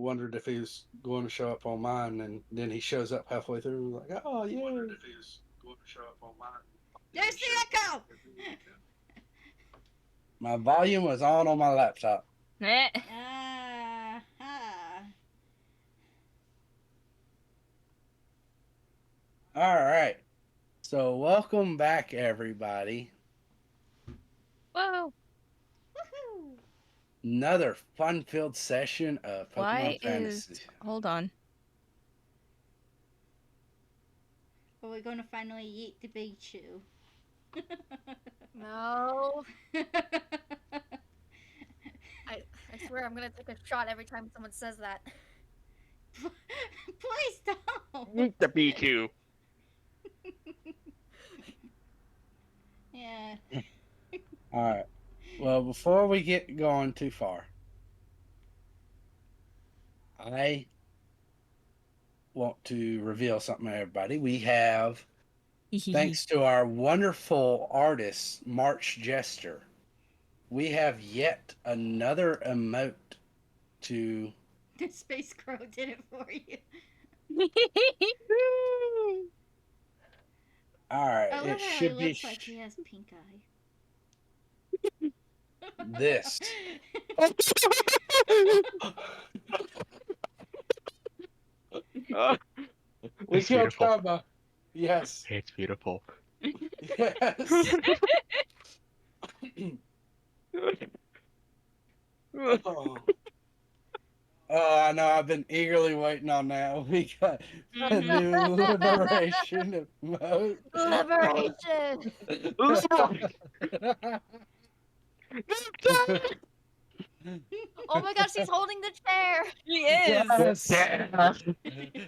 wondered if he was going to show up on mine, and then he shows up halfway through, like, oh yeah. Wondered if he was going to show up on mine. There's the echo! My volume was on my laptop. Ah. All right. So welcome back, everybody. Whoa. Woohoo! Another fun-filled session of Why Pokemon Fantasy. Hold on. But we're gonna finally eat the big chew. No. I swear I'm gonna take a shot every time someone says that. Please don't! Eat the B2. Yeah. All right. Well, before we get going too far, I want to reveal something to everybody. We have, thanks to our wonderful artist, March Jester, we have yet another emote to. The Space Crow did it for you. All right, I love it how should he be looks like he has pink eye. this. We It's killed beautiful. Kaba. Yes. It's beautiful. Yes. Oh. I know. I've been eagerly waiting on that. We got a new liberation emote. Liberation! Oh my gosh, he's holding the chair! He is! Yes.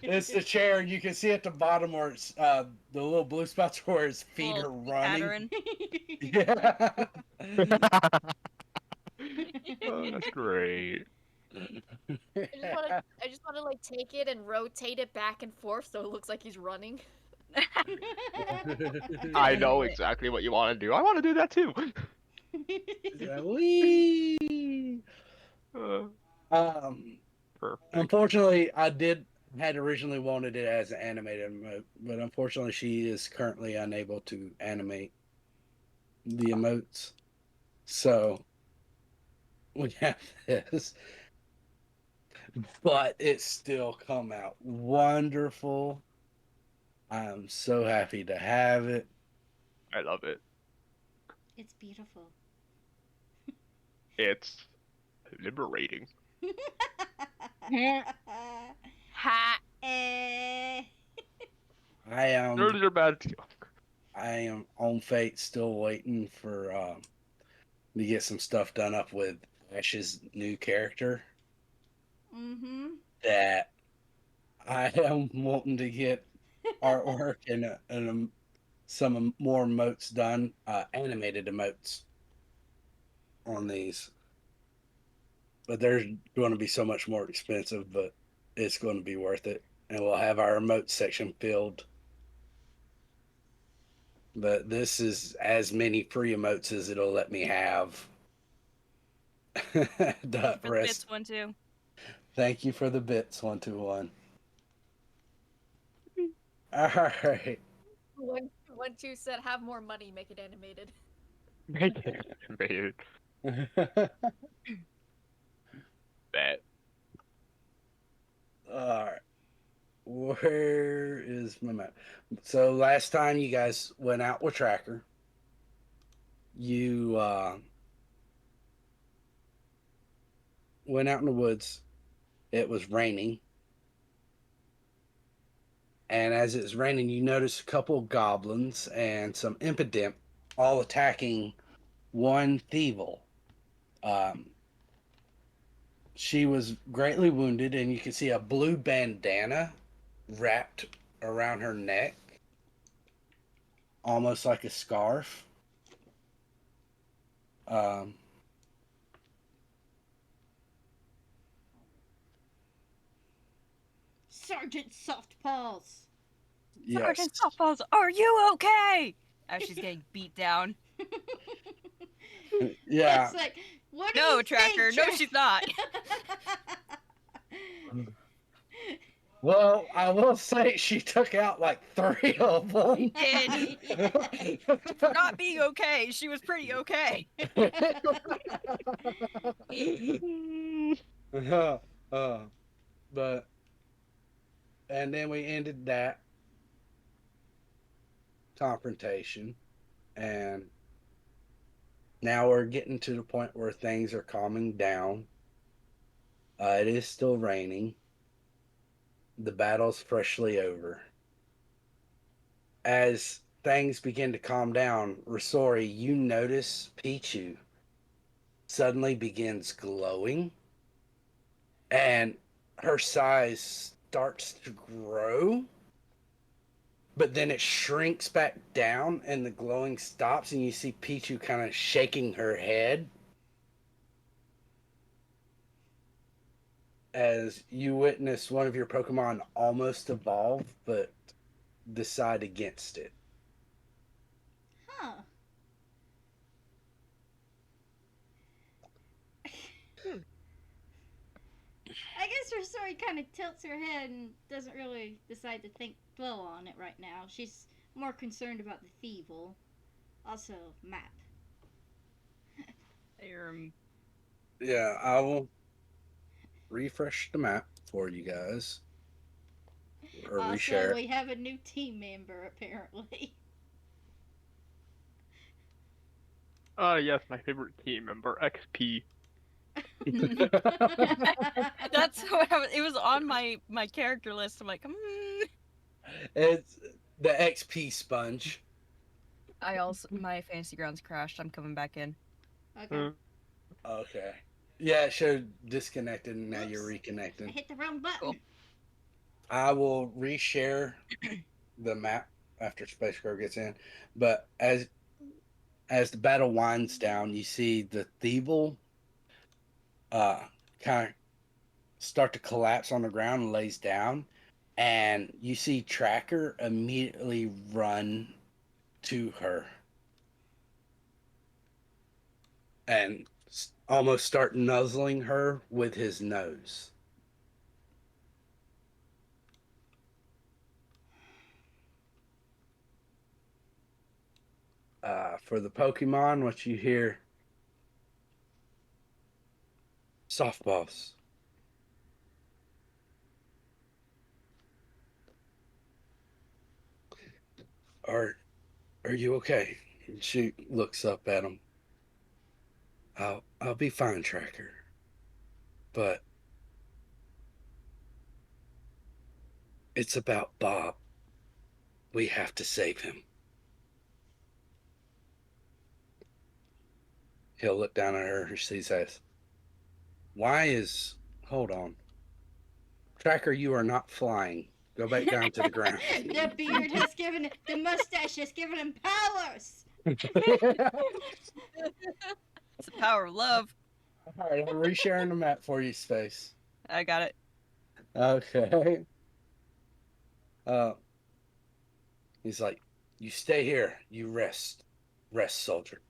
It's the chair. You can see at the bottom where it's the little blue spots where his feet are running. Pattern. Yeah. Oh, that's great. I just wanna like take it and rotate it back and forth so it looks like he's running. I know exactly what you want to do. I want to do that too. Whee! Perfect. Unfortunately, had originally wanted it as an animated emote, but unfortunately, she is currently unable to animate the emotes. So we have this, but it's still come out wonderful. I'm so happy to have it. I love it. It's beautiful. It's liberating. Ha! Eh. Nerds are bad too. I am on Fate, still waiting for to get some stuff done up with Ash's new character. Mm-hmm. That I am wanting to get artwork and some more emotes done, animated emotes on these. But they're going to be so much more expensive, but it's going to be worth it. And we'll have our emote section filled. But this is as many free emotes as it'll let me have. Thank you for the bits 1-2. Thank you for the bits 121. All right. 1-2 said have more money, make it animated. Make it animated. Bet. All right. Where is my map? So last time you guys went out with Tracker, you went out in the woods. It was raining. And as it's raining, you notice a couple of goblins and some impidimp all attacking one Thievel. She was greatly wounded, and you can see a blue bandana wrapped around her neck, almost like a scarf. Sergeant Softpaws. Yes. Sergeant Softballs, are you okay? As she's getting beat down. Yeah. It's like, what do No, you Tracker. think, No, she's not. Well, I will say she took out like 3 of them. Did. For not being okay, she was pretty okay. uh, uh, but and then we ended that confrontation, and now we're getting to the point where things are calming down. It is still raining. The battle's freshly over. As things begin to calm down, Rosori, you notice Pichu suddenly begins glowing, and her size starts to grow, but then it shrinks back down and the glowing stops, and you see Pichu kind of shaking her head as you witness one of your Pokemon almost evolve but decide against it. Huh. I guess her story kind of tilts her head and doesn't really decide to dwell on it right now. She's more concerned about the Thievul. Also, map. Yeah, I will refresh the map for you guys. Or Also, reshare it. we have a new team member, apparently. Yes, my favorite team member, XP. That's what it was on my character list. I'm like, It's the XP sponge. I also my fantasy grounds crashed. I'm coming back in. Okay. Okay. Yeah, it showed disconnected and now you're Oops. I reconnecting. hit the wrong button. Cool. I will reshare the map after Space Crow gets in. But as the battle winds down, you see the Thievul kind of start to collapse on the ground and lays down. And you see Tracker immediately run to her and almost start nuzzling her with his nose. For the Pokemon, what you hear, softballs. Are are you okay? And she looks up at him. I'll be fine, Tracker. But it's about Bob. We have to save him. He'll look down at her. She says, "Why is? Hold on, Tracker. You are not flying. Go back down to the ground." The beard has given it. The mustache has given him powers. It's the power of love. All right, I'm resharing the map for you, Space. I got it. Okay. Uh, he's like, "You stay here. You rest. Rest, soldier.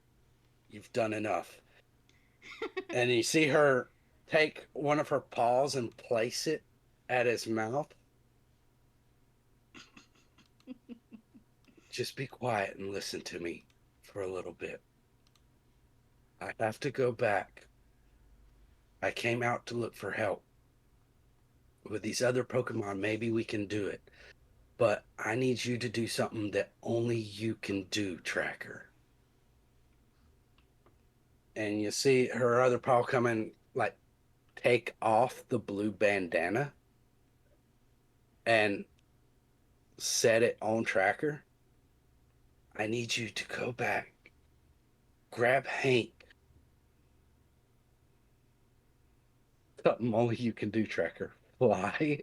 You've done enough." And you see her take one of her paws and place it at his mouth. Just be quiet and listen to me for a little bit. I have to go back. I came out to look for help. With these other Pokemon, maybe we can do it. But I need you to do something that only you can do, Tracker. And you see her other paw come and like take off the blue bandana and set it on Tracker. I need you to go back, grab Hank. Something only you can do, Tracker. Fly.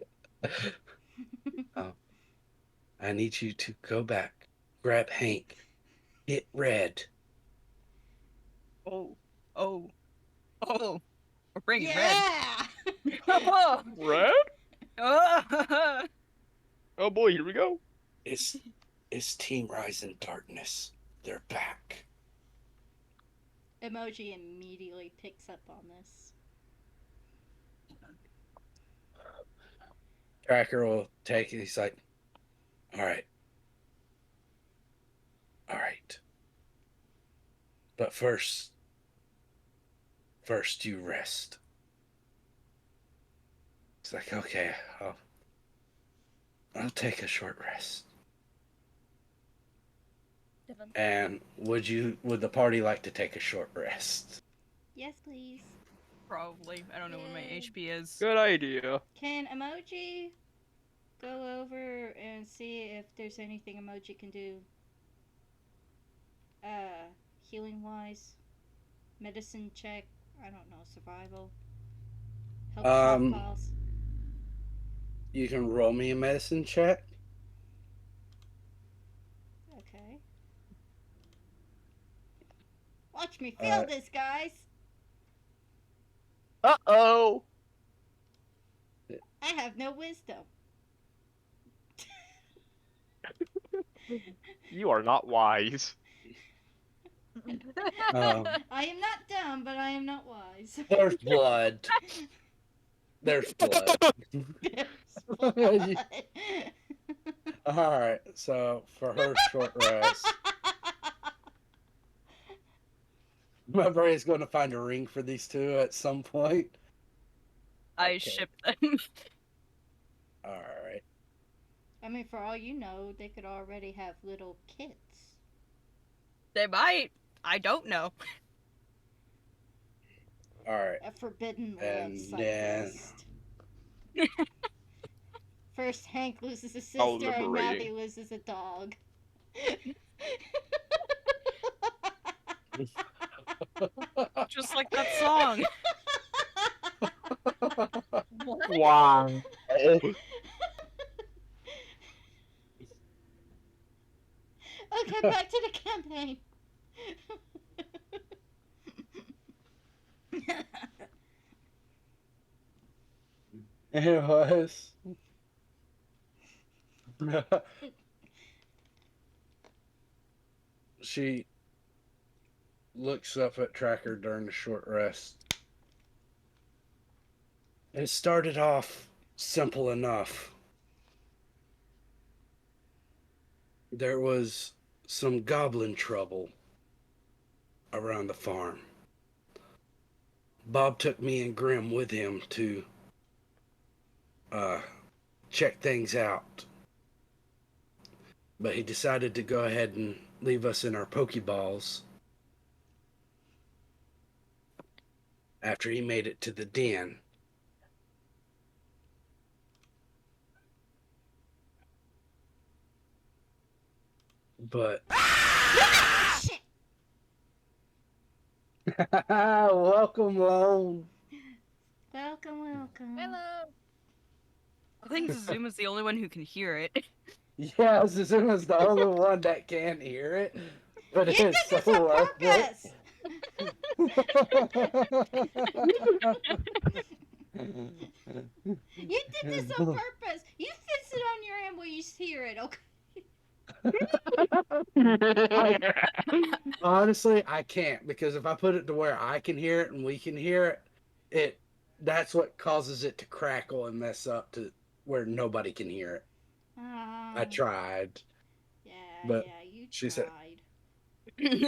I need you to go back, grab Hank, hit red. Oh, oh, oh! We're bringing Yeah. red. Oh, Red? oh. Oh boy, here we go. It's Team Rise in Darkness. They're back. Emoji immediately picks up on this. Tracker will take it. He's like, all right. All right. But first you rest. It's like, okay, I'll take a short rest. Devin. And would the party like to take a short rest? Yes, please. Probably. I don't know what my Yay. HP is. Good idea. Can Emoji go over and see if there's anything Emoji can do? Healing wise, medicine check. I don't know, survival. Help Um, stockpiles. you can roll me a medicine check. Okay. Watch me feel this, guys. Uh-oh. I have no wisdom. You are not wise. Um, I am not dumb, but I am not wise. there's blood. There's blood. There's blood. All right. So for her short rest, my brain's going to find a ring for these two at some point. I Okay. ship them. All right. I mean, for all you know, they could already have little kits. They might. I don't know. All right. A forbidden love And then cyclist. First, Hank loses a How sister, and now he liberating. loses a dog. Just like that song. What? Wow. Okay, back to the campaign. it was. She looks up at Tracker during the short rest. It started off simple enough. There was some goblin trouble around the farm. Bob took me and Grim with him to check things out. But he decided to go ahead and leave us in our Pokeballs after he made it to the den. But Shit. welcome home. Welcome, welcome. Hello. I think Zuma's the only one who can hear it. Yeah, Suzuma's the only one that can hear it. But You did it's this so on worth purpose. You did this on purpose. You fix it on your end where you hear it, okay? Honestly, I can't, because if I put it to where I can hear it and we can hear it, that's what causes it to crackle and mess up to where nobody can hear it. I tried. Yeah, But yeah, you she said- tried.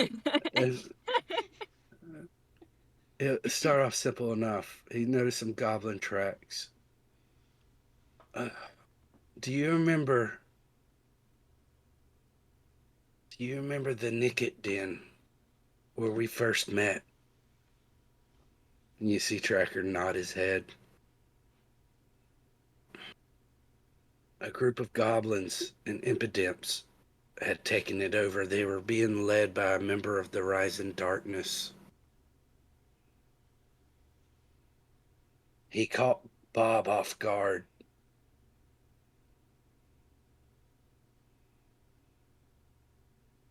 It started off simple enough. He noticed some goblin tracks. Do you remember? Do you remember the Nicket Den where we first met? And you see Tracker nod his head. A group of goblins and impidimps had taken it over. They were being led by a member of the Rising Darkness. He caught Bob off guard.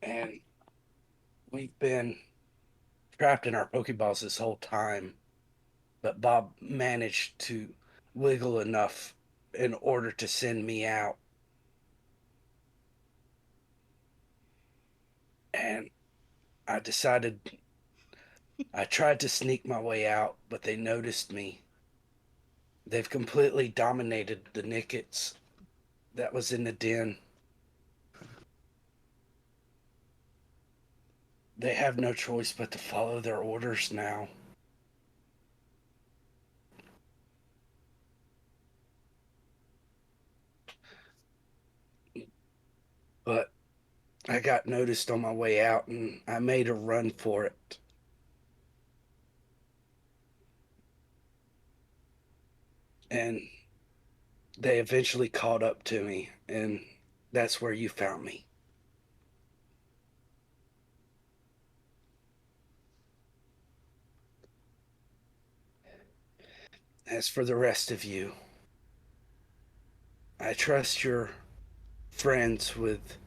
And we've been trapped in our Pokeballs this whole time. But Bob managed to wiggle enough in order to send me out. And I decided I tried to sneak my way out, but they noticed me. They've completely dominated the Nickets that was in the den. They have no choice but to follow their orders now. But I got noticed on my way out and I made a run for it. And they eventually caught up to me, and that's where you found me. As for the rest of you, I trust you're friends with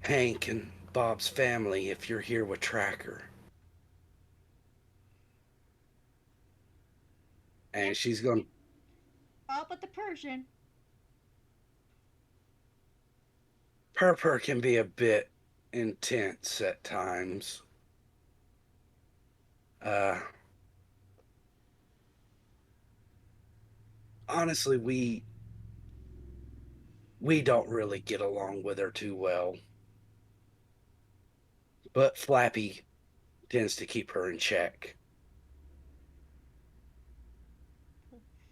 Hank and Bob's family if you're here with Tracker. And she's going, All but the Persian. Purpur can be a bit intense at times. Uh, honestly, we don't really get along with her too well. But Flappy tends to keep her in check.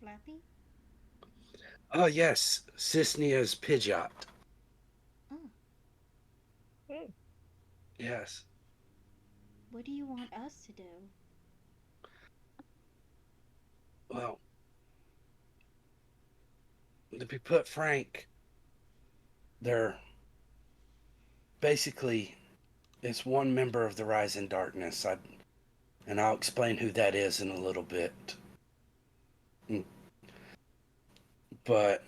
Flappy? Oh, yes, Cisnia's Pidgeot. Oh, Yes. what do you want us to do? Well, to be put frank, they're basically it's one member of the Rising Darkness. And I'll explain who that is in a little bit. Mm, But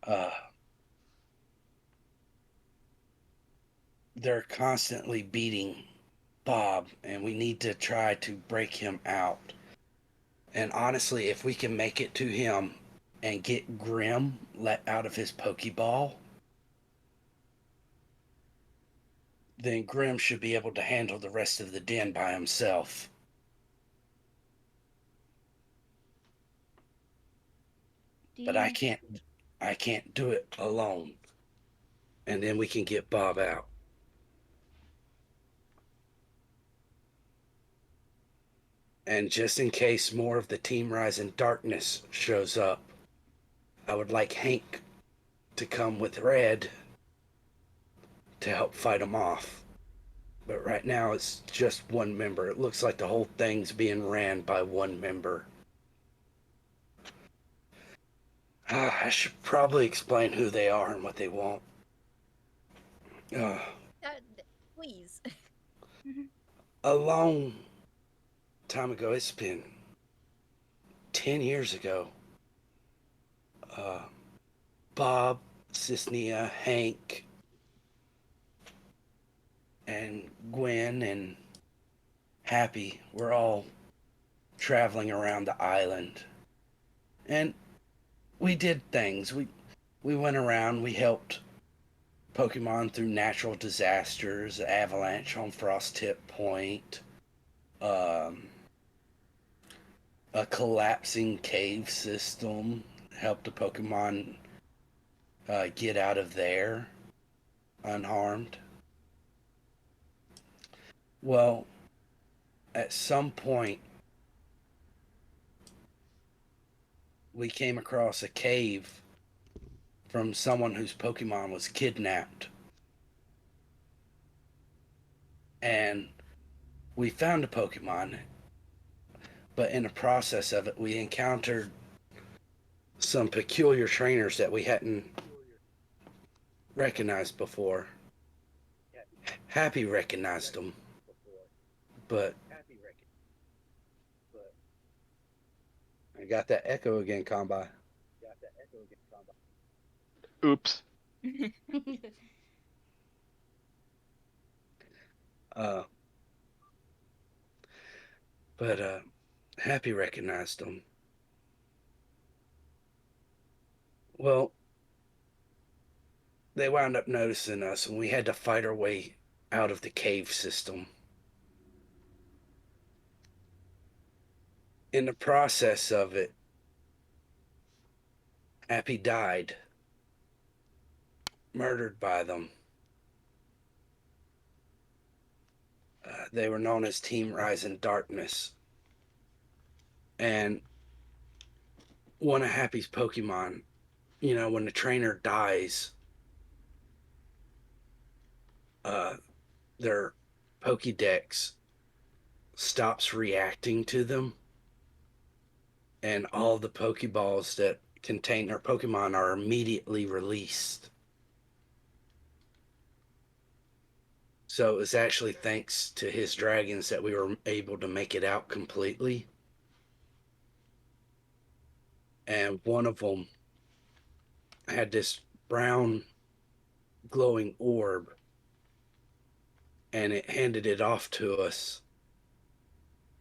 uh, they're constantly beating Bob, and we need to try to break him out. And honestly, if we can make it to him and get Grim let out of his Pokeball, then Grim should be able to handle the rest of the den by himself. Do But you I can't do it alone. And then we can get Bob out. And just in case more of the Team Rising Darkness shows up, I would like Hank to come with Red to help fight them off. But right now it's just one member. It looks like the whole thing's being ran by one member. I should probably explain who they are and what they want. Uh, That, please. a long time ago, it's been 10 years ago, uh, Bob, Cisnia, Hank, and Gwen and Happy were all traveling around the island. And we did things. We went around, we helped Pokemon through natural disasters, avalanche on Frost Tip Point, um, a collapsing cave system, helped the Pokemon get out of there unharmed. Well, at some point, we came across a cave from someone whose Pokemon was kidnapped. And we found a Pokemon, but in the process of it, we encountered some peculiar trainers that we hadn't recognized before. Happy recognized them, but I got that echo again, Combi. Oops. Uh, but Happy recognized them. Well, they wound up noticing us, and we had to fight our way out of the cave system. in the process of it, Happy died, murdered by them. They were known as Team Rise in Darkness. And one of Happy's Pokemon, when the trainer dies, their Pokédex stops reacting to them, and all the Pokeballs that contain their Pokemon are immediately released. So it was actually thanks to his dragons that we were able to make it out completely. And one of them had this brown glowing orb, and it handed it off to us.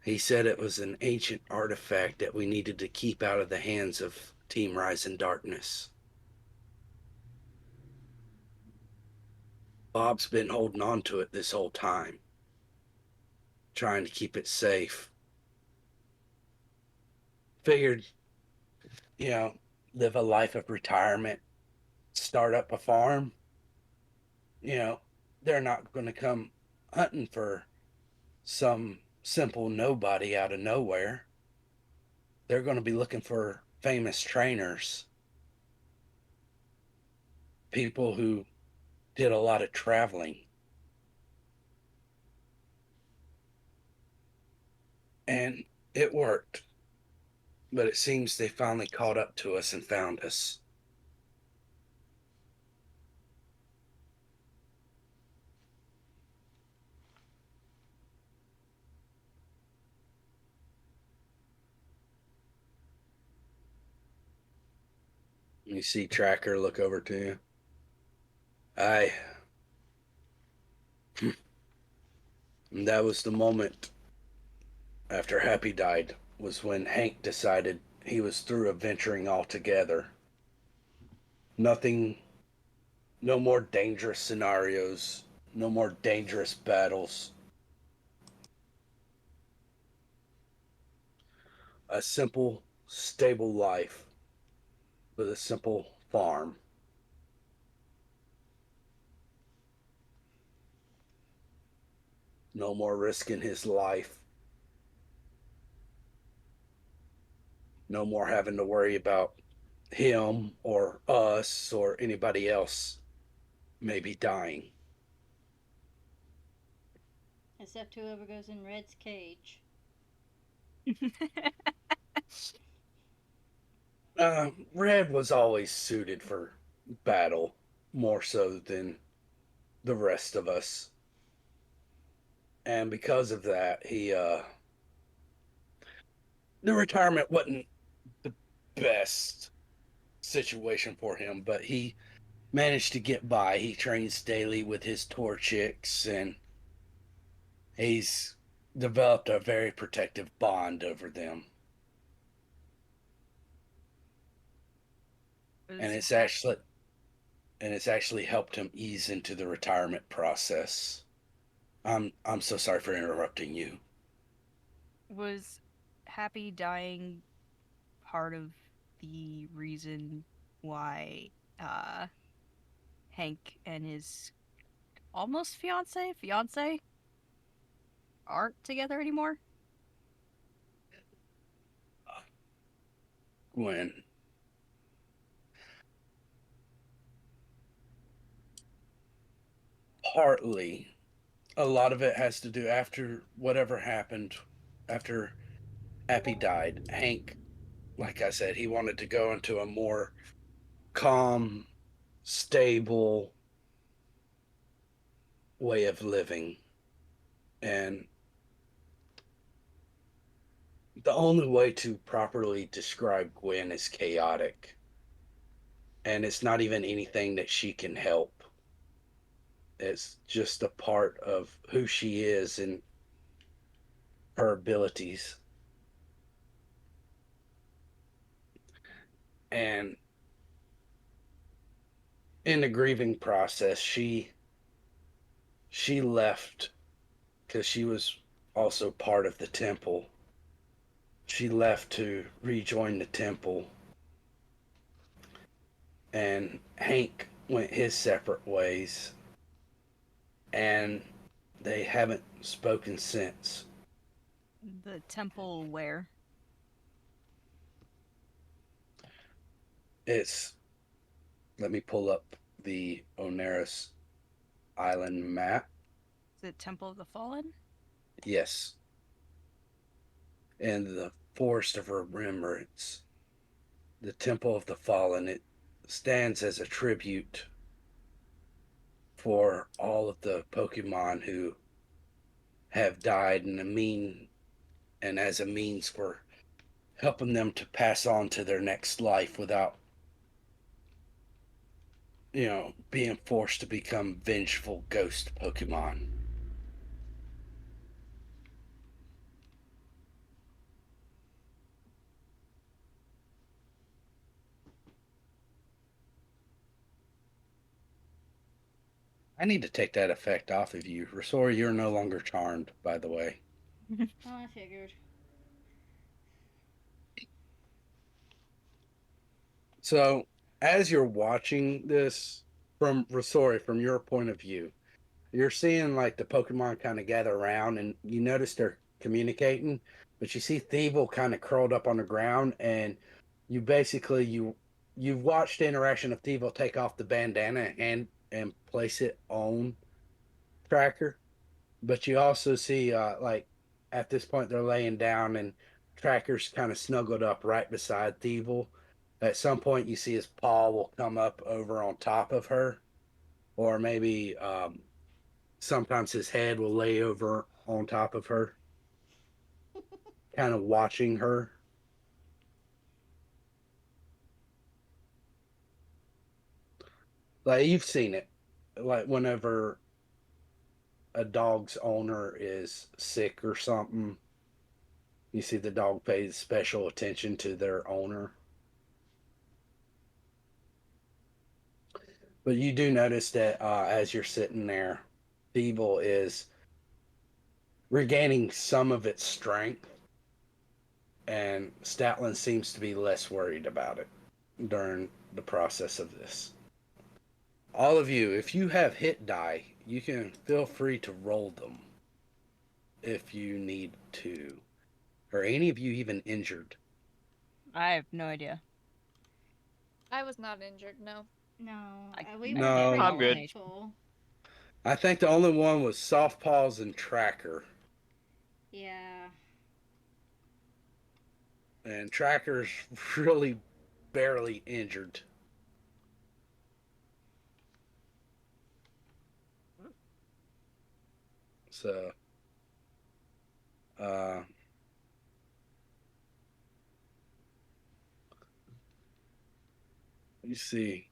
He said it was an ancient artifact that we needed to keep out of the hands of Team Rise in Darkness. Bob's been holding on to it this whole time, trying to keep it safe. Figured, live a life of retirement, start up a farm. They're not going to come hunting for some simple nobody out of nowhere. They're going to be looking for famous trainers, people who did a lot of traveling. And it worked. But it seems they finally caught up to us and found us. You see Tracker look over to you. Aye. And that was the moment after Happy died, was when Hank decided he was through adventuring altogether. Nothing, no more dangerous scenarios, no more dangerous battles. A simple, stable life with a simple farm. No more risking his life. No more having to worry about him or us or anybody else maybe dying. Except whoever goes in Red's cage. Red was always suited for battle more so than the rest of us. And because of that, the retirement wasn't the best situation for him, but he managed to get by. He trains daily with his Torchics, and he's developed a very protective bond over them. And it's actually helped him ease into the retirement process. I'm so sorry for interrupting you. Was Happy dying part of the reason why Hank and his almost fiance aren't together anymore? Gwen, partly, a lot of it has to do after whatever happened after Happy died. Hank, like I said, he wanted to go into a more calm, stable way of living. And the only way to properly describe Gwen is chaotic. And it's not even anything that she can help. It's just a part of who she is and her abilities. And in the grieving process, she left because she was also part of the temple. she left to rejoin the temple, and Hank went his separate ways, and they haven't spoken since. The temple where? It's Let me pull up the Oneris Island map. The Temple of the Fallen? Yes, and the Forest of Remembrance, the Temple of the Fallen. It stands as a tribute for all of the Pokemon who have died, and as a means for helping them to pass on to their next life without, being forced to become vengeful ghost Pokemon. I need to take that effect off of you. Rosori, you're no longer charmed, by the way. Oh, I figured. So, as you're watching this from Rosori, from your point of view, you're seeing like the Pokemon kind of gather around, and you notice they're communicating, but you see Thievul kind of curled up on the ground, and you've watched the interaction of Thievul take off the bandana and place it on Tracker, but you also see like at this point they're laying down, and Tracker's kind of snuggled up right beside Thievul. At some point, you see his paw will come up over on top of her, or maybe sometimes his head will lay over on top of her, kind of watching her. Like you've seen it, like whenever a dog's owner is sick or something, you see the dog pays special attention to their owner. But you do notice that as you're sitting there, Feeble is regaining some of its strength, and Statland seems to be less worried about it during the process of this. All of you, if you have hit die, you can feel free to roll them if you need to. Are any of you even injured? I have no idea. I was not injured, no. No, I, we I were can't No. pretty I'm good. painful. I think the only one was Soft Paws and Tracker. Yeah. And Tracker's really barely injured. So, uh, you see.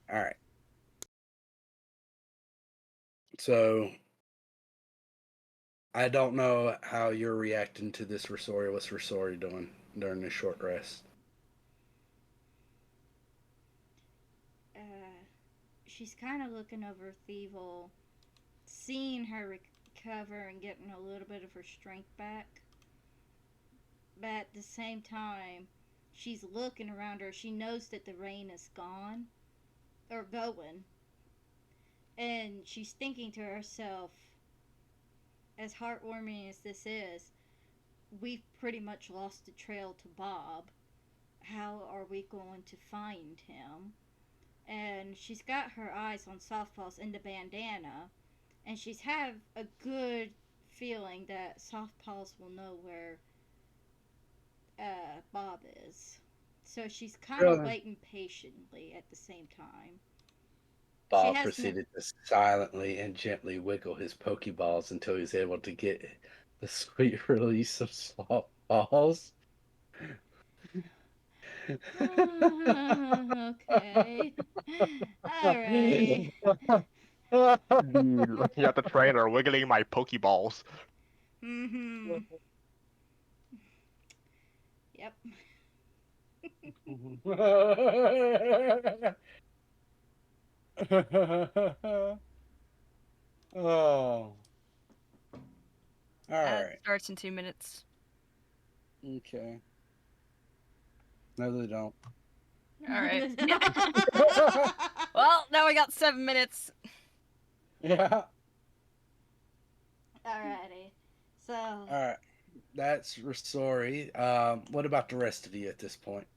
All right. So, I don't know how you're reacting to this Rosori. What's Rosori doing during this short rest? Uh, she's kind of looking over Thievel, seeing her recover and getting a little bit of her strength back. But at the same time, she's looking around her. She knows that the rain is gone or going. And she's thinking to herself, as heartwarming as this is, we've pretty much lost the trail to Bob. How are we going to find him? And she's got her eyes on Softballs in the bandana, and she's have a good feeling that Softpaws will know where Bob is. So she's kind of Really? waiting patiently at the same time. She Bob has no. proceeded to silently and gently wiggle his Pokeballs until he was able to get the sweet release of soft balls. Okay. Alright. Me looking at the trainer, wiggling my Pokeballs. Mm-hmm. Yep. Oh. All right. Starts in 2 minutes. Okay. No, they don't. All right. Well, now we got 7 minutes. Yeah. Alrighty. So, All right. That's Risori. What about the rest of you at this point?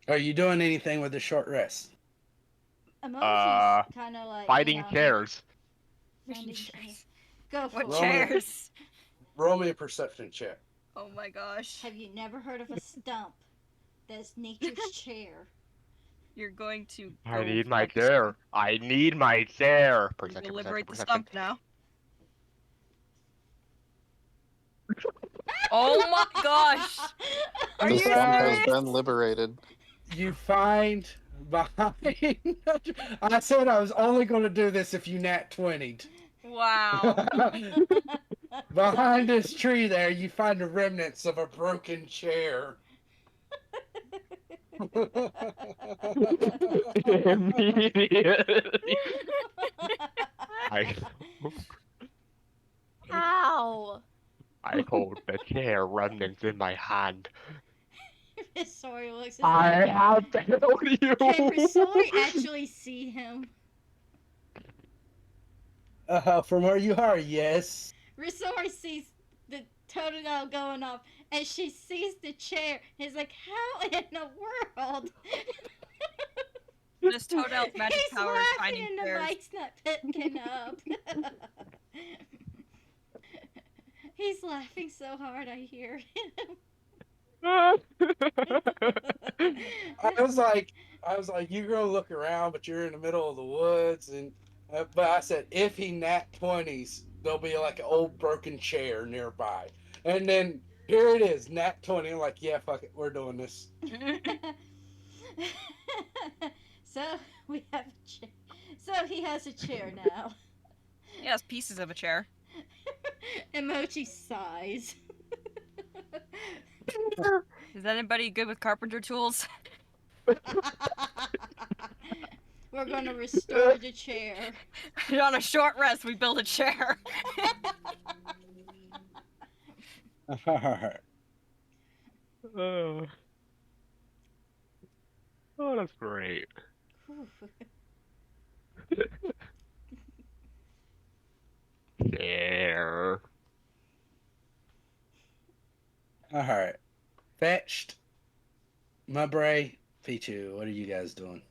Are you doing anything with the short rest? Emoji's kind of like, Fighting chairs. finding Chairs. chairs. Go for What it. Roll me- chairs? Roll me a perception check. Oh my gosh. Have you never heard of a stump? That's nature's chair. You're going to I go need my find the chair. stump. I need my chair. We'll Perception, liberate the perception, stump now. Oh my gosh! Are The you stump has serious? been liberated. You find behind. I said I was only going to do this if you nat 20'd. Wow. Behind this tree there, you find the remnants of a broken chair. Immediately. I, Ow! I hold the chair remnants in my hand. Risori looks at I him. have failed you. Can Risori actually see him? From where you are, yes. Risori sees the toenail going off, and she sees the chair. He's like, "How in the world?" This Toadell's magic He's power is laughing, finding and the chairs. mic's not picking up. He's laughing so hard, I hear him. I was like, you go look around, but you're in the middle of the woods, and but I said, if he nat 20s, there'll be like an old broken chair nearby, and then here it is, nat 20. I'm like, yeah, fuck it, we're doing this. So we have a chair. So he has a chair now. He has pieces of a chair. Emoji sighs. Is anybody good with carpenter tools? We're gonna restore the chair. On a short rest, we build a chair. Alright. Oh, that's great. Chair. Alright. Fetched. Mubray, Pichu, what are you guys doing?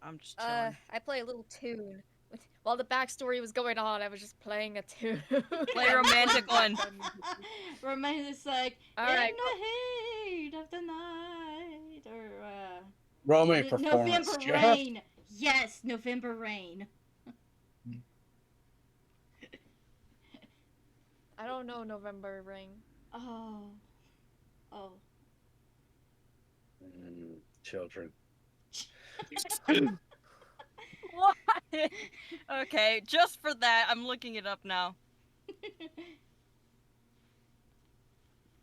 I'm just chilling. I play a little tune. While the backstory was going on, I was just playing a tune. Play a romantic one. Romantic's like, All in right. the heat of the night, or Roll me a performance November check. Rain. Yes, November Rain. I don't know November Ring. Oh. Children. What? Okay, just for that, I'm looking it up now.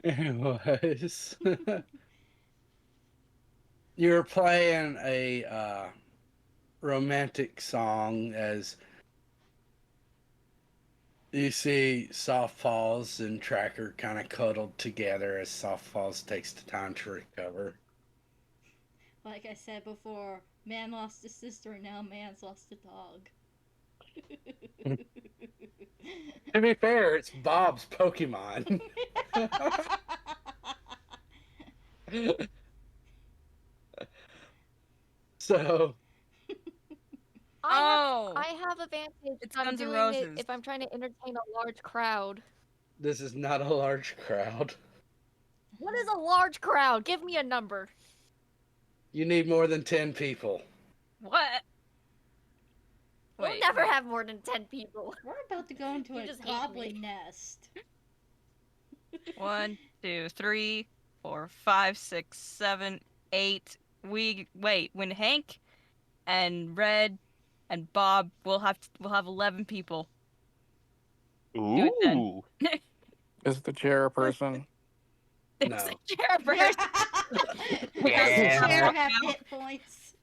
It was. You're playing a romantic song as you see Soft Paws and Tracker kind of cuddled together as Soft Paws takes the time to recover. Like I said before, man lost a sister, and now man's lost a dog. To be fair, it's Bob's Pokemon. So, I have advantage It's if I'm Guns N' doing it Roses. if I'm trying to entertain a large crowd. this is not a large crowd. What is a large crowd? Give me a number. You need more than 10 people. What? We'll Wait. never have more than 10 people. We're about to go into You a just hate goblin me. nest. 1, 2, 3, 4, 5, 6, 7, 8. When Hank and Red and Bob we'll have 11 people. Do it then. Ooh. Is the chair a person? It's No. a chair first. Does the chair have hit points?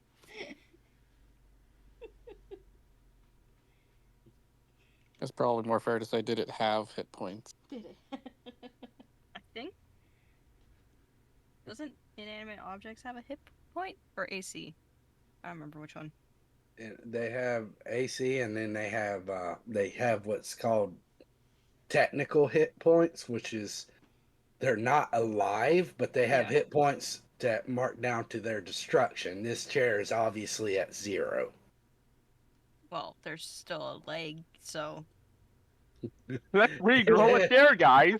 It's probably more fair to say, did it have hit points? Did it? I think. Doesn't inanimate objects have a hit point or AC? I don't remember which one. They have AC, and then they have what's called technical hit points, which is they're not alive, but they have Yeah. hit points that mark down to their destruction. This chair is obviously at 0. Well, there's still a leg, so. Let's regrow a chair, guys.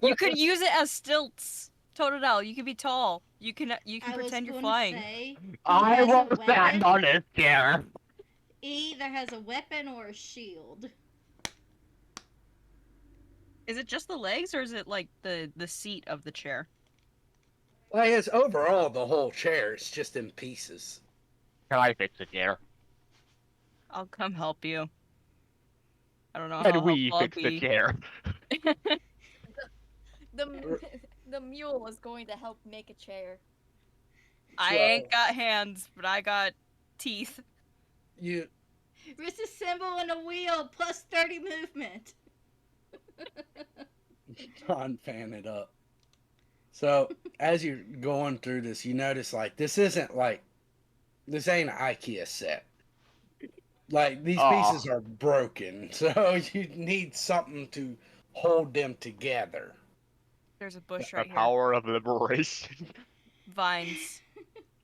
You could use it as stilts. Totodile, you could be tall. You can I was pretend you're going flying. to say, he I has will a stand weapon. on this chair. He either has a weapon or a shield. Is it just the legs, or is it like the seat of the chair? Like it's overall the whole chair. It's just in pieces. Can I fix the chair? I'll come help you. I don't know how Can helpful we I'll fix the be. chair? The mule was going to help make a chair. I ain't got hands, but I got teeth. You Wrist a symbol and a wheel plus 30 movement. trying to fan it up. So as you're going through this, you notice like this ain't an IKEA set. Like these Aw. pieces are broken, so you need something to hold them together. There's a bush The right here. power of liberation. Vines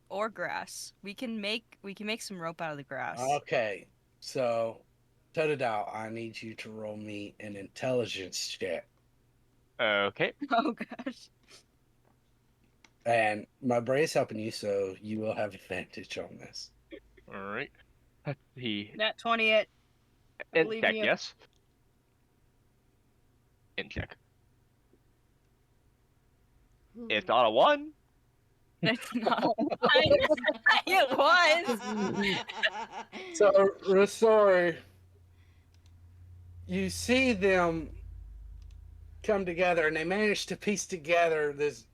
or grass. We can make some rope out of the grass. Okay, so Totodile, I need you to roll me an intelligence check. Okay. Oh gosh. And my brain's helping you, so you will have advantage on this. Alright. Let's see. Nat 28. I In believe check, you. yes. In check. It's not a 1. It's not. It was. So, Rosori, you see them come together, and they manage to piece together this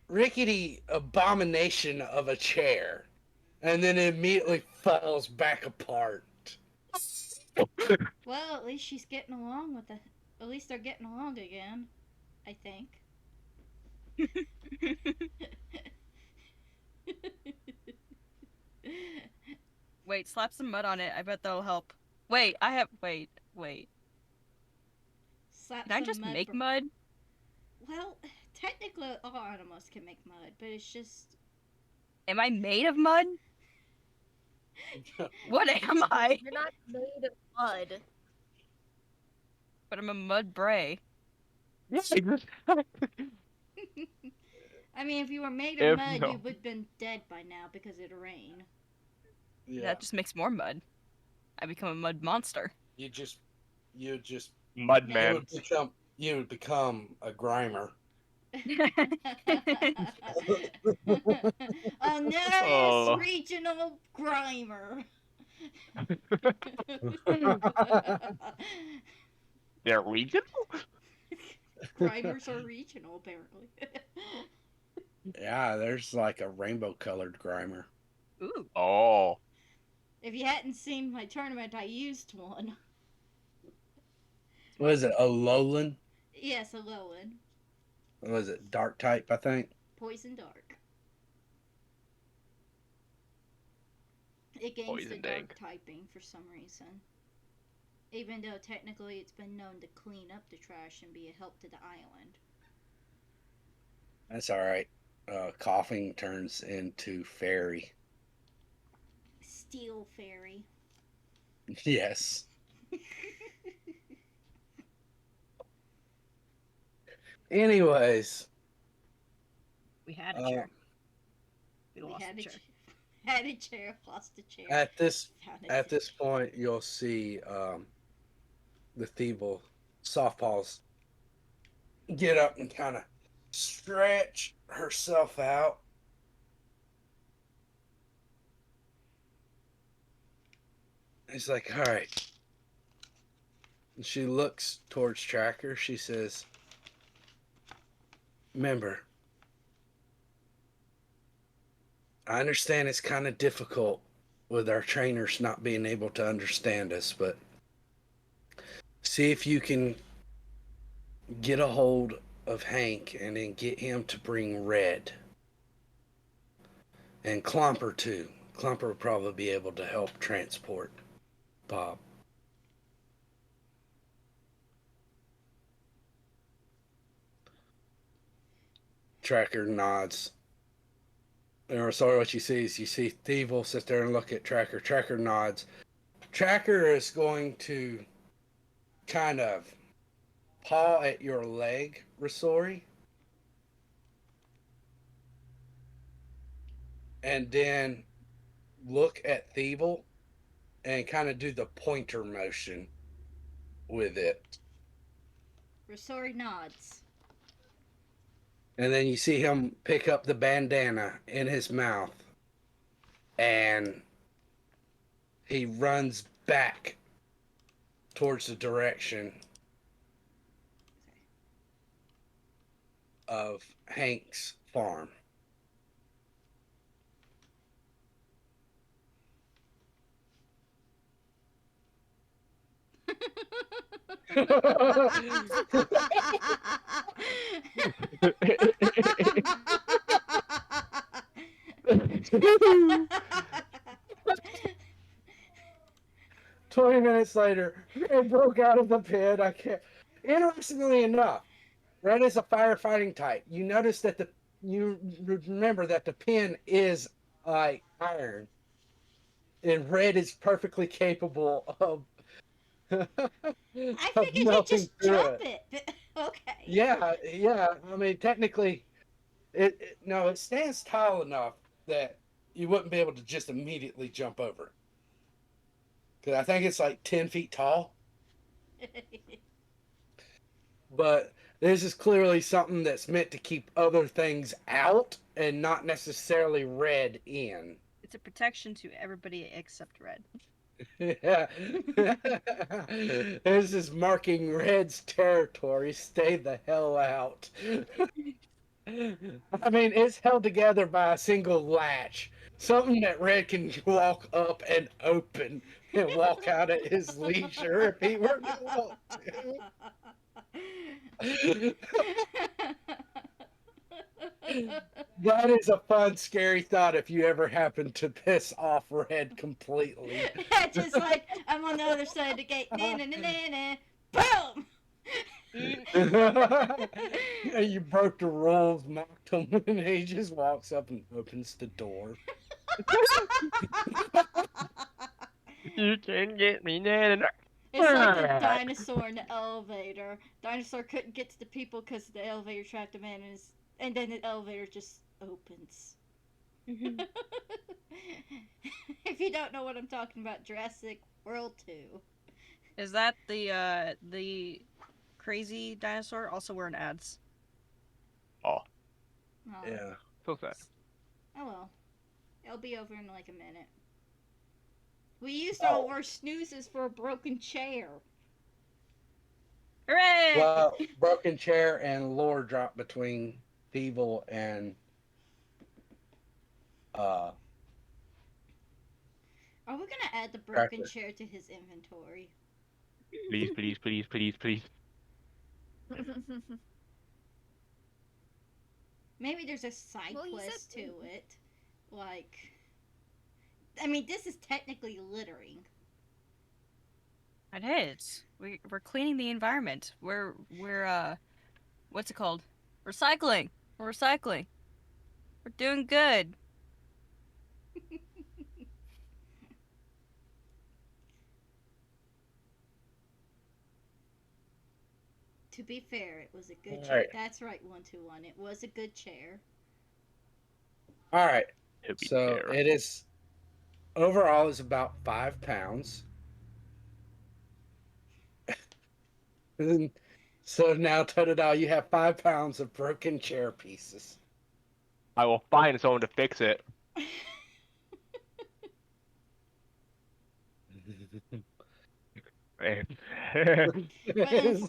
rickety abomination of a chair, and then it immediately falls back apart. Well, at least she's getting along with it. At least they're getting along again. I think. Wait, slap some mud on it. I bet that'll help. Wait, wait. Slap Can I some just mud make for- mud? Well, technically all animals can make mud, but it's just Am I made of mud? What am I? You're not made of mud. But I'm a mud bray. I mean, if you were made If of mud, no. you would have been dead by now because it'd rain. Yeah, That just makes more mud. I become a mud monster. you just Mudman. you would become a grimer. A nefarious Oh. regional grimer. They're regional? Grimers are regional, apparently. Yeah, there's like a rainbow colored grimer. Ooh. Oh. If you hadn't seen my tournament, I used one. What is it? A lowland? Yes, a Lowen. What was it? Dark type, I think. Poison Dark. It gains Poison the dark Dank. typing for some reason. Even though technically it's been known to clean up the trash and be a help to the island. That's all right. Coughing turns into fairy. Steel Fairy. Yes. Anyways, We had a chair. We We lost had the a chair. had a chair, lost a chair. at this found a at chair. this point, you'll see the Thievul softpaws get up and kind of stretch herself out. It's like, all right. And she looks towards Tracker. She says, "Remember, I understand it's kind of difficult with our trainers not being able to understand us, but see if you can get a hold of Hank and then get him to bring Red. And Clomper too. Clomper will probably be able to help transport Bob. Tracker nods. Or sorry, what you see is you see Thief will sit there and look at Tracker. Tracker nods. Tracker is going to kind of paw at your leg, Rasori, and then look at Thievul and kind of do the pointer motion with it. Rosori nods. And then you see him pick up the bandana in his mouth and he runs back towards the direction of Hank's farm. 20 minutes later, Red broke out of the pit. I can't. Interestingly enough, Red is a firefighting type. You notice that you remember that the pin is like iron, and Red is perfectly capable of I of figured he'd melting just through jump it. it. Okay. Yeah, yeah. I mean, technically, it stands tall enough that you wouldn't be able to just immediately jump over. Because I think it's like 10 feet tall. But this is clearly something that's meant to keep other things out and not necessarily Red in. It's a protection to everybody except Red. Yeah. This is marking Red's territory. Stay the hell out. I mean, it's held together by a single latch. Something that Red can walk up and open and walk out at his leisure if he were to want to. That is a fun, scary thought if you ever happen to piss off Red completely. Just like I'm on the other side of the gate. Na-na-na-na-na. Boom! You broke the rules, mocked him, and he just walks up and opens the door. You can get me, Nana. It's like the dinosaur in the elevator. Dinosaur couldn't get to the people because the elevator trapped him in, and then the elevator just opens. If you don't know what I'm talking about, Jurassic World 2. Is that the crazy dinosaur also wearing ads? Oh, Oh. Yeah. so sad. Oh well. It'll be over in like a minute. We used all our snoozes for a broken chair. Hooray! Well, broken chair and lore drop between Thievul and Are we gonna add the broken Cracker. chair to his inventory? Please, please, please, please, please. Maybe there's a side Well, he quest said- to it. Like, I mean, this is technically littering. It is. We're cleaning the environment. We're what's it called? Recycling. We're recycling. We're doing good. To be fair, it was a good All chair. right. That's right, 121. It was a good chair. all right. To be So fair. it is overall is about 5 pounds. So now, Totodile, you have 5 pounds of broken chair pieces. I will find someone to fix it. But in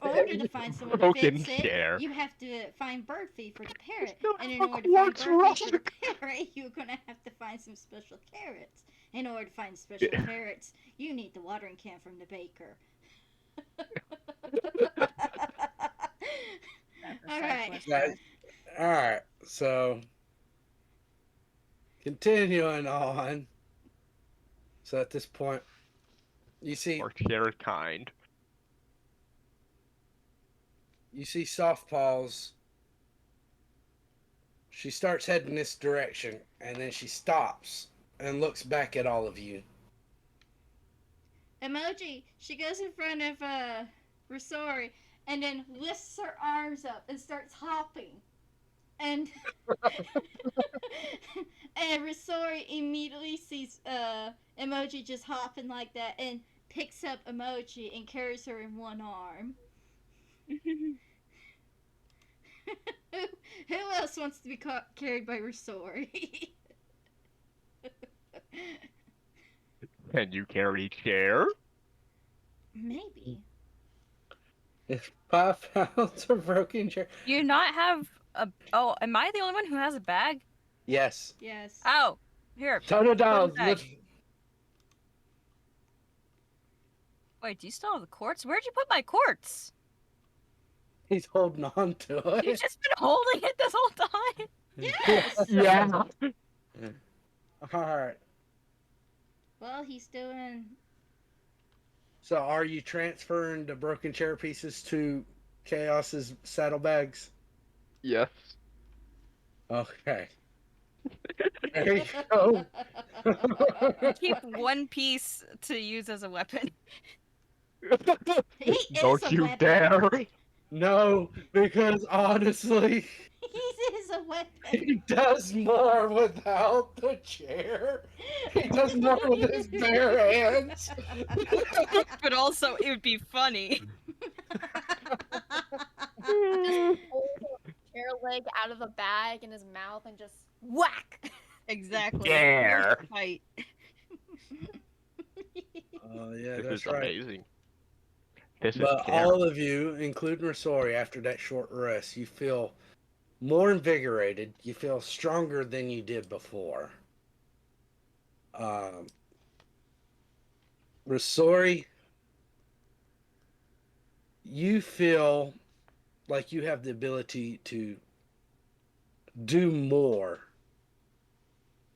order to find someone to Broken fix it, chair. you have to find bird feed for the parrot. Still And have in a order to find quartz bird feed for the rock. parrot, you're gonna have to find some special carrots. In order to find special ferrets, you need the watering can from the baker. That's a All side right. quest, That- guys. All right, so continuing on. So at this point, you see Or shared kind. Soft Paws. She starts heading this direction, and then she stops and looks back at all of you. Emoji, she goes in front of Risori and then lifts her arms up and starts hopping. And and Risori immediately sees Emoji just hopping like that and picks up Emoji and carries her in one arm. Who else wants to be carried by Risori? Can you carry chair? Maybe. If 5 pounds of broken chair. Do you not have a? Oh, am I the only one who has a bag? Yes. Yes. Oh, here. Total Put in the dogs. bag. Wait, do you still have the quartz? Where'd you put my quartz? He's holding on to You've it. just been holding it this whole time. Yes. Yeah. All right. Well, he's doing. So are you transferring the broken chair pieces to Chaos's saddlebags? Yes. Okay. There you go. Keep one piece to use as a weapon. He is Don't a you weapon. dare! No, because honestly, He is a weapon. he does more without the chair. He does more with his bare hands. But also, it would be funny. Pull the chair leg out of the bag in his mouth and just whack. Exactly. Dare. Fight. Oh yeah, This that's is right. amazing. This is But care. all of you, including Rosori, after that short rest, you feel more invigorated. You feel stronger than you did before. Rosori, you feel like you have the ability to do more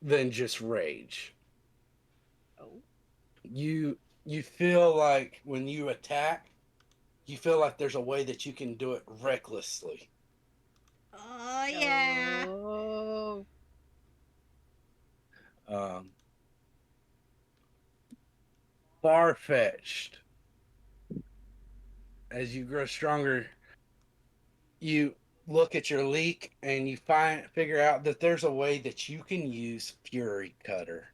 than just rage. Oh. You feel like when you attack, you feel like there's a way that you can do it recklessly. Oh yeah. Oh. Far-fetched. As you grow stronger, you look at your leak and you figure out that there's a way that you can use Fury Cutter.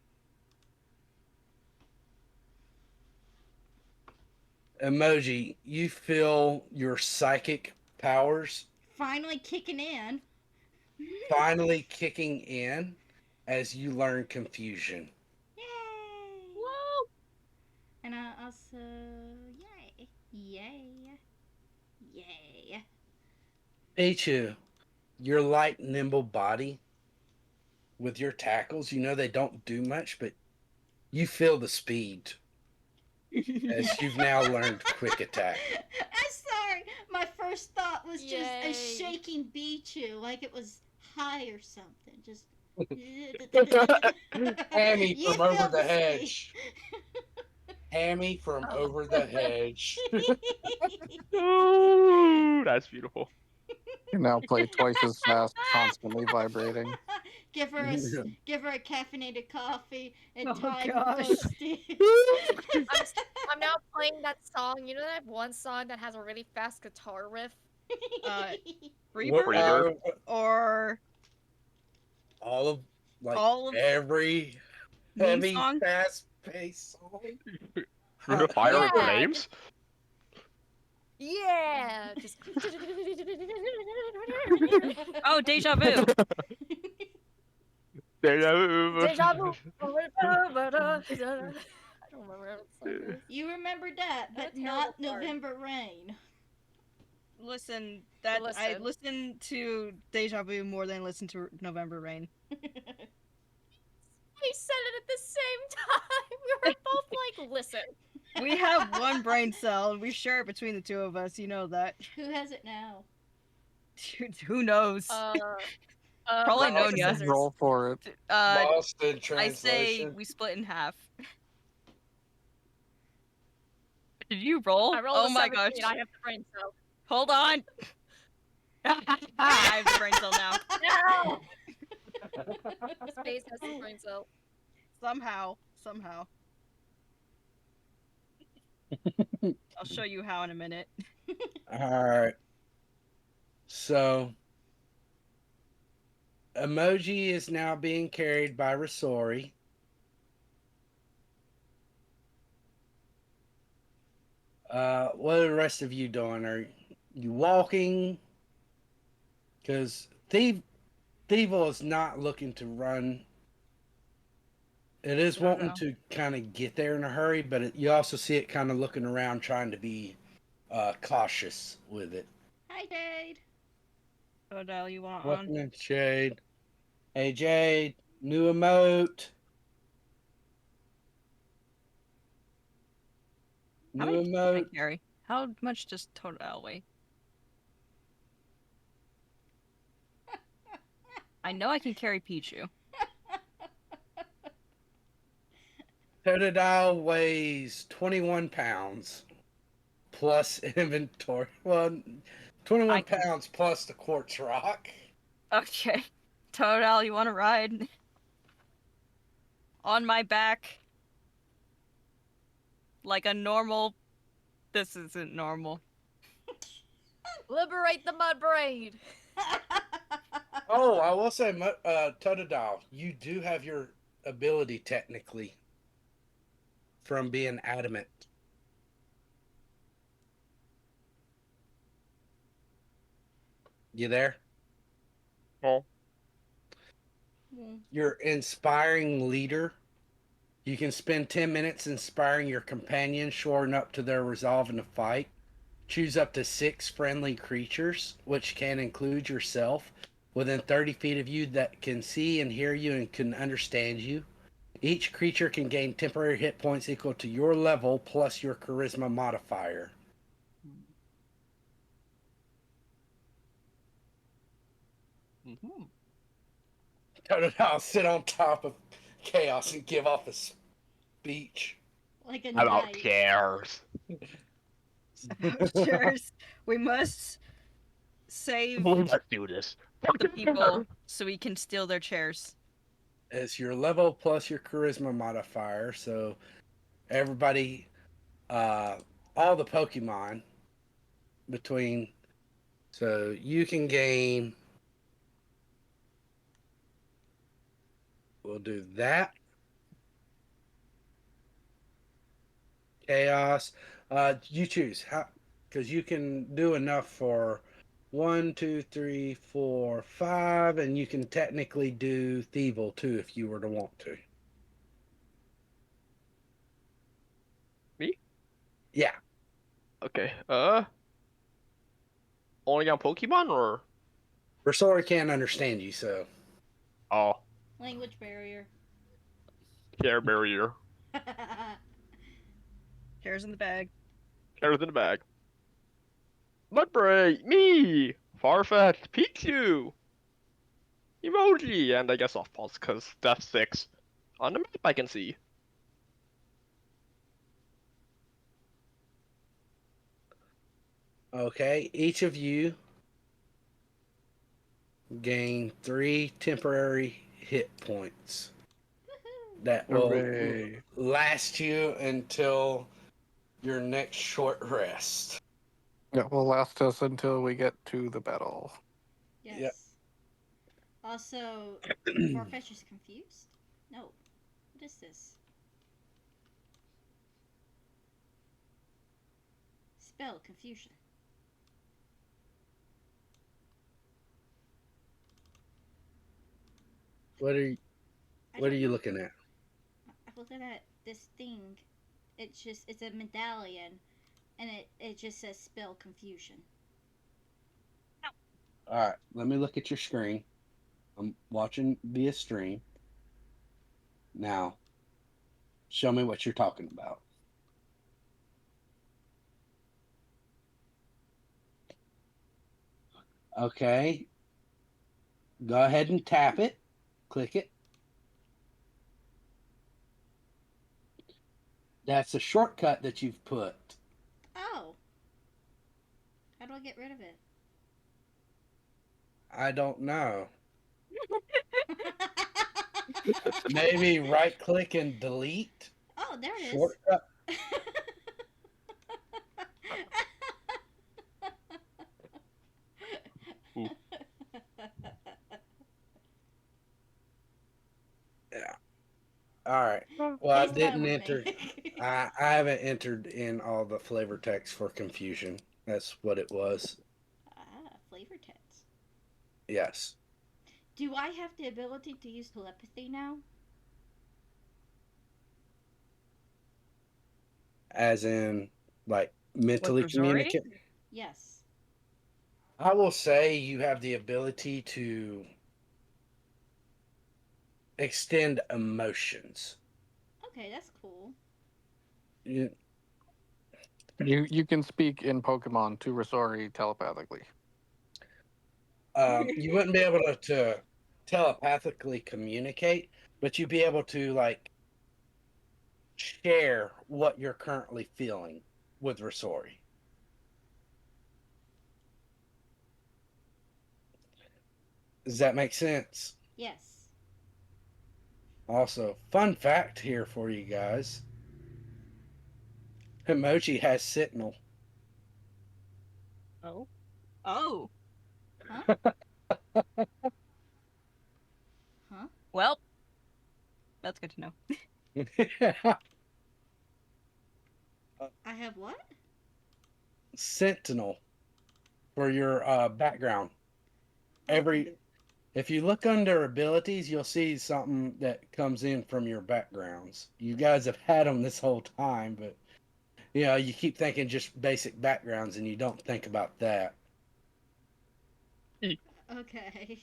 Emoji, you feel your psychic powers Finally kicking in. finally kicking in as you learn confusion. Yay. Whoa. And also, yay. Yay. Yay. Pichu, your light, nimble body with your tackles, you know they don't do much, but you feel the speed as you've now learned quick attack. I'm sorry. My first thought was just a Yay. shaking Beachu, like it was high or something. Just. Hammy You from over feel the speed. hedge. Hammy from Oh. over the hedge. Ooh, that's beautiful. You now play twice as fast, constantly vibrating. give her a caffeinated coffee and Oh, time gosh. toasted. I'm now playing that song. You know that one song that has a really fast guitar riff? Reaper Reaper. or all of like all of every meme heavy, song? fast-paced song. Through the fire and Yeah. flames? Yeah. Just. Oh, Deja Vu. Deja vu. Deja vu. I don't remember what the song is. You remember that, What a but not terrible part. November Rain. Listen, I Listen. listen to Deja Vu more than I listen to November Rain. We said it at the same time. We were both like, listen. We have one brain cell and we share it between the two of us. You know that. Who has it now? Who knows? Probably rock, paper, Nonya. scissors. Roll for it. Boston I say translation. we split in half. Did you roll? I rolled Oh a my 17. gosh. I have the brain cell. Hold on. I have the brain cell now. No! Space has the brain cell. Somehow. I'll show you how in a minute. All right. So, emoji is now being carried by Rasori. What are the rest of you doing? Are you walking? Because Thievel is not looking to run. It is No, wanting no. to kind of get there in a hurry, but you also see it kind of looking around, trying to be cautious with it. Hi, Jade. Odell, you want Welcome on? in, Jade. Hey, Jade. New emote. How New many can I emote. carry? How much does Total weigh? I know I can carry Pichu. Totodile weighs 21 pounds plus inventory. Well, 21 pounds plus the quartz rock. Okay. Total, you want to ride? On my back. Like a normal. This isn't normal. Liberate the mud brain. Oh, I will say, Totodile, you do have your ability technically from being adamant. You there? Oh. Your inspiring leader. You can spend 10 minutes inspiring your companion, shoring up to their resolve in a fight. Choose up to 6 friendly creatures, which can include yourself, within 30 feet of you that can see and hear you and can understand you. Each creature can gain temporary hit points equal to your level plus your charisma modifier. Mm-hmm. I'll sit on top of Chaos and give off a speech. Like a About knight. chairs. Cheers. We must save Let's do this. people so we can steal their chairs. It's your level plus your charisma modifier. So everybody, all the Pokemon between, so you can gain. We'll do that. Chaos. You choose how, because you can do enough for 1, 2, 3, 4, 5, and you can technically do Thievel too if you were to want to. Me? Yeah. Okay. Only on Pokemon or? Versora can't understand you, so. Oh, Language barrier. chair barrier. Chairs in the bag. Chairs in the bag. Mudbray, me, Farfetch, Pichu, Emoji, and I guess off pulse because that's 6. On the map I can see. Okay, each of you gain 3 temporary hit points that will Hooray. last you until your next short rest. It will last us until we get to the battle. Yes. Yep. Also, Farfetch is confused? No. What is this? Spell confusion. What are you, I what are don't you know. looking at? I'm looking at this thing. It's a medallion, and it just says spell confusion. All right, let me look at your screen. I'm watching via stream. Now, show me what you're talking about. Okay, go ahead and tap it. Click it. That's a shortcut that you've put. Oh, how do I get rid of it? I don't know. Maybe right click and delete. Oh, there it is. Shortcut. Ooh. Yeah. All right. Ah. Well, I He's done didn't with enter. me. I haven't entered in all the flavor text for confusion. That's what it was. Flavor text. Yes. Do I have the ability to use telepathy now? As in, like, With mentally Rosori? communicate. Yes. I will say you have the ability to extend emotions. Okay, that's cool. You, You can speak in Pokemon to Rosori telepathically. you wouldn't be able to telepathically communicate, but you'd be able to like share what you're currently feeling with Rosori. Does that make sense? Yes. Also, fun fact here for you guys. Emoji has Sentinel. Oh. Oh. Huh? Huh? Well, that's good to know. I have what? Sentinel for your background. Okay. If you look under abilities, you'll see something that comes in from your backgrounds. You guys have had them this whole time, but you keep thinking just basic backgrounds and you don't think about that. Okay.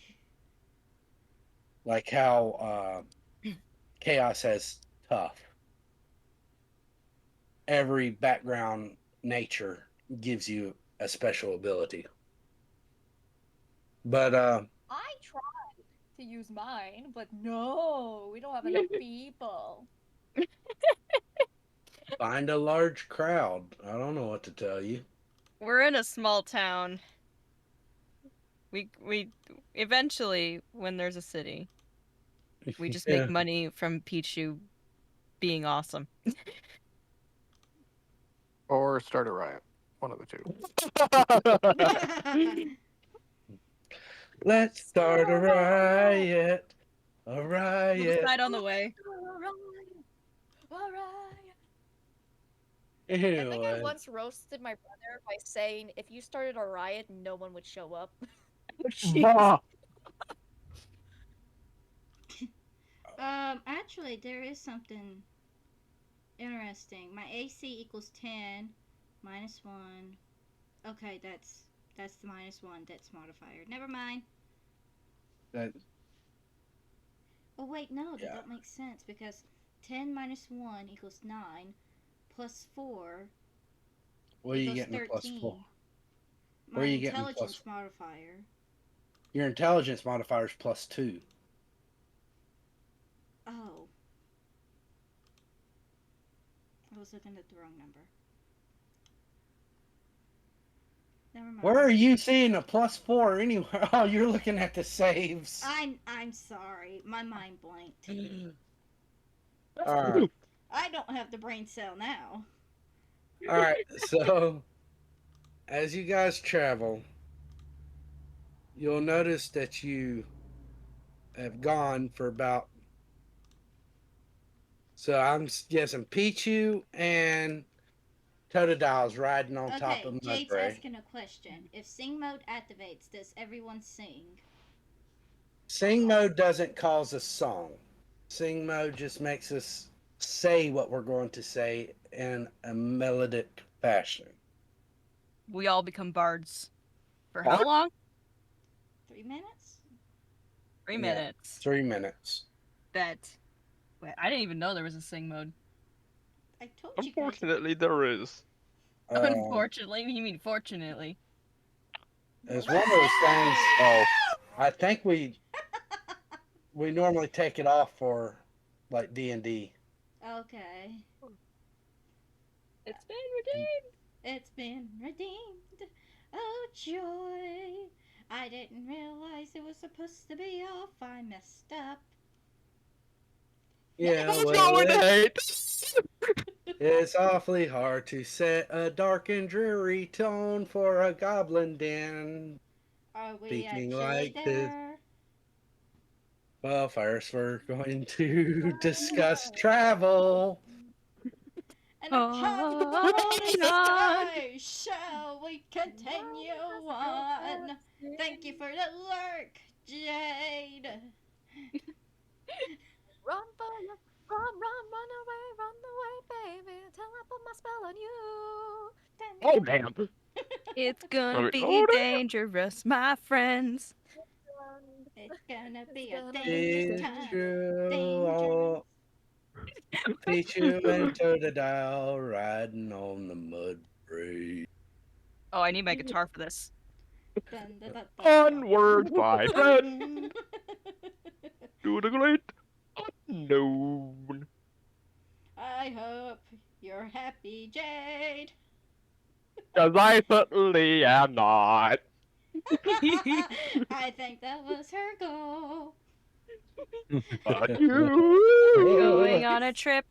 Like how Chaos has tough. Every background nature gives you a special ability. But I tried to use mine, but no, we don't have enough people. find a large crowd. I don't know what to tell you. We're in a small town. We eventually, when there's a city, we just make Yeah. money from Pichu being awesome. Or start a riot. One of the two. Let's start a riot. A We'll riot. decide on the way. Alright. I think I Anyway. once roasted my brother by saying if you started a riot, no one would show up. Oh, jeez. Actually, there is something interesting. My AC equals 10 minus 1. Okay, that's the minus 1 dex modifier. Never mind. That, Oh wait, no, that yeah. don't make sense because 10 minus 1 equals 9 plus 4 Where are you equals getting the plus 4? 13. Where My are you getting the plus? intelligence modifier. Your intelligence modifier is plus 2. Oh. I was looking at the wrong number. Never mind. Where are you seeing a plus 4 anywhere? Oh, you're looking at the saves. I'm sorry. My mind blanked. All right. I don't have the brain cell now. All right. So, as you guys travel, you'll notice that you have gone for about. So I'm guessing Pichu and Totodile's riding on top Okay, of Jade's Mudbray. asking a question. If sing mode activates, does everyone sing? Sing mode doesn't cause a song. Sing mode just makes us say what we're going to say in a melodic fashion. We all become bards. For Huh? how long? 3 minutes? 3 Yeah, minutes. 3 minutes. Bet. Wait, I didn't even know there was a sing mode. I told you guys. Unfortunately, there is. Unfortunately, you mean fortunately. It's one of those things. Oh, I think we normally take it off for like D&D. Okay. It's been redeemed. It's been redeemed. Oh, joy. I didn't realize it was supposed to be off. I messed up. Yeah, let's well, go with hate. it's awfully hard to set a dark and dreary tone for a goblin den. Are we Speaking actually like this. there? Well, first we're going to discuss travel. And upon the Holding boundless on. sky shall we continue on. Thank you for the lurk, Jade. Run for your run away, baby. Till I put my spell on you. Oh damn. It's gonna Oh, be damn. dangerous, my friends. It's gonna be It's a gonna dangerous Teach time. you, Dangerous. teach you into the dial, riding on the mud bridge. Oh, I need my guitar for this. Dun, dun, dun, dun, dun. Onward, my friend, to the great unknown. I hope you're happy, Jade. Cause I certainly am not. I think that was her goal. Fuck Going you. on a trip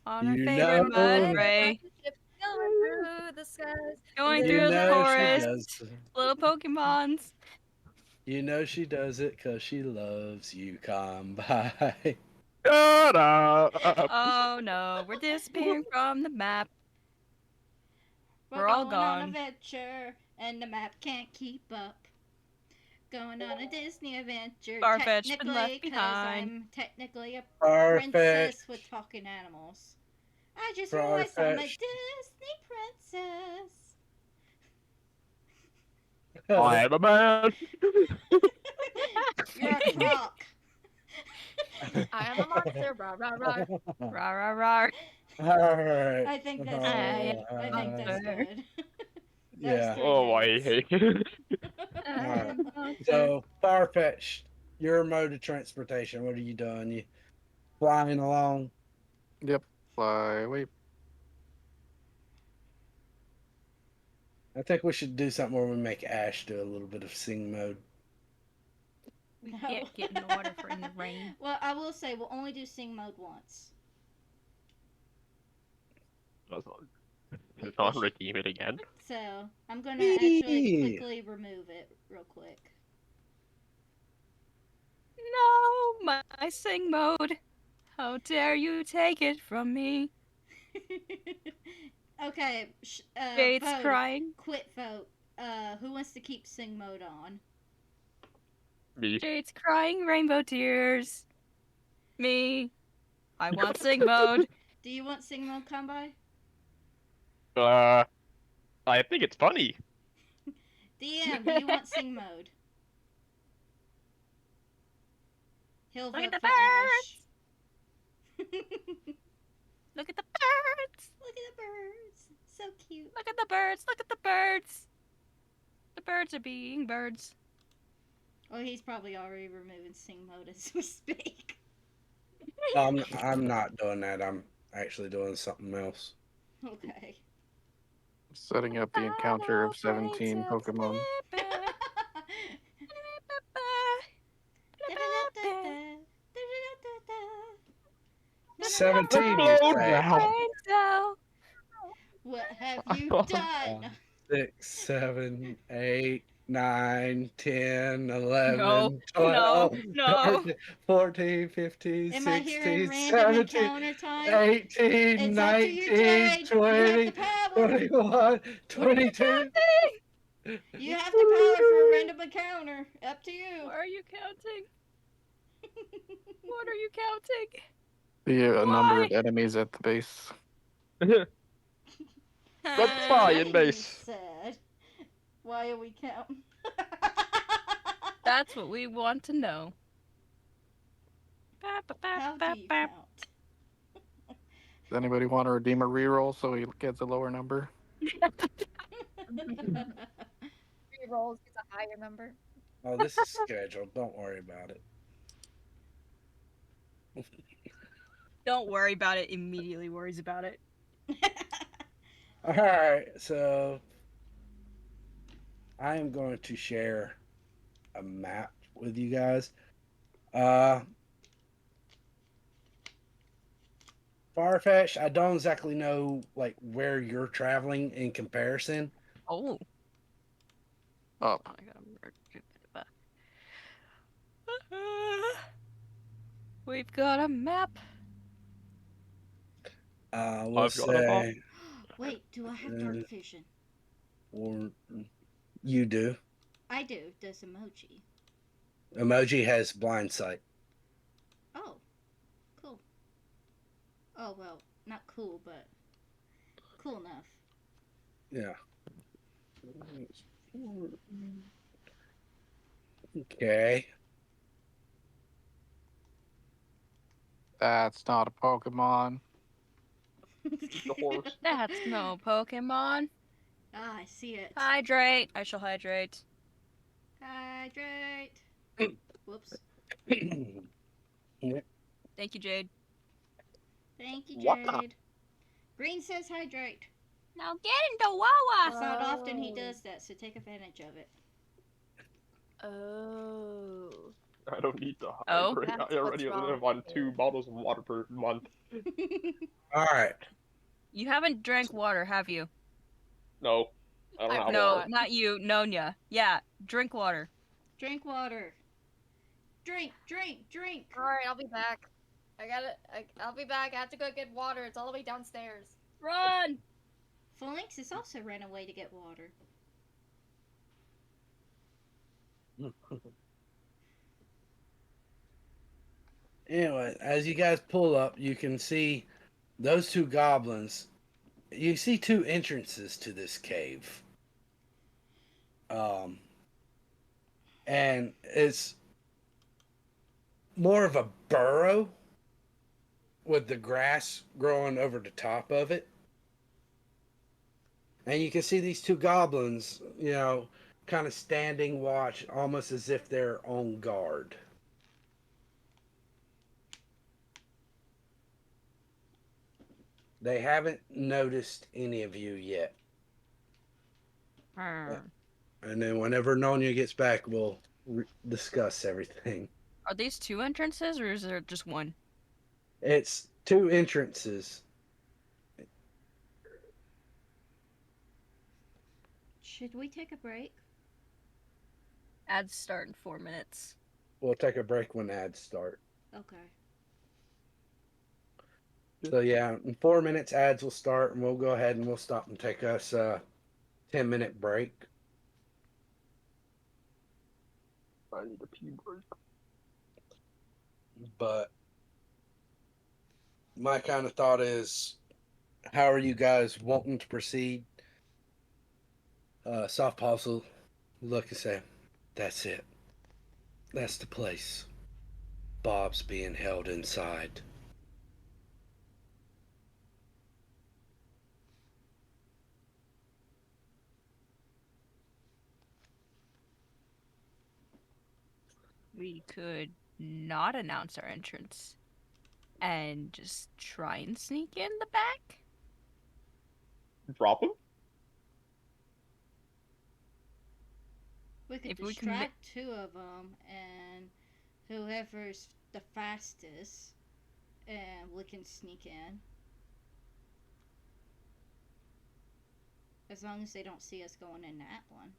on her You favorite know, mud Like ray. a ship going through the skies. Going you through the know she forest. does. Little Pokemons. You know she does it 'cause she loves you. Come by. Shut up. Oh no, we're disappearing from the map. We're We're all going on a gone. venture, and the map can't keep up. Going on a Disney adventure, Farfetch'd been left technically, because behind. I'm technically a Farfetch. princess with talking animals. I just realized I'm a Farfetch. Disney princess. I am a man. You're a croc. I am a monster. Rah rah rah. Rah rah rah. Alright. I think that's I good. I think that's monster. good. Those Yeah. three Oh, I minutes. hate. Alright. Monster. So, Farfetch, your mode of transportation, what are you doing? You flying along? Yep. Fly. Wait. I think we should do something where we make Ash do a little bit of sing mode. We No. can't get in the water for in the rain. Well, I will say we'll only do sing mode once. It's on redeem it again. So I'm gonna actually Eee. quickly remove it real quick. No, my sing mode. How dare you take it from me? Okay, Fate's vote. crying. Quit vote. Who wants to keep sing mode on? Me. Jade's crying rainbow tears. Me. I want sing mode. Do you want sing mode come by? I think it's funny. DM, do you want sing mode? He'll Look vote at the for Ash. Look at the birds. Look at the birds. So cute. Look at the birds. Look at the birds. The birds are being birds. Oh, he's probably already removing sing mode as we speak. I'm not doing that. I'm actually doing something else. Okay. Setting up the encounter of 17 Pokemon. 17, you Let's load say? now. What have you done? 6, 7, 8, 9, 10, 11, No, 12, no. 13, 14, 15, Am I hearing 16, random 17, encounter time? 18, It's up to you, 19, Jade. You have 20, the power. 21, 22. You have the power for a random encounter. Up to you. What are you counting? What are you counting? The number Why? of enemies at the base. Red Fire You base. said. Why are we counting? That's what we want to know. How do you count? Does anybody want to redeem a reroll so he gets a lower number? Three rolls gets a higher number. Oh, this is scheduled. Don't worry about it. Don't worry about it. Immediately worries about it. All right, so I am going to share a map with you guys. Farfetch, I don't exactly know like where you're traveling in comparison. Oh. Oh, I got We've got a map. We'll I've got a map. say, Wait, do I have dark vision? or you do. I do. Does emoji? Emoji has blind sight. Oh, cool. Oh well, not cool, but cool enough. Yeah. Okay. that's not a Pokemon. The horse. That's no Pokemon. Ah, I see it. Hydrate. I shall hydrate. Hydrate. Whoops. Thank you, Jade. Thank you, What? Jade. Green says hydrate. Now get into Wawa. It's not often he Oh. does that, so take advantage of it. Oh. I don't need to Oh? hydrate. That's I what's already wrong live on with 2 you. bottles of water per month. All right. You haven't drank water, have you? No, I don't I have No, water. not you, Nonya. Yeah, drink water. Drink water. Drink, drink, drink. All right, I'll be back. I'll be back. I have to go get water. It's all the way downstairs. Run! Phalanx has also ran away to get water. Anyway, as you guys pull up, you can see those two goblins. You see two entrances to this cave. Um, and it's more of a burrow with the grass growing over the top of it. And you can see these two goblins, kind of standing watch, almost as if they're on guard. They haven't noticed any of you yet. Are And then whenever Nonya gets back, we'll discuss everything. these two entrances, or is there just one? It's two entrances. Should we take a break? Ads start in 4 minutes. We'll take a break when ads start. Okay. So yeah, in 4 minutes ads will start, and we'll go ahead and we'll stop and take us a 10-minute break. I need a pee break. But my kind of thought is, how are you guys wanting to proceed? Soft Pulse will look and say, "That's it. That's the place. Bob's being held inside." We could not announce our entrance and just try and sneak in the back. Drop him? We could If we can distract two of them, and whoever's the fastest, and we can sneak in. As long as they don't see us going in that one.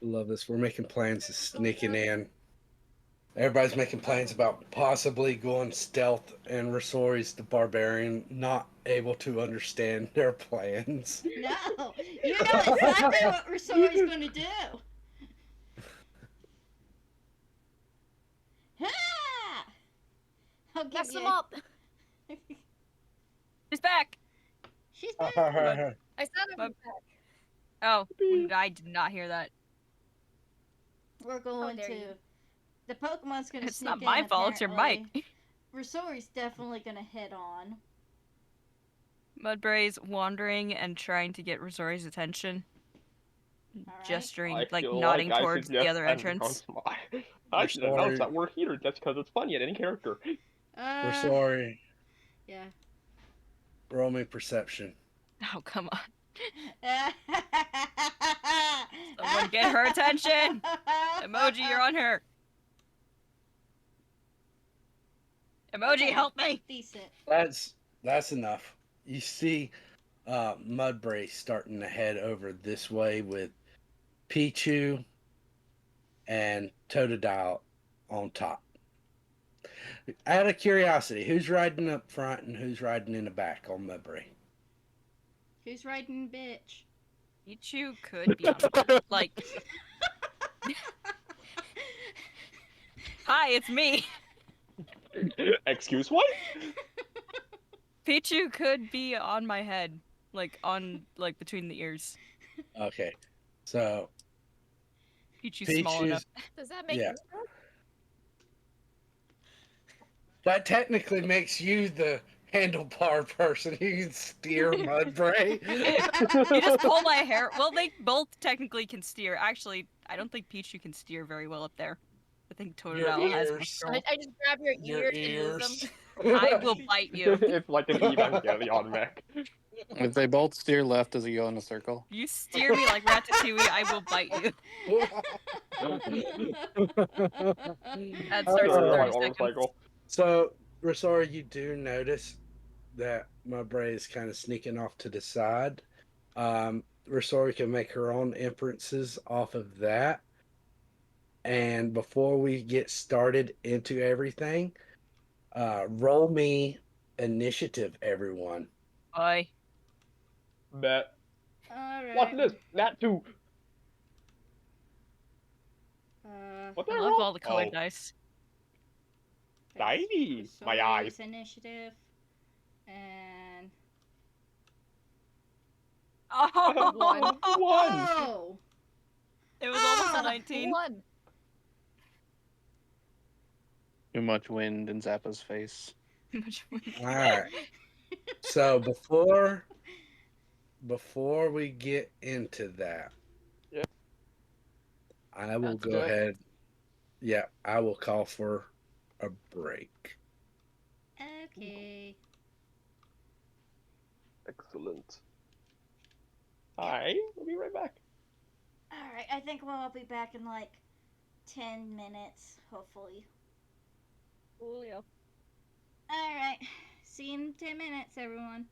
Love this. We're making plans to sneaking in. Everybody's making plans about possibly going stealth, and Rosori's the barbarian, not able to understand their plans. No! You know exactly what Rosori's gonna do! Ha! I'll give Mess them you. up. She's back. She's back. I said it But- was back. Oh, I did not hear that. We're going dare to you. The Pokemon's gonna It's sneak not in. my fault, it's your mic. Apparently, Rosori's definitely gonna hit on. Mudbray's wandering and trying to get Rosori's attention, All right. gesturing, I like feel nodding like I towards should the just other end on entrance. smile. I should announce that we're here just because it's funny at any character. We're sorry. Yeah. Roll me perception. Oh, come on. Someone get her attention! Emoji, you're on her! Emoji, help me! Decent. That's enough. You see Mudbray starting to head over this way with Pichu and Totodile on top. Out of curiosity, who's riding up front and who's riding in the back on Mudbray? Who's riding bitch? Pichu could be on. Like, hi, it's me! Excuse what? Pichu could be on my head. Like, between the ears. Okay, so Pichu's small enough. Pichu's Does that make yeah. me up? That technically makes you the handlebar person. You can steer Mudbray. You just pull my hair. Well, they both technically can steer. Actually, I don't think Pichu can steer very well up there. I think Your Totodile has more ears. control. I just grab your Your ears and move them. ears. I will bite you. It's like an Evangelion mech. If they both steer left, does it go in a circle? You steer me like Ratatouille, I will bite you. That starts in Steering my 30 seconds. motorcycle. So, Rosara, you do notice that Mudbray is kind of sneaking off to the side. Rosara can make her own inferences off of that. And before we get started into everything, roll me initiative, everyone. Bye. Bet. Alright. What's this? Nat 2. What the I hell? love all the colored Oh. dice. Tiny. My eyes. Initiative. And. Oh! One. Oh! It was almost a Ah! 19. One. Too much wind in Zappa's face. All right. So before we get into that, Yeah. I will Let's go do it. ahead. Yeah, I will call for a break. Okay. Excellent. Hi. We'll be right back. Alright, I think we'll all be back in like 10 minutes, hopefully. Julio. Alright. See you in 10 minutes, everyone.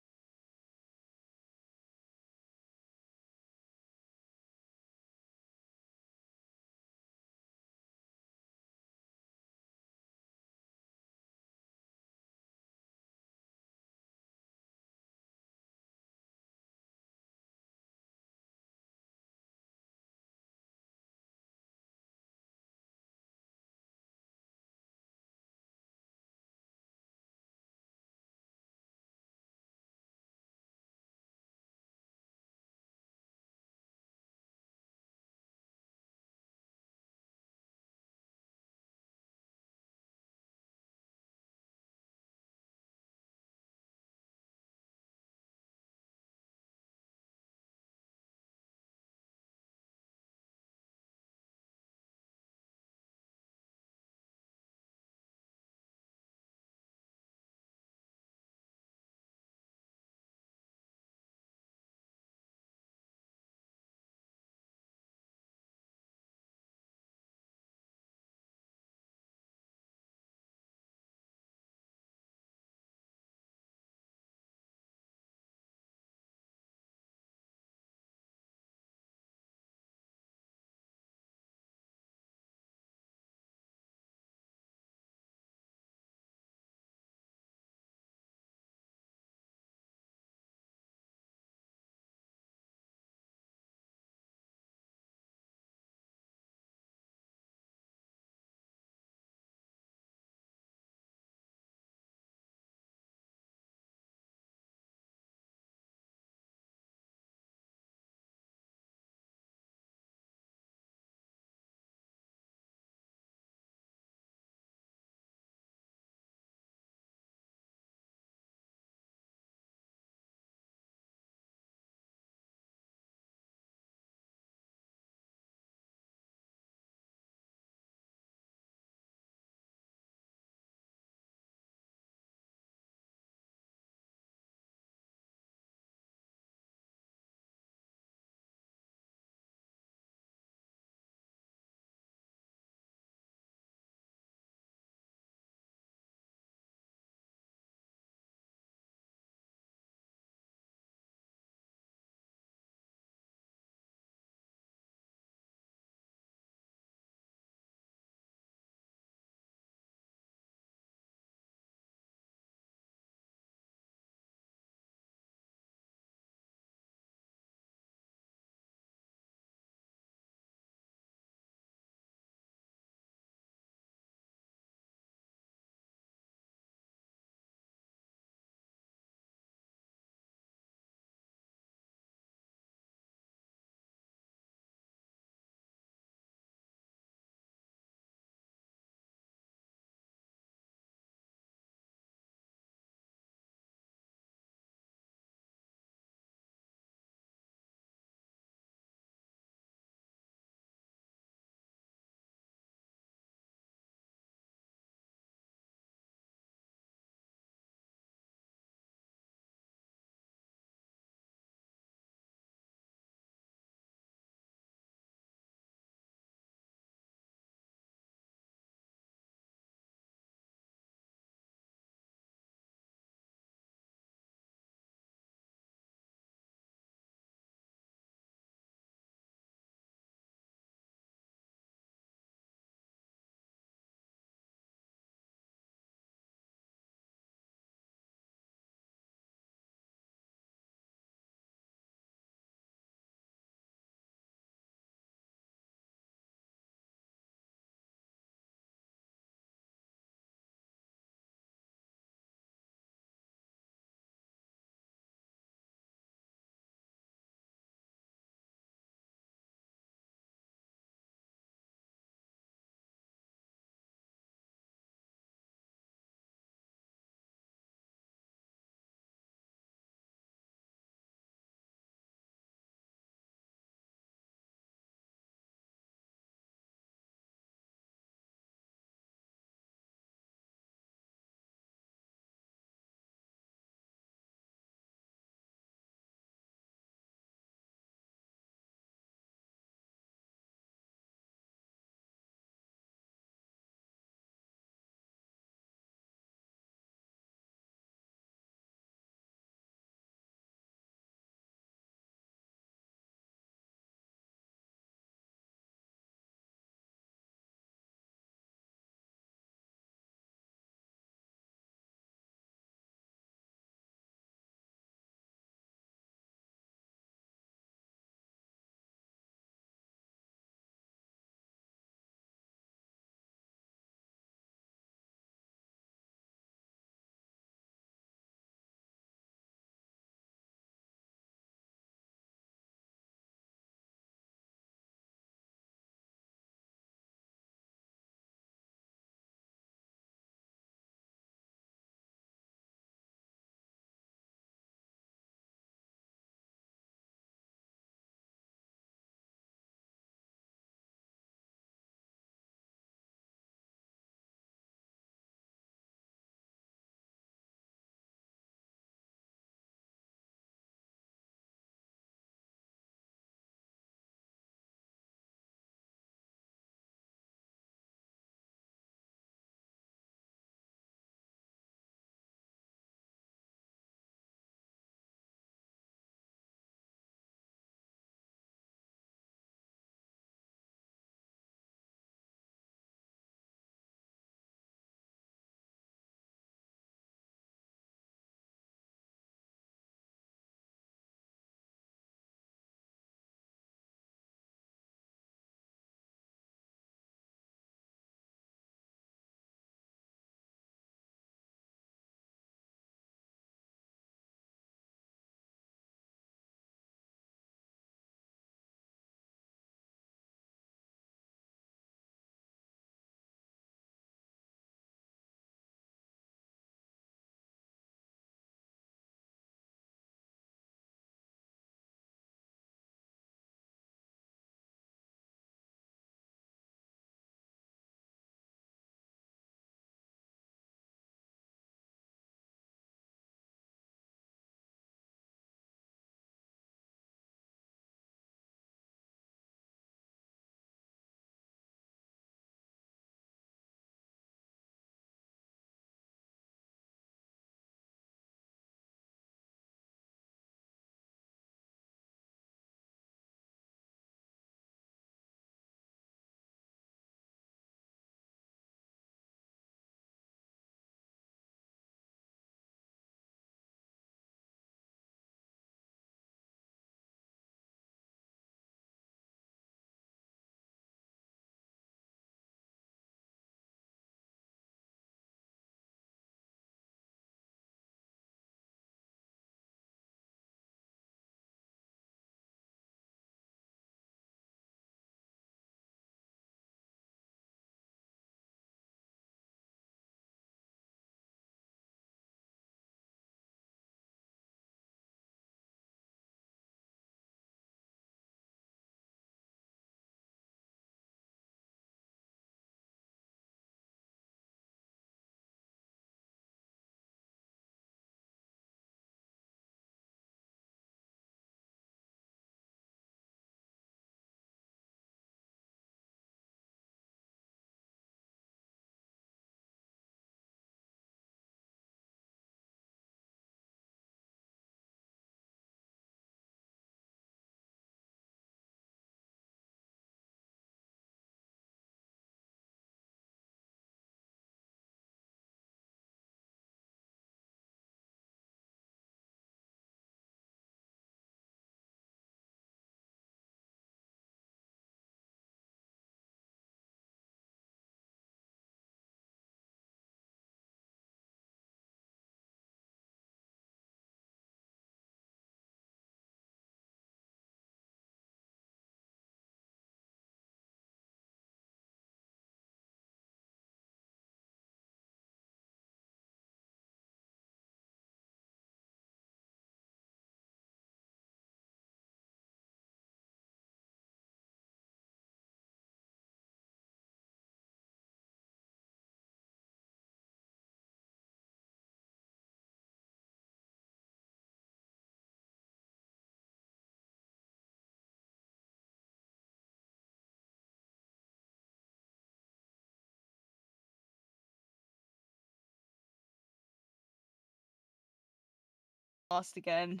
Lost again.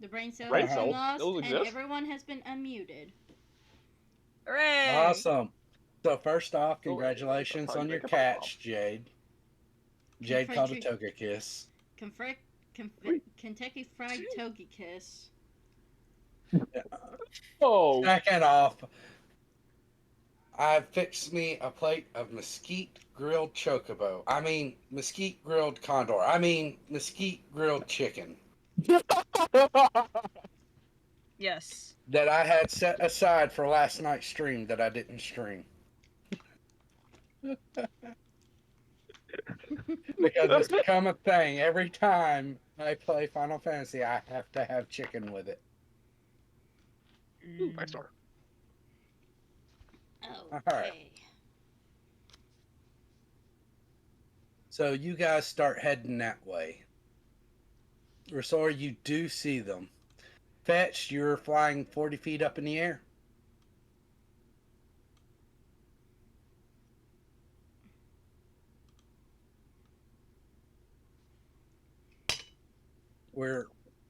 The brain cell Brain has been cells lost, still and exist. everyone has been unmuted. Hooray! Awesome. So first off, Oh, wait, congratulations hard on your drink a pop pop. catch, Jade. Jade called a toga kiss. Kentucky Fried Togi Kiss. Oh, Second off, I fixed me a plate of mesquite grilled chocobo. I mean, mesquite grilled condor. I mean, mesquite grilled chicken Yes. that I had set aside for last night's stream that I didn't stream. Because it's become a thing. Every time I play Final Fantasy, I have to have chicken with it. ooh, 5-star. All right. Okay. So you guys start heading that way. Rosor, you do see them. Fetch, you're flying 40 feet up in the air.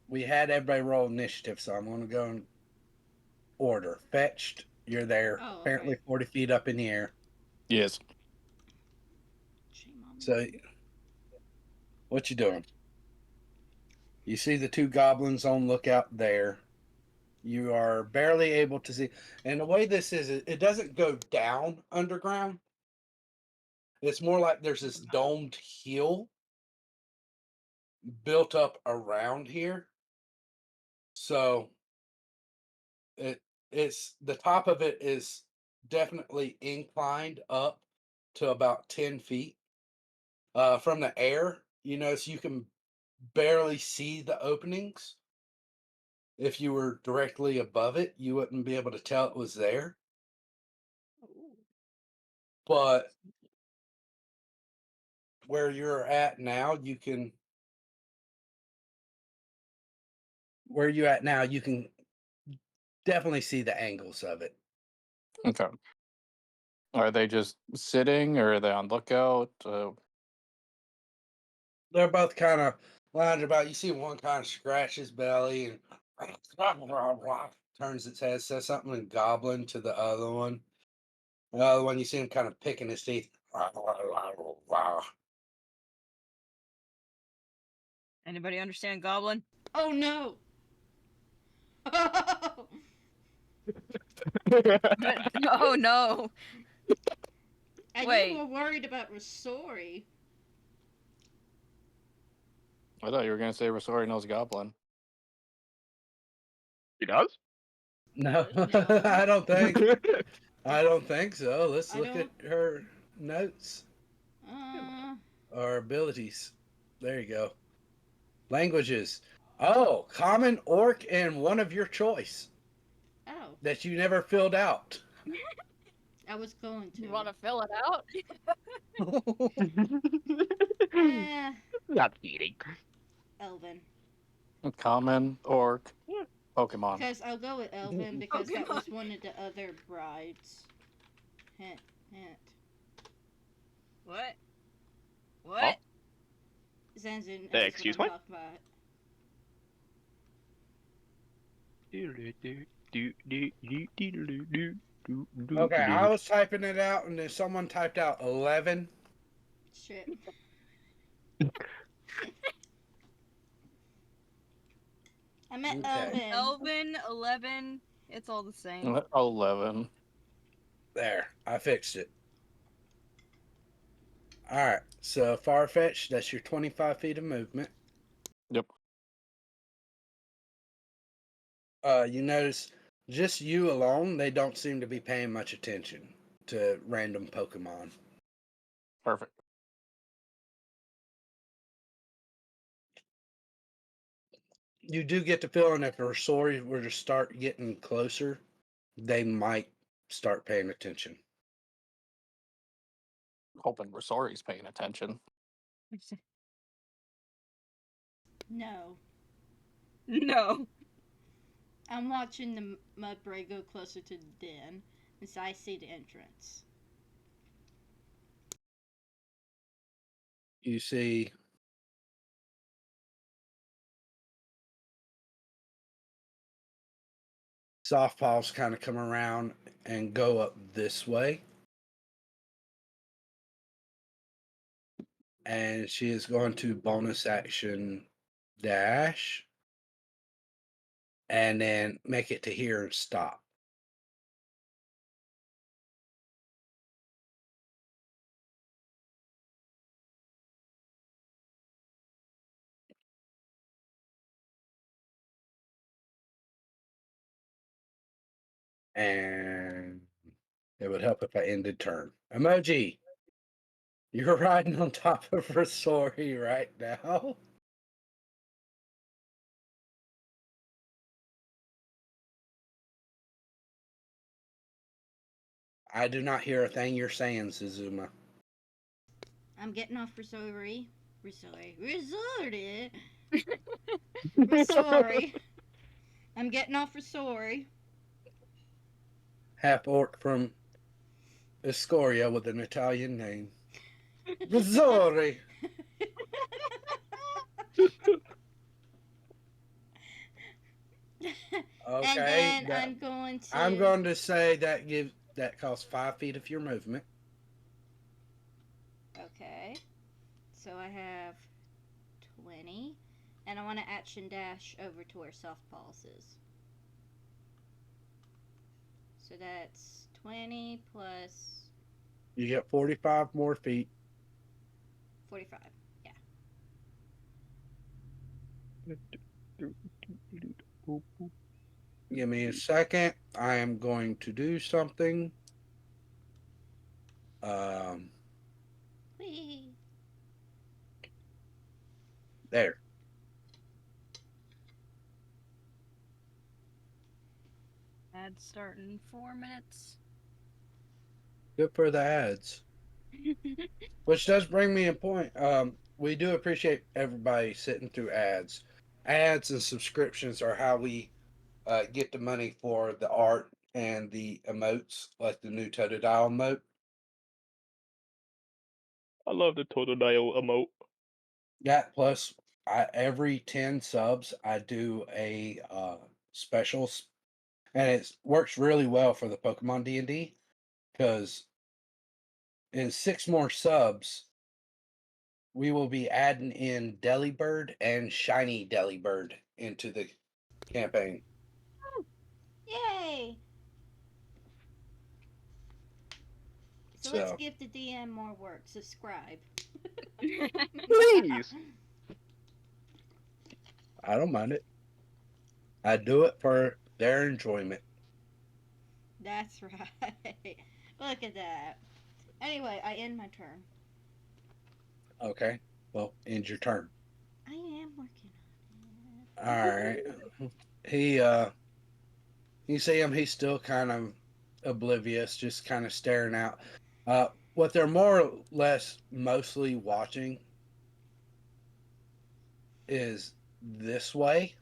We had everybody roll initiative, so I'm going to go in order. Fetched, you're there. Oh, Apparently okay. 40 feet up in the air. Yes. Shame on me. So, what you doing? You see the two goblins on lookout there. You are barely able to see. And the way this is, it doesn't go down underground. It's more like there's this domed hill built up around here. So it's the top of it is definitely inclined up to about 10 feet. From the air, you notice you can barely see the openings. If you were directly above it, you wouldn't be able to tell it was there. But where you're at now, where you at now, you can definitely see the angles of it. Okay. Are they just sitting or are they on lookout? They're both kind of lounging about. You see one kind of scratch his belly and turns its head, says something in goblin to the other one. The other one, you see him kind of picking his teeth. Anybody understand Goblin? Oh no! Oh no! And Wait. you were worried about Rosori. I thought you were going to say Rosori knows Goblin. He does? No, No. I don't think. I don't think so. Let's I look at don't- her notes Uh, or abilities. There you go. Languages. Oh, common, orc, and one of your choice oh, that you never filled out. I was going to. You want to fill it out? Eh, Not cheating. Elven. Common, orc, Yeah. Pokemon. Because I'll go with Elven because that was Pokemon. one of the other brides. Hint, hint. What? Huh? What? Zanzin Hey, knows excuse what me? I'm talking about. Okay, I was typing it out, and then someone typed out 11. Shit. I meant Okay. Elven. Elven, 11. It's all the same. 11. There, I fixed it. All right, so Farfetch, that's your 25 feet of movement. Yep. You notice just you alone, they don't seem to be paying much attention to random Pokemon. Perfect. You do get the feeling if Rosori were to start getting closer, they might start paying attention. Hoping Rosori's paying attention. No. No. I'm watching the Mudbray go closer to the den, and so I see the entrance. You see Softballs kind of come around and go up this way. And she is going to bonus action dash and then make it to here and stop. And it would help if I ended turn. Emoji, you're riding on top of her story right now. I do not hear a thing you're saying, Suzuma. I'm getting off Resori. Resori. I'm getting off Resori. Half orc from Escoria with an Italian name. Missouri. And Okay, then I'm going to. I'm going to say that costs 5 feet of your movement. Okay. So I have 20. And I want to action dash over to where Softballs is. So that's 20 plus You get 45 more feet. 45. Yeah. Give me a second. I am going to do something. Um, Whee! there. Ad start in 4 minutes. Good for the ads. Which does bring me a point. We do appreciate everybody sitting through ads. Ads and subscriptions are how we get the money for the art and the emotes, like the new Totodile emote. I love the Totodile emote. Yeah, plus every 10 subs, I do a special, and it works really well for the Pokemon D&D because in 6 more subs, we will be adding in Delibird and Shiny Delibird into the campaign. Yay! So let's So give the DM more work. Subscribe. Please. I don't mind it. I do it for their enjoyment. That's right. Look at that. Anyway, I end my turn. Okay. Well, end your turn. I am working All on right. it. He you see him, he's still kind of oblivious, just kind of staring out. What they're more or less mostly watching is this way.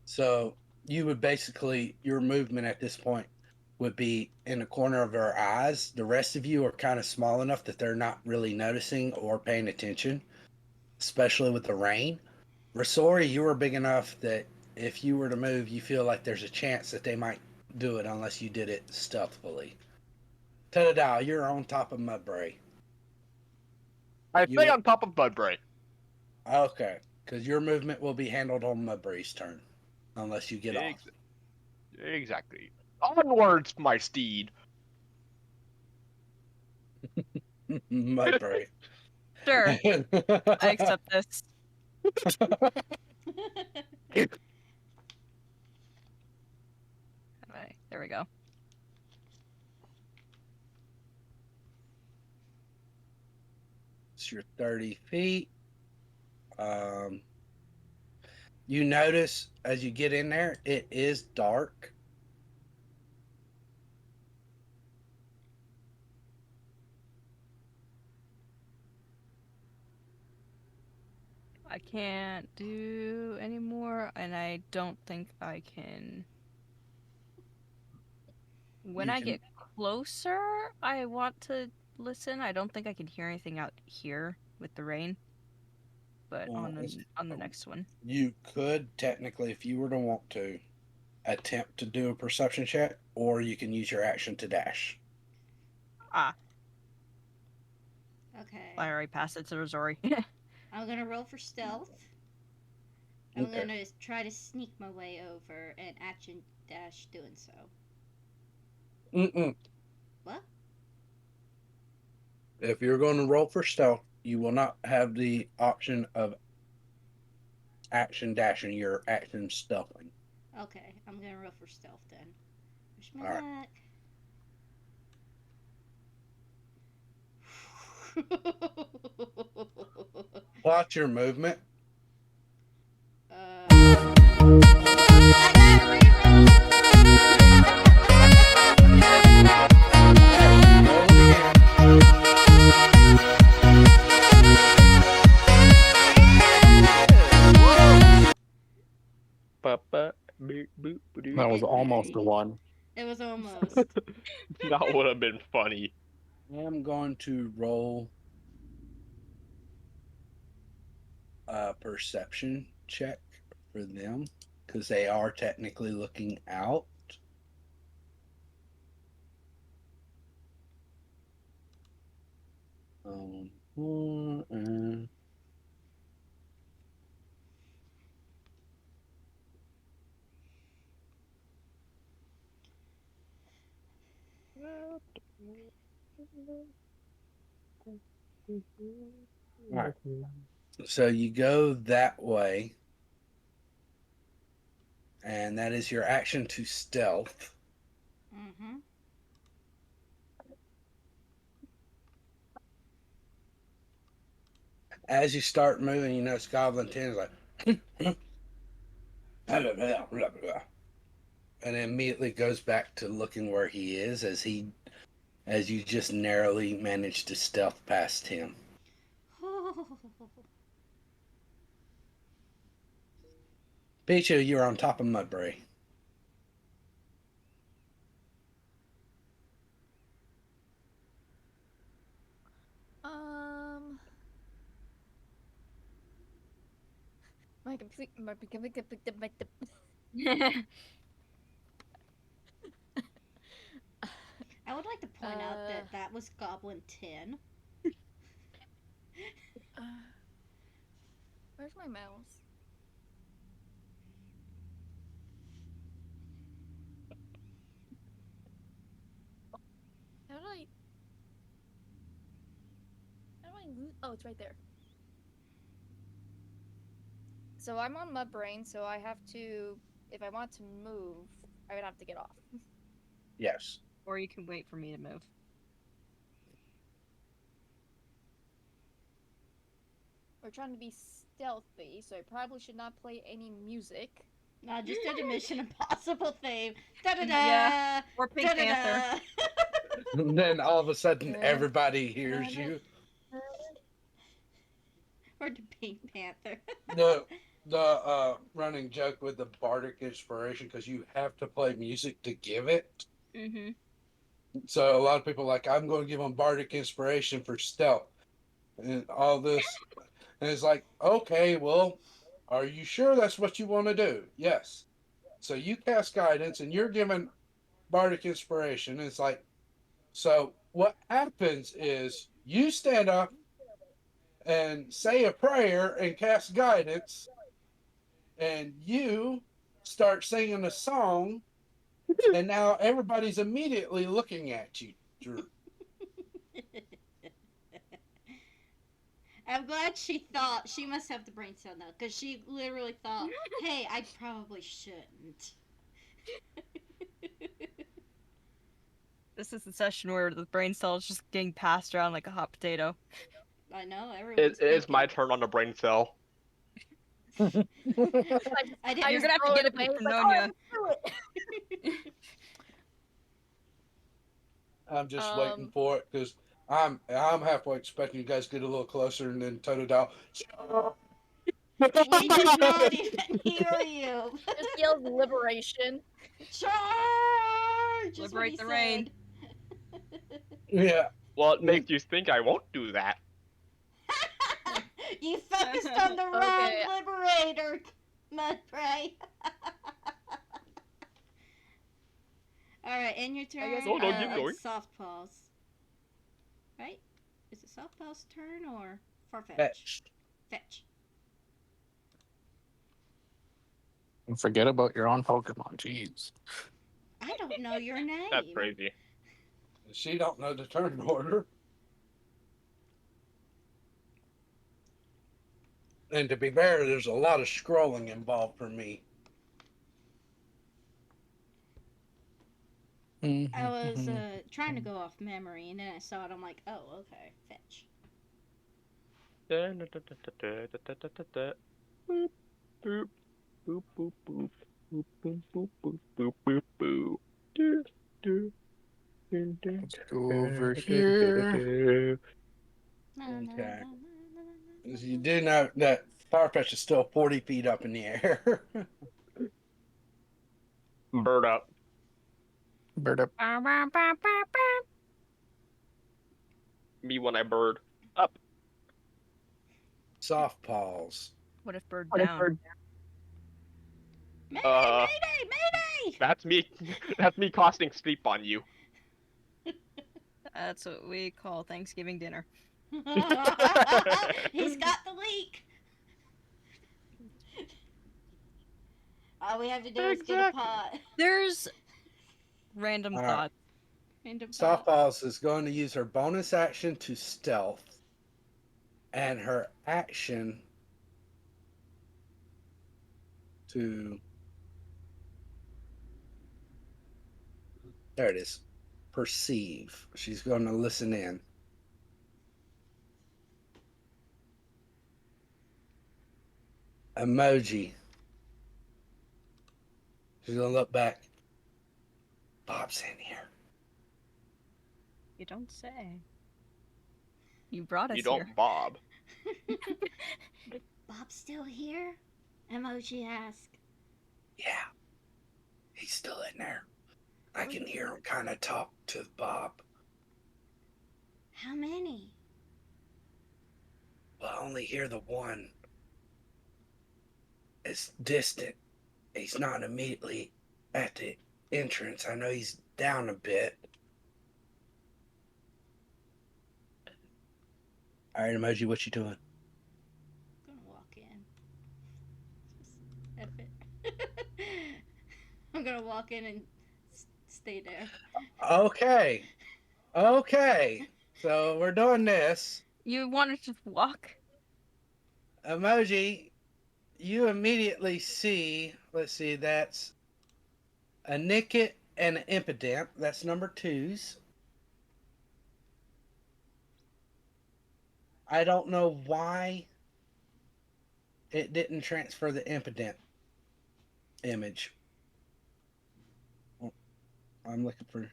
So you would basically, your movement at this point would be in the corner of their eyes. The rest of you are kind of small enough that they're not really noticing or paying attention, especially with the rain. Rasori, you are big enough that if you were to move, you feel like there's a chance that they might do it unless you did it stealthily. Tadadao, you're on top of Mudbray. I stay You on top of Budbray. okay? Because your movement will be handled on Mudbray's turn, unless you get off. Exactly. Onwards, my steed. Mudbray. Sure, I accept this. Alright, there we go. It's your 30 feet. Um, you notice as you get in there, it is dark. I can't do any more, and I don't think I can. When You I can get closer, I want to listen. I don't think I can hear anything out here with the rain. but Well, on the next one. you could technically, if you were to want to, attempt to do a perception check, or you can use your action to dash. Ah, Okay. I already passed it to Rosori. I'm gonna roll for stealth. I'm Okay. gonna try to sneak my way over and action dash doing so. Mm-mm. What? If you're going to roll for stealth, you will not have the option of action dashing. Your action stealthing. Okay, I'm gonna roll for stealth then. Wish me All right. luck. Watch your movement. Roll again. That was almost a Okay. one. It was almost. That would have been funny. I'm going to roll a perception check for them because they are technically looking out. And Right. So you go that way, and that is your action to stealth. Mm-hmm. As you start moving, you notice Goblin 10 is like, and it immediately goes back to looking where he is as you just narrowly managed to stealth past him. Pichu, you're on top of Mudbury. My complete. I would like to point out that that was Goblin 10. Where's my mouse? How do I? How do I lose? Oh, it's right there. So I'm on mud brain, so I have to. If I want to move, I would have to get off. Yes. Or you can wait for me to move. We're trying to be stealthy, so I probably should not play any music. No, I just did a Mission Impossible theme. Da da da. Yeah, or Pink Da da Panther. da. And then all of a sudden, everybody hears you. Or the Pink Panther. The running joke with the bardic inspiration, because you have to play music to give it. Mm-hmm. So a lot of people are like, I'm going to give them bardic inspiration for stealth and all this. And it's like, okay, well, are you sure that's what you want to do? Yes. So you cast guidance and you're given bardic inspiration. And it's like, so what happens is you stand up and say a prayer and cast guidance, and you start singing a song, and now everybody's immediately looking at you, Drew. I'm glad she thought. She must have the brain cell now, because she literally thought, hey, I probably shouldn't. This is the session where the brain cell is just getting passed around like a hot potato. I know, It everyone's is my thinking. turn on the brain cell. I I didn't. You're gonna have to throw get it it away. with It's like, oh, Nonya. let's do it. I'm just waiting for it because I'm halfway expecting you guys to get a little closer and then Totodile. We did not even hear you. Just yells liberation. Charge is what Liberate he the rain. said. Yeah. Well, it makes you think I won't do that. You focused on the wrong Okay. liberator, Mudbray. Alright, in your turn, guess No, no, keep going. Soft Paws. Right? Is it Soft Paws' turn or Farfetch? Fetch. Fetch. And forget about your own Pokemon. Jeez. I don't know your name. That's crazy. She don't know the turn order. And to be fair, there's a lot of scrolling involved for me. I was trying to go off memory, and then I saw it. I'm like, oh, okay, fetch. Boop, boop, boop, boop, boop, boop, boop, boop, boop, boop, boop, boop. Do, do, do, do, Over do, do, do, do, here. do. Okay. You do know that Farfetch is still 40 feet up in the air. Bird up. Bird up. Me when I bird. Up. Soft paws. What if bird down? Mayday, Uh, mayday, mayday! That's me. That's me casting sleep on you. That's what we call Thanksgiving dinner. He's got the leak. All we have to do is get a Exactly. pot. There's random All right. thoughts. Random Soft pot. paws is going to use her bonus action to stealth, and her action to. There it is. Perceive. She's going to listen in. Emoji. She's going to look back. Bob's in here. You don't say. You brought us You don't here. bob. Bob's still here? Emoji ask. Yeah. He's still in there. I can hear him kind of talk to Bob. How many? Well, I only hear the one. It's distant. He's not immediately at the entrance. I know he's down a bit. All right, Emoji, what you doing? I'm gonna walk in. Just F it. I'm gonna walk in and stay there. Okay. Okay. So we're doing this. You wanted to walk? Emoji, you immediately see, let's see, that's a Nickit and an Impidimp. That's number twos. I don't know why it didn't transfer the Impidimp image. I'm looking for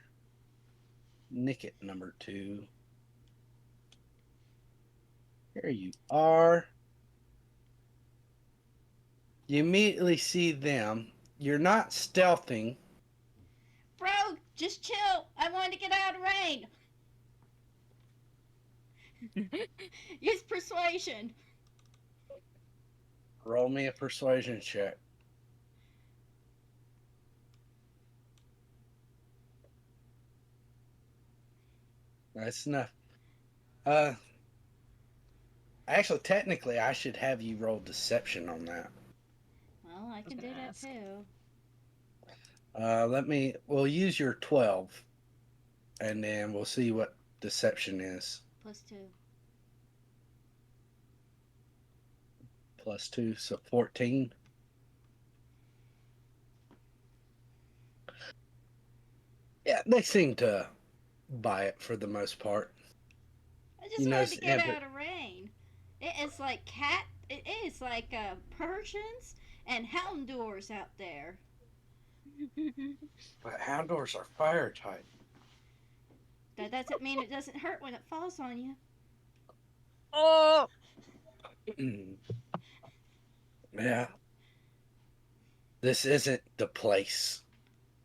Nickit number 2. Here you are. You immediately see them. You're not stealthing. Bro, just chill. I wanted to get out of rain. Use persuasion. Roll me a persuasion check. That's enough. Actually, technically, I should have you roll deception on that. Well, I can do gonna that ask. too. We'll use your 12, and then we'll see what deception is. +2. +2, so 14. Yeah, they seem to buy it for the most part. I just You know, wanted to it's get epic. out of rain. It is like It is like Persians and Houndors out there. But Houndors are fire type. That doesn't mean it doesn't hurt when it falls on you. Oh! Yeah. This isn't the place,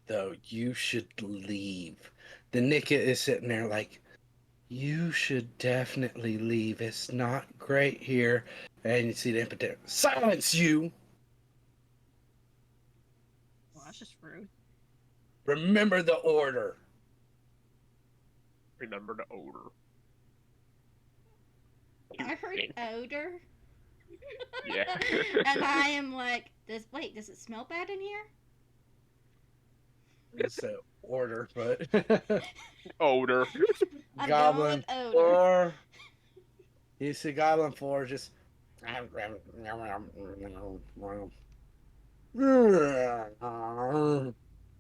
though. You should leave. The Nika is sitting there like, You should definitely leave. It's not great here. And you see the impotent. Silence you! Well, that's just rude. Remember the order. Remember the odor. I heard odor. Yeah. And I am like, does it smell bad in here? It's an order, but Odor. I'm going Goblin with odor. 4. You see Goblin 4 just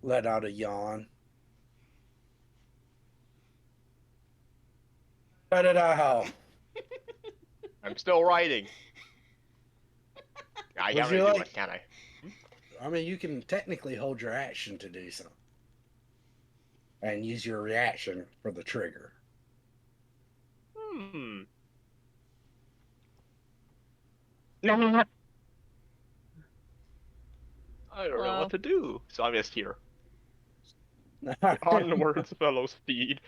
let out a yawn. Cut it out. I'm still writing. I Would can't you really do like? much, can I? I mean, you can technically hold your action to do something and use your reaction for the trigger. Hmm. I don't know what Hello. to do. So I'm just here. Onwards, fellow steed.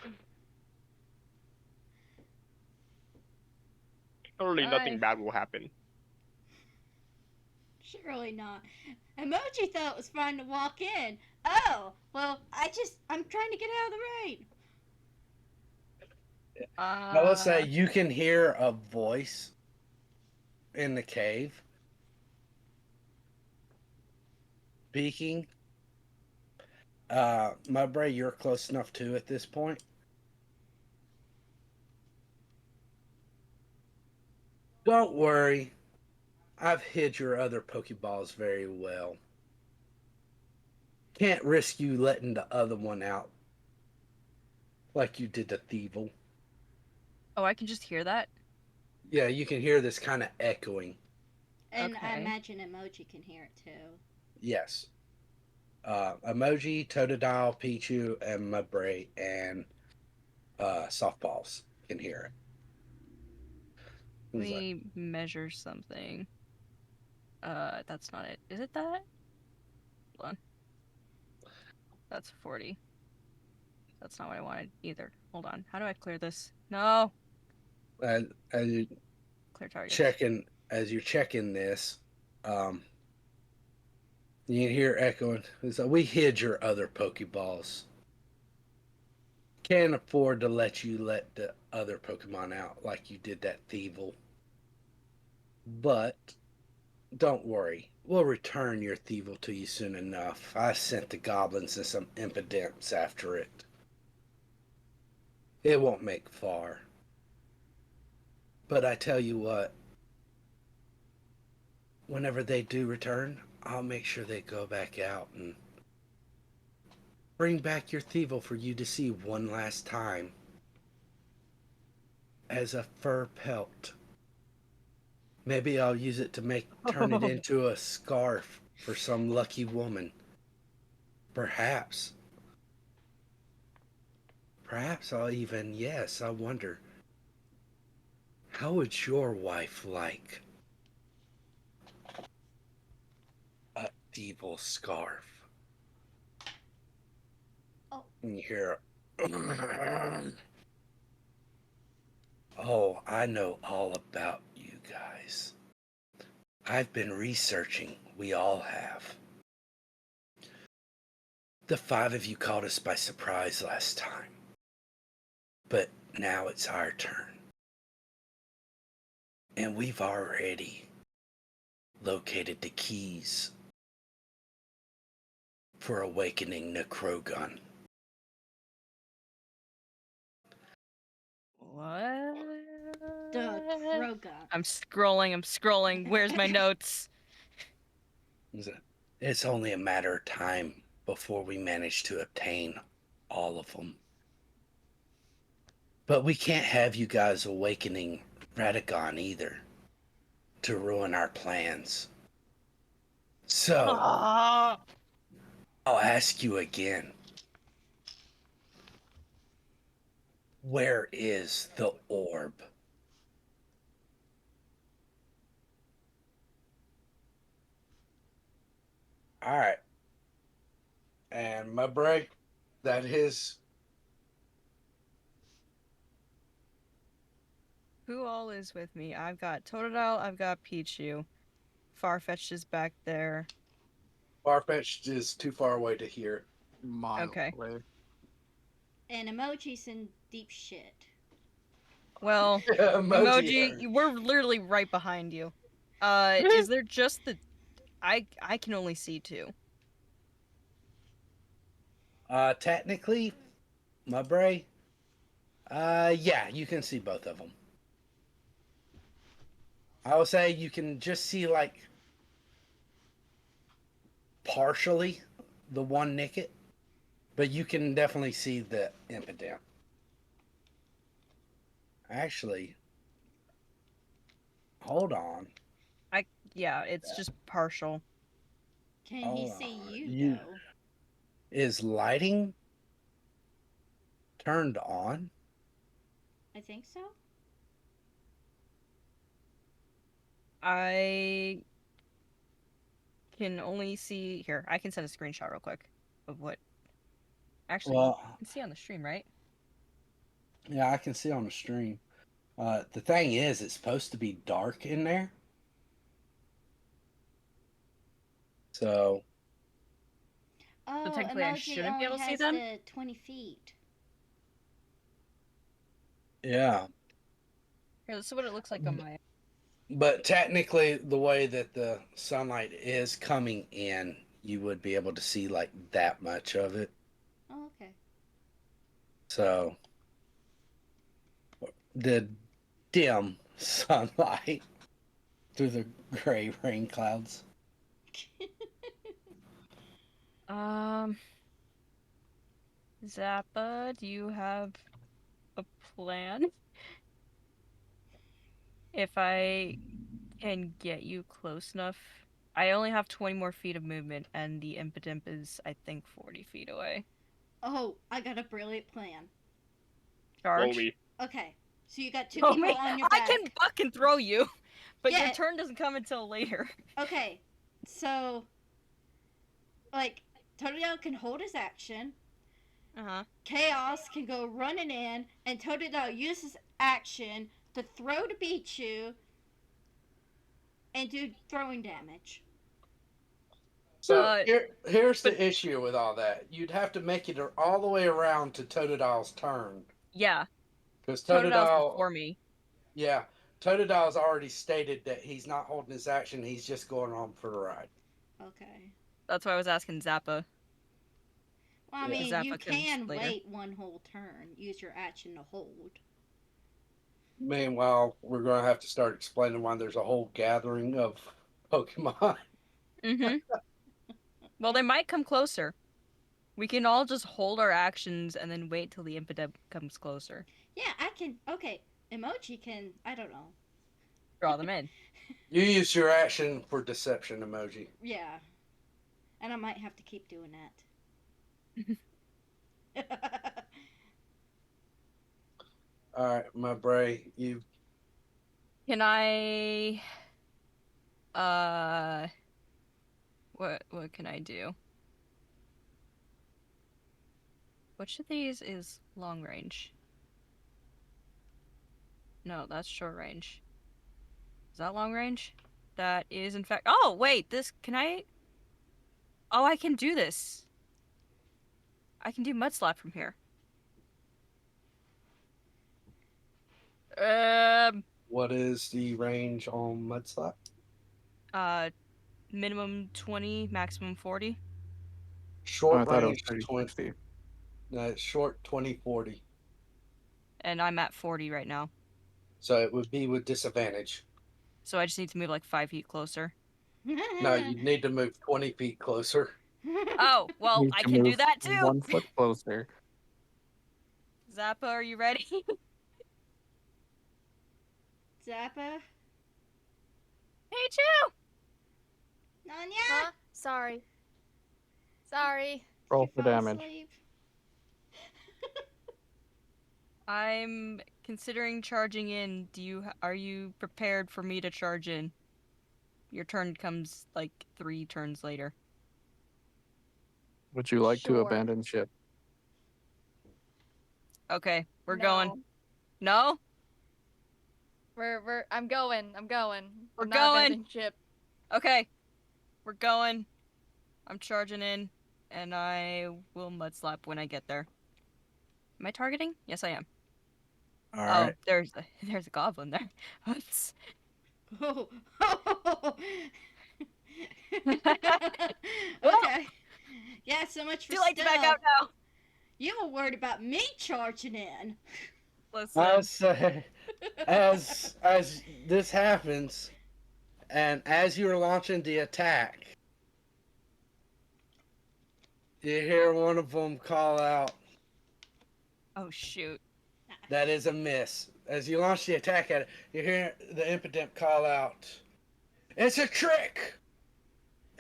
Surely nothing Bye. bad will happen. Surely not. Emoji thought it was fine to walk in. Oh, well, I'm trying to get out of the rain. I will say Uh, you can hear a voice in the cave speaking. Mudbray, you're close enough to at this point. Don't worry. I've hid your other Pokeballs very well. Can't risk you letting the other one out like you did the Thievul. oh, I can just hear that. Yeah, you can hear this kind of echoing. And I Okay. imagine Emoji can hear it too. Yes. Emoji, Totodile, Pichu, and Mudbray, and Softballs can hear it. Let He's like, me measure something. That's not it. Is it that? Hold on. That's 40. That's not what I wanted either. Hold on. How do I clear this? No. as you Clear targets. checking, as you're checking this, um, you can hear echoing. It's like, we hid your other Pokeballs. Can't afford to let you let the other Pokemon out like you did that Thievul. But don't worry, we'll return your Thievul to you soon enough. I sent the goblins and some impidimps after it. It won't make far. But I tell you what, whenever they do return, I'll make sure they go back out and bring back your Thievul for you to see one last time as a fur pelt. Maybe I'll use it to turn it into a scarf for some lucky woman. Perhaps. Perhaps I'll even, yes, I wonder. How would your wife like a Thievul scarf? Oh. And you hear, oh, I know all about you guys. I've been researching. We all have. The 5 of you caught us by surprise last time. But now it's our turn. And we've already located the keys for awakening Necrogun. What? The Kroga. I'm scrolling. I'm scrolling. Where's my notes? It's only a matter of time before we manage to obtain all of them. But we can't have you guys awakening Radagon either to ruin our plans. So, Ah! I'll ask you again. Where is the orb? All right. And my break, that is who all is with me? I've got Totodile, I've got Pichu. Farfetch'd is back there. Farfetch'd is too far away to hear. Mile Okay. away. And Emoji's in deep shit. Well, Emoji Emoji, heard. we're literally right behind you. Is there just the I can only see two. Technically, my Bray. Yeah, you can see both of them. I would say you can just see like partially the one Nicket, but you can definitely see the Impidimp. Actually, hold on. Yeah, it's just partial. Can he Hold see on. you You though? is lighting turned on? I think so. I can only see here. I can send a screenshot real quick of what. Actually, you Well, can see on the stream, right? yeah, I can see on the stream. The thing is, it's supposed to be dark in there. So, So Oh, technically, I Emoji shouldn't be only able to see has them. the 20 feet. yeah. Here, this is what it looks like on my. But technically, the way that the sunlight is coming in, you would be able to see like that much of it. Oh, okay. So, the dim sunlight through the gray rain clouds. Um, Zappa, do you have a plan? If I can get you close enough. I only have 20 more feet of movement, and the Impidimp is, I think, 40 feet away. Oh, I got a brilliant plan. Charge. Slowly. Okay, so you got two Oh, people me? on your I back. can buck and throw you, but your Yeah. turn doesn't come until later. Okay, so like Totodile can hold his action. Uh-huh. Chaos can go running in, and Totodile uses action to throw to beat you and do throwing damage. So Uh, here's but the issue with all that. You'd have to make it all the way around to Totodile's turn. yeah, Because Totodile's Totodile, before me. yeah, Totodile's already stated that he's not holding his action. He's just going on for the ride. Okay. That's why I was asking Zappa. Well, I Yeah. mean, you Zappa comes can later. wait one whole turn, use your action to hold. Meanwhile, we're going to have to start explaining why there's a whole gathering of Pokemon. Mm-hmm. Well, they might come closer. We can all just hold our actions and then wait till the Impidimp comes closer. Yeah, I can. Okay, Emoji can. I don't know. Draw them in. You use your action for deception emoji. Yeah, and I might have to keep doing that. All right, my Bray, you Can I uh what can I do? Which of these is long range? No, that's short range. Is that long range? That is in fact. Oh, wait, this can I Oh, I can do this. I can do Mud Slap from here. Um what is the range on Mudslap? uh minimum 20, maximum 40. Oh, Short I thought it was range 30, 20. 60. Short 20-40. And I'm at 40 right now. So it would be with disadvantage. So I just need to move like 5 feet closer. No, you need to move 20 feet closer. Oh, well, Need I to can do move that too. 1 foot closer. Zappa, are you ready? Zappa, Hey, Chew! Nanya, Huh? Sorry. Sorry. did Roll you for fall damage. asleep? I'm considering charging in. Are you prepared for me to charge in? Your turn comes like 3 turns later. Would you like to Sure. abandon ship? Okay, we're No. going. No? I'm going. We're I'm not going. abandoning ship. Okay, we're going. I'm charging in, and I will mud slap when I get there. Am I targeting? Yes, I am. All Oh, right. there's a goblin there. Oops. Oh. Okay. Yeah, so much for Too late to back out stealth. now. You were worried about me charging in. I Listen, say, as this happens, and as you're launching the attack, you hear one of them call out. oh shoot. That is a miss. As you launch the attack at it, you hear the impotent call out. It's a trick!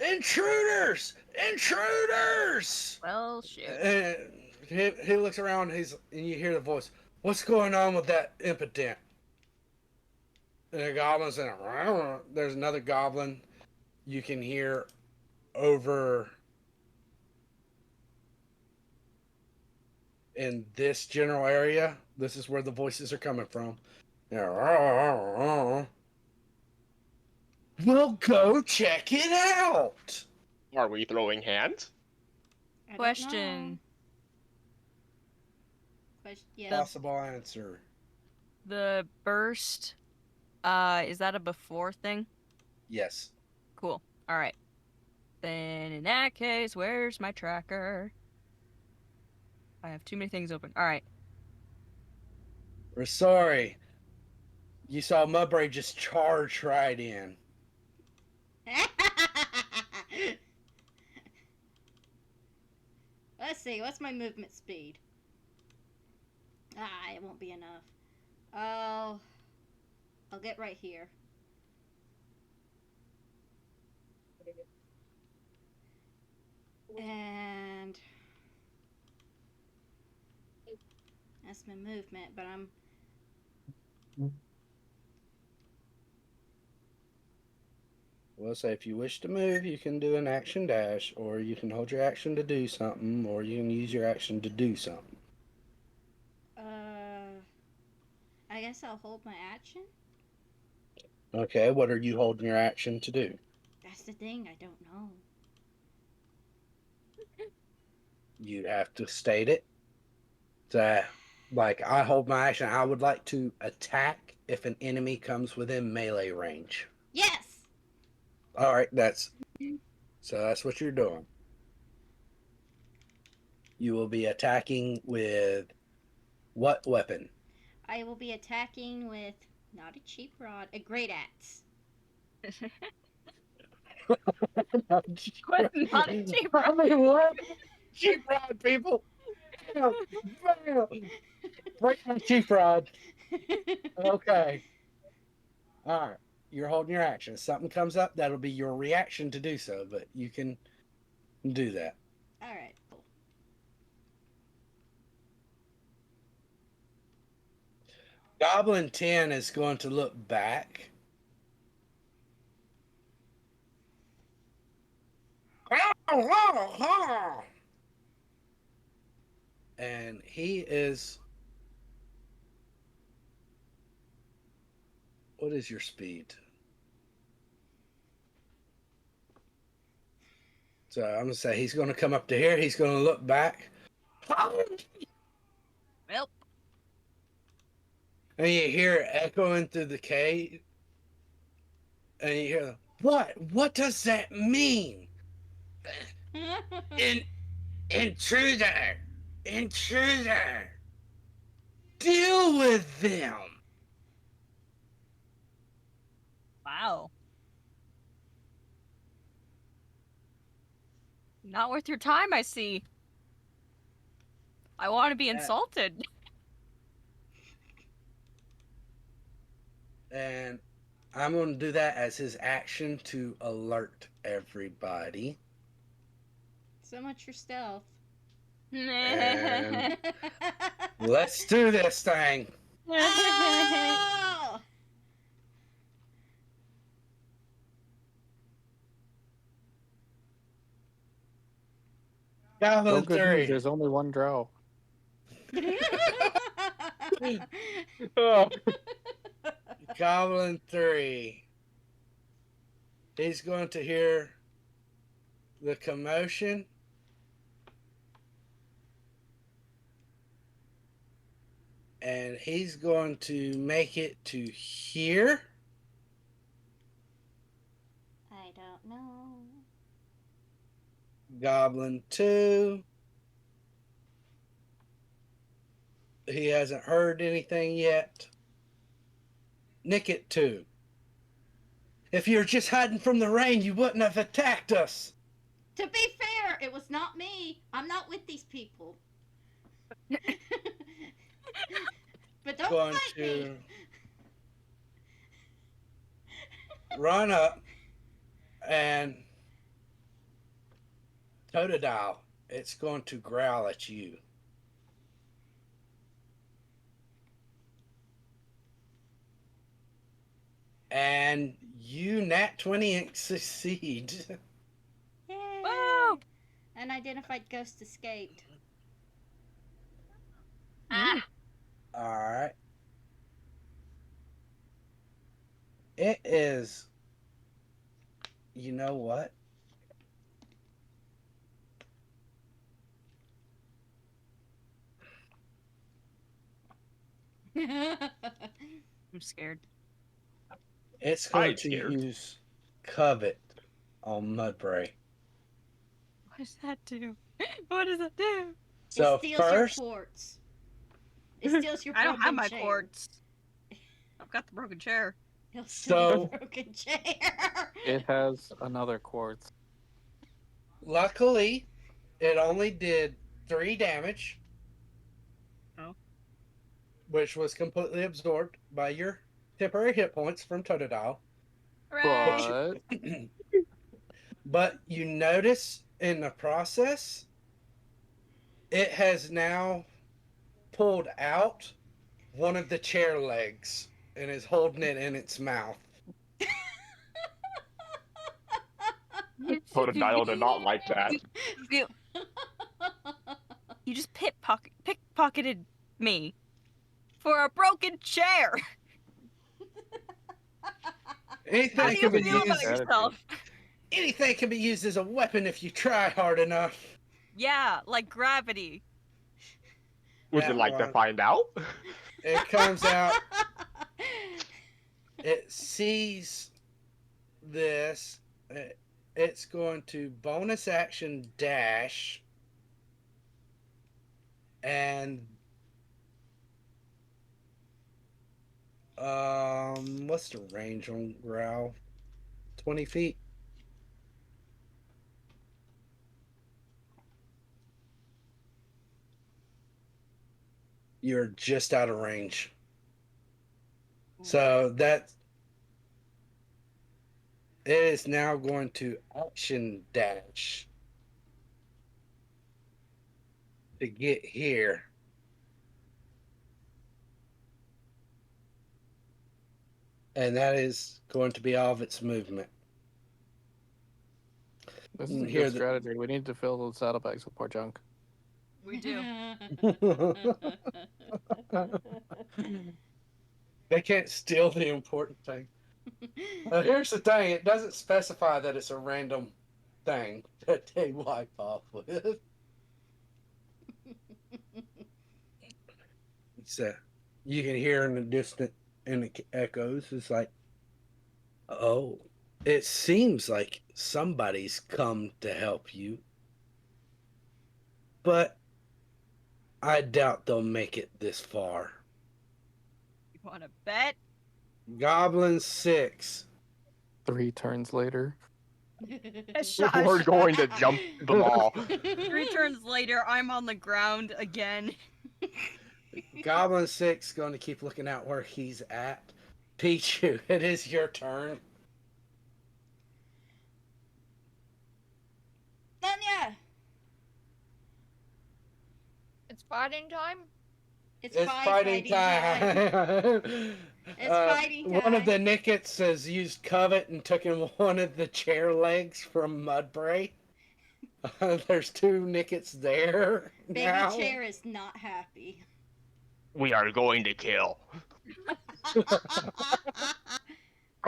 Intruders! Intruders! Well, shoot. And he looks around. And you hear the voice. What's going on with that impotent? And the goblin's in. There's another goblin. You can hear over in this general area. This is where the voices are coming from. We'll go check it out. Are we throwing hands? I don't know. Question. Yes. Possible answer. The burst, is that a before thing? Yes. Cool. All right. Then in that case, where's my tracker? I have too many things open. All right. We're sorry. You saw Mudbray just charge right in. Let's see, what's my movement speed? Ah, it won't be enough. Oh, I'll get right here. And that's my movement, but I'm Well, say if you wish to move, you can do an action dash, or you can hold your action to do something, or you can use your action to do something. I guess I'll hold my action. Okay, what are you holding your action to do? That's the thing, I don't know. You have to state it. So, like, I hold my action. I would like to attack if an enemy comes within melee range. Yes! All right, that's what you're doing. You will be attacking with what weapon? I will be attacking with not a cheap rod, a great axe. Not a cheap I mean, what? Cheap rod, people. Bam, bam. Break my cheap rod. Okay. All right. You're holding your action. If something comes up, that'll be your reaction to do so, but you can do that. Alright, cool. Goblin 10 is going to look back. And he is. What is your speed? So I'm going to say he's going to come up to here. He's going to look back. Well, And you hear it echoing through the cave. And you hear, what? What does that mean? Intruder! Intruder! Deal with them! wow. Not worth your time, I see. I want to be insulted. And I'm going to do that as his action to alert everybody. So much for stealth. And let's do this thing. Oh! Goblin No good news. 3. There's only one drow. Oh. Goblin 3. He's going to hear the commotion. And he's going to make it to here. I don't know. Goblin 2. He hasn't heard anything yet. Nicket 2. If you were just hiding from the rain, you wouldn't have attacked us. To be fair, it was not me. I'm not with these people. But don't Going fight me. to run up and Totodile. It's going to growl at you. And you nat 20 and succeed. Yay. Woo! Unidentified ghost escaped. Ah. Alright. It is. You know what? I'm scared. It's going I'm to scared. use Covet on Mudbray. What does that do? What does that do? So it steals first, your quartz. It steals your I don't have broken my chair. quartz. I've got the broken chair. He'll steal your So- broken chair. It has another quartz. luckily, it only did 3 damage. Oh. Which was completely absorbed by your temporary hit points from Totodile. Hooray! But But you notice in the process, it has now pulled out one of the chair legs and is holding it in its mouth. Totodile did not like that. You just pickpocketed me for a broken chair. How Anything do you can be feel about used. Attitude. yourself? Anything can be used as a weapon if you try hard enough. Yeah, like gravity. Would you That like to one. find out? It comes out. It sees this. It's going to bonus action dash. And what's the range on Growl? 20 feet. You're just out of range. So that it is now going to action dash to get here. And that is going to be all of its movement. this is a Here good the- strategy. We need to fill those saddlebags with more junk. We do. They can't steal the important thing. Here's the thing, it doesn't specify that it's a random thing that they wipe off with. So you can hear in the distant in the echoes, it's like, oh, it seems like somebody's come to help you. But I doubt they'll make it this far. You want to bet? Goblin 6. 3 turns later. Shush. We're going to jump them all. 3 turns later, I'm on the ground again. Goblin 6 going to keep looking out where he's at. Pichu, it is your turn. Nanya! It's fighting time. It's fighting time. It's fighting One of the time. Nickets has used Covet and took him one of the chair legs from Mudbray. There's 2 Nickets there Baby now. Chair is not happy. We are going to kill. I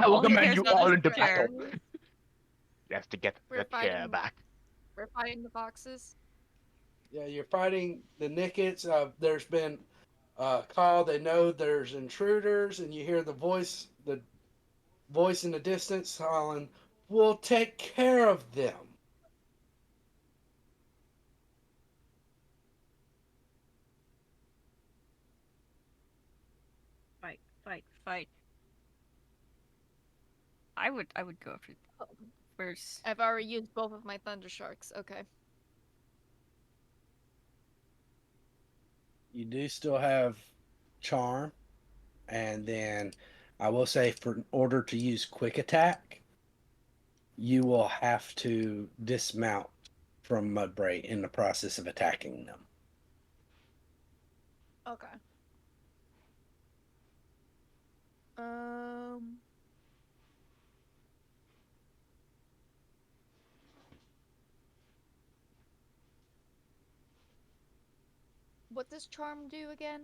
will All he command cares you about all is into the chair. battle. Yes, to get We're the chair fighting. back. We're fighting the foxes. Yeah, you're fighting the Nickets. There's been a call. They know there's intruders, and you hear the voice in the distance calling, "We'll take care of them." Fight, fight, fight. I would go after Oh, first. I've already used both of my thunder sharks. Okay. You do still have charm, and then I will say, for in order to use quick attack, you will have to dismount from Mudbray in the process of attacking them. Okay. Um. What does charm do again?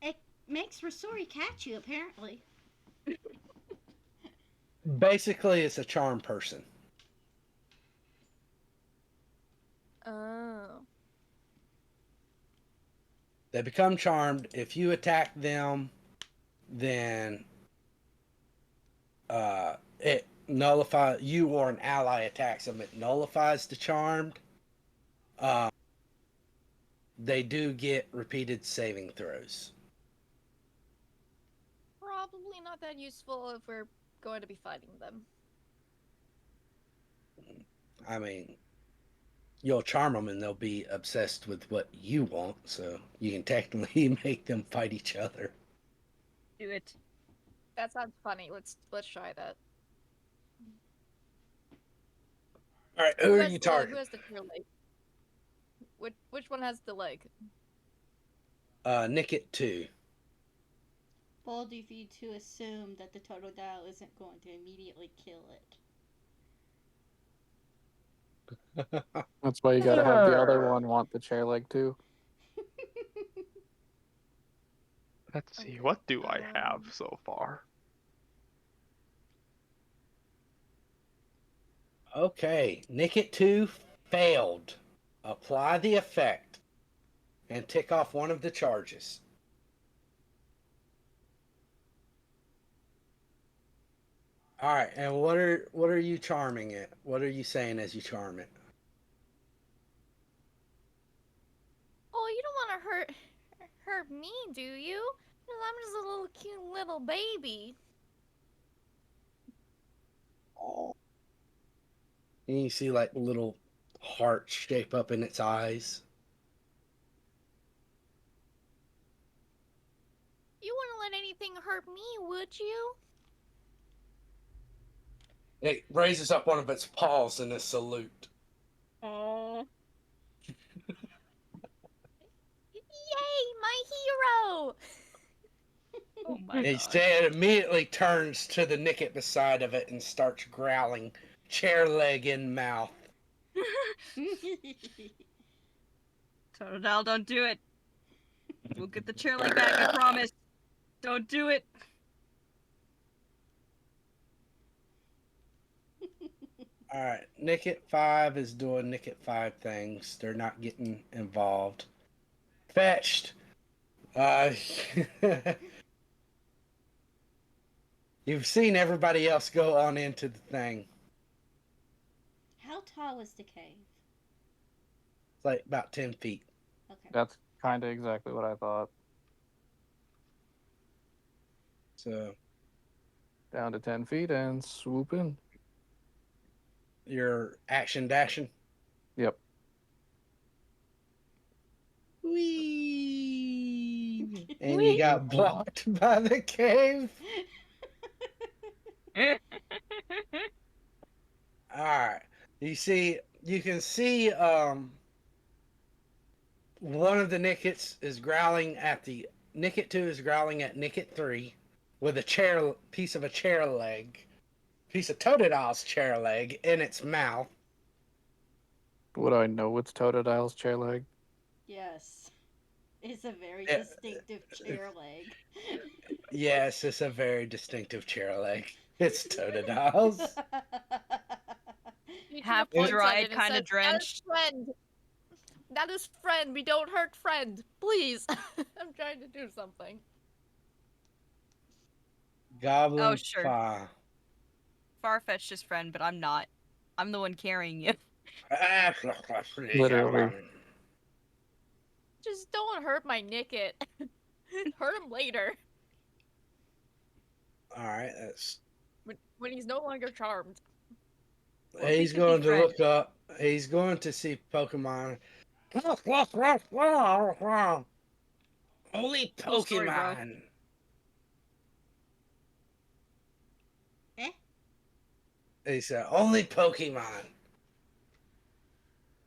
It makes Rosori catch you, apparently. Basically, it's a charm person. Oh. They become charmed. If you attack them, then it nullifies you, or an ally attacks them. It nullifies the charmed. Uh, they do get repeated saving throws. Probably not that useful if we're going to be fighting them. I mean, you'll charm them and they'll be obsessed with what you want, so you can technically make them fight each other. Do it. That sounds funny. Let's try that. All right, who are you Who targeting? has the clear leg? Which one has the leg? Nick it 2. Bold of you to assume that the Totodile isn't going to immediately kill it. That's why you gotta have the other one want the chair leg too. Let's see, Okay, what do I have so far? Okay, Nick it 2 failed. Apply the effect and tick off one of the charges. All right, and what are you charming it? What are you saying as you charm it? Oh, you don't want to hurt me, do you? 'Cause I'm just a little cute little baby. Oh. And you see like little hearts shape up in its eyes. You wouldn't let anything hurt me, would you? It raises up one of its paws in a salute. Oh. Yay, my hero! Oh my god. Instead, it immediately turns to the Nicket beside of it and starts growling, chair leg in mouth. Totodile, don't do it. We'll get the chair leg back, I promise. Don't do it. All right, Nicket 5 is doing Nicket 5 things. They're not getting involved. Fetched. Uh, you've seen everybody else go on into the thing. How tall is the cave? It's like about 10 feet. Okay. That's kind of exactly what I thought. So Down to 10 feet and swoop in. you're action dashing. Yep. Whee! And you got blocked by the cave. All right. You can see one of the Nickets is growling at the Nicket 2 is growling at Nicket 3 with a piece of Totodile's chair leg in its mouth. Would I know it's Totodile's chair leg? Yes. It's a very Yeah. distinctive chair leg. Yes, it's a very distinctive chair leg. It's Totodile's. Ichiro Half It- points at dried, it and kind says, of "That is drenched. friend. That is friend. We don't hurt friend. Please." I'm trying to do something. Goblin Oh, sure. Fa. Farfetch'd is friend, but I'm not. I'm the one carrying you. Literally. Just don't hurt my Nicket. Hurt him later Alright, that's. when he's no longer charmed. Well, if he He's could be going to friend. look up. He's going to see Pokemon. Only Cool story, bro. Pokemon. Eh? He said, only Pokemon.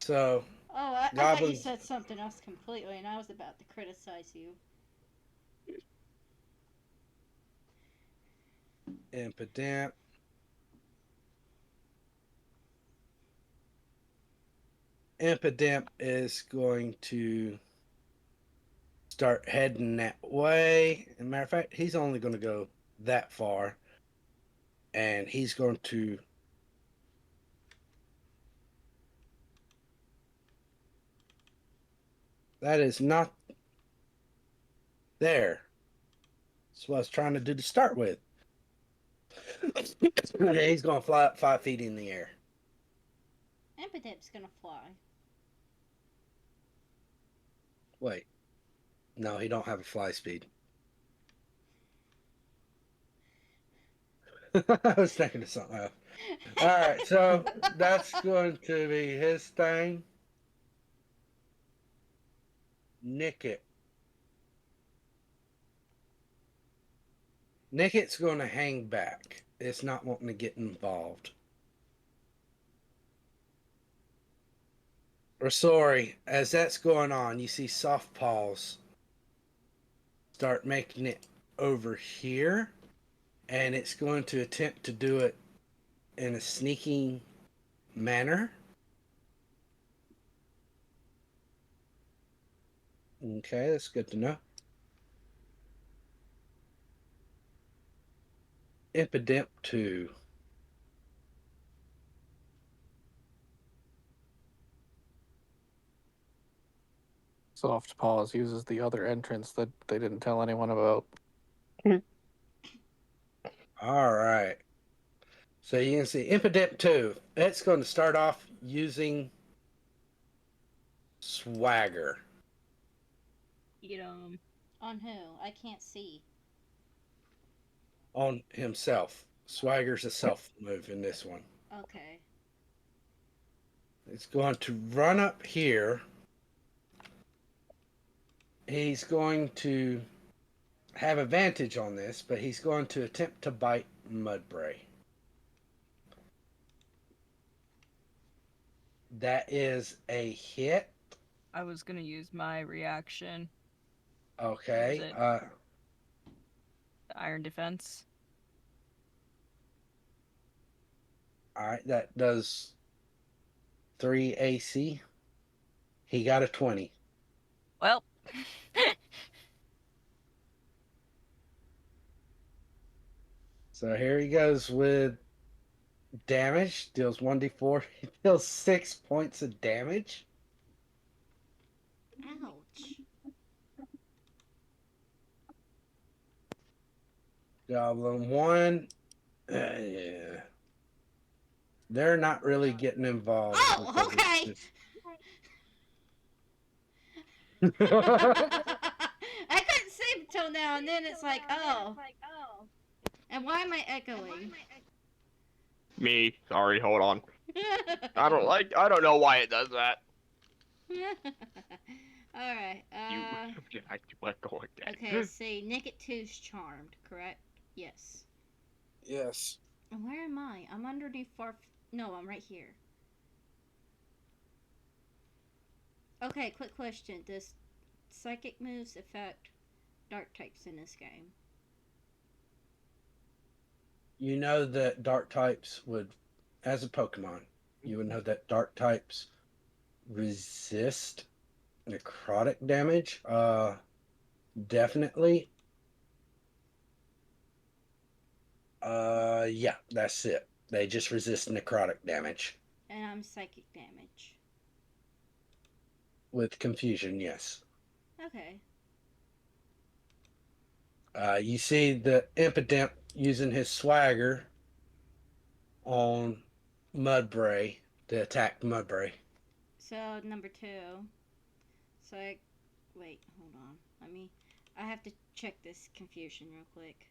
So, Oh, I thought you Goblin said something else completely, and I was about to criticize you. Impidimp. Impidimp is going to start heading that way. As a matter of fact, he's only going to go that far. And he's going to. That is not there. That's what I was trying to do to start with. Okay, he's going to fly up 5 feet in the air. Impidip's gonna fly. Wait. No, he don't have a fly speed. I was thinking of something else. All right, so that's going to be his thing. Nicket. Nicket's going to hang back. It's not wanting to get involved. Or sorry, as that's going on, you see soft paws start making it over here, and it's going to attempt to do it in a sneaking manner. Okay, that's good to know. Impidimp 2. Soft Paws uses the other entrance that they didn't tell anyone about. All right. So you can see Impidimp 2. It's going to start off using Swagger. Eat 'em. On who? I can't see. On himself. Swagger's a self move in this one. Okay. It's going to run up here. He's going to have advantage on this, but he's going to attempt to bite Mudbray. That is a hit. I was gonna use my reaction. Okay. it? The Iron Defense. All right. That does 3 AC. He got a 20. Well, So here he goes with damage. Deals 1d4. He deals 6 points of damage. Ouch. Goblin 1. Yeah. They're not really getting involved. Oh, because okay. it's I couldn't see till now, and then it's like, oh. And why am I echoing? Me. Sorry, hold on. I don't know why it does that. Alright, You I do echo again. okay, see, Nicket 2's charmed, correct? Yes. Yes. And where am I? I'm underneath no, I'm right here. Okay, quick question. Does psychic moves affect dark types in this game? You know that dark types would, as a Pokemon, you would know that dark types resist Necrotic damage. Definitely. Yeah, that's it. They just resist necrotic damage And I'm psychic damage. with confusion. Yes. Okay. You see the impotent using his swagger on Mudbray to attack Mudbray. So number 2. So I wait, hold on. I have to check this confusion real quick.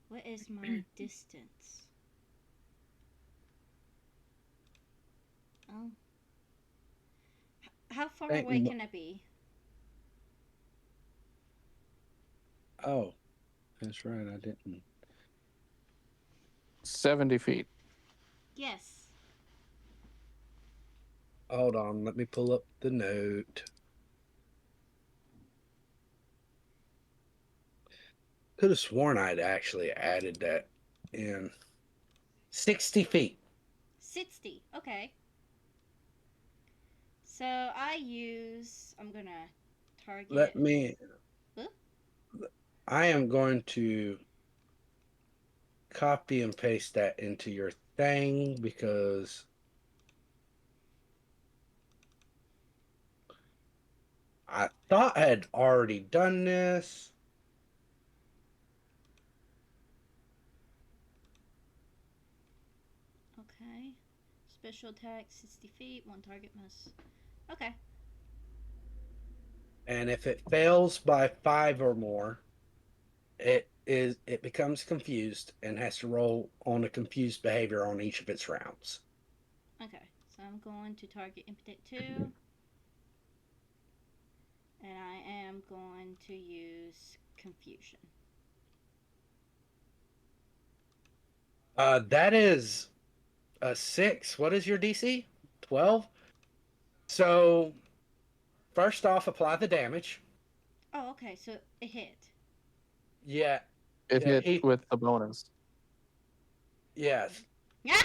What is my distance? Oh. How far Think away can I be? Oh, that's right. I didn't. 70 feet. Yes. Hold on. Let me pull up the note. Could have sworn I'd actually added that in. 60 feet. 60. Okay. So I'm going to Let target. me. Oop. I am going to copy and paste that into your thing because I thought I had already done this. Okay. Special attack 60 feet. One target must. Okay. And if it fails by 5 or more, it becomes confused and has to roll on a confused behavior on each of its rounds. Okay. So I'm going to target Impotent 2. And I am going to use Confusion. That is a 6. What is your DC? 12. So first off, apply the damage. Oh, okay. So it hit. Yeah, It yeah, hit with the bonus. yes. Well,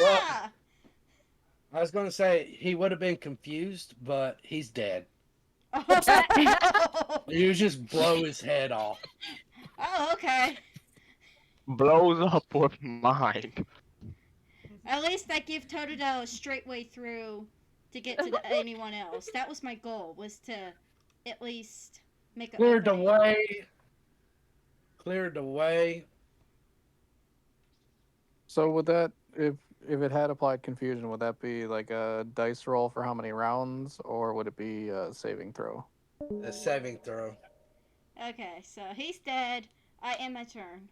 Yeah! I was going to say he would have been confused, but he's dead. Oh! You just blow his head off. Oh, okay. Blows up with mind. At least I give Totodile a straight way through to get to anyone else. That was my goal, was to at least make an Cleared the opening. way. Cleared the way. So would that, if it had applied confusion, would that be like a dice roll for how many rounds, or would it be a saving throw? A saving throw. Okay, so he's dead. I end my turn.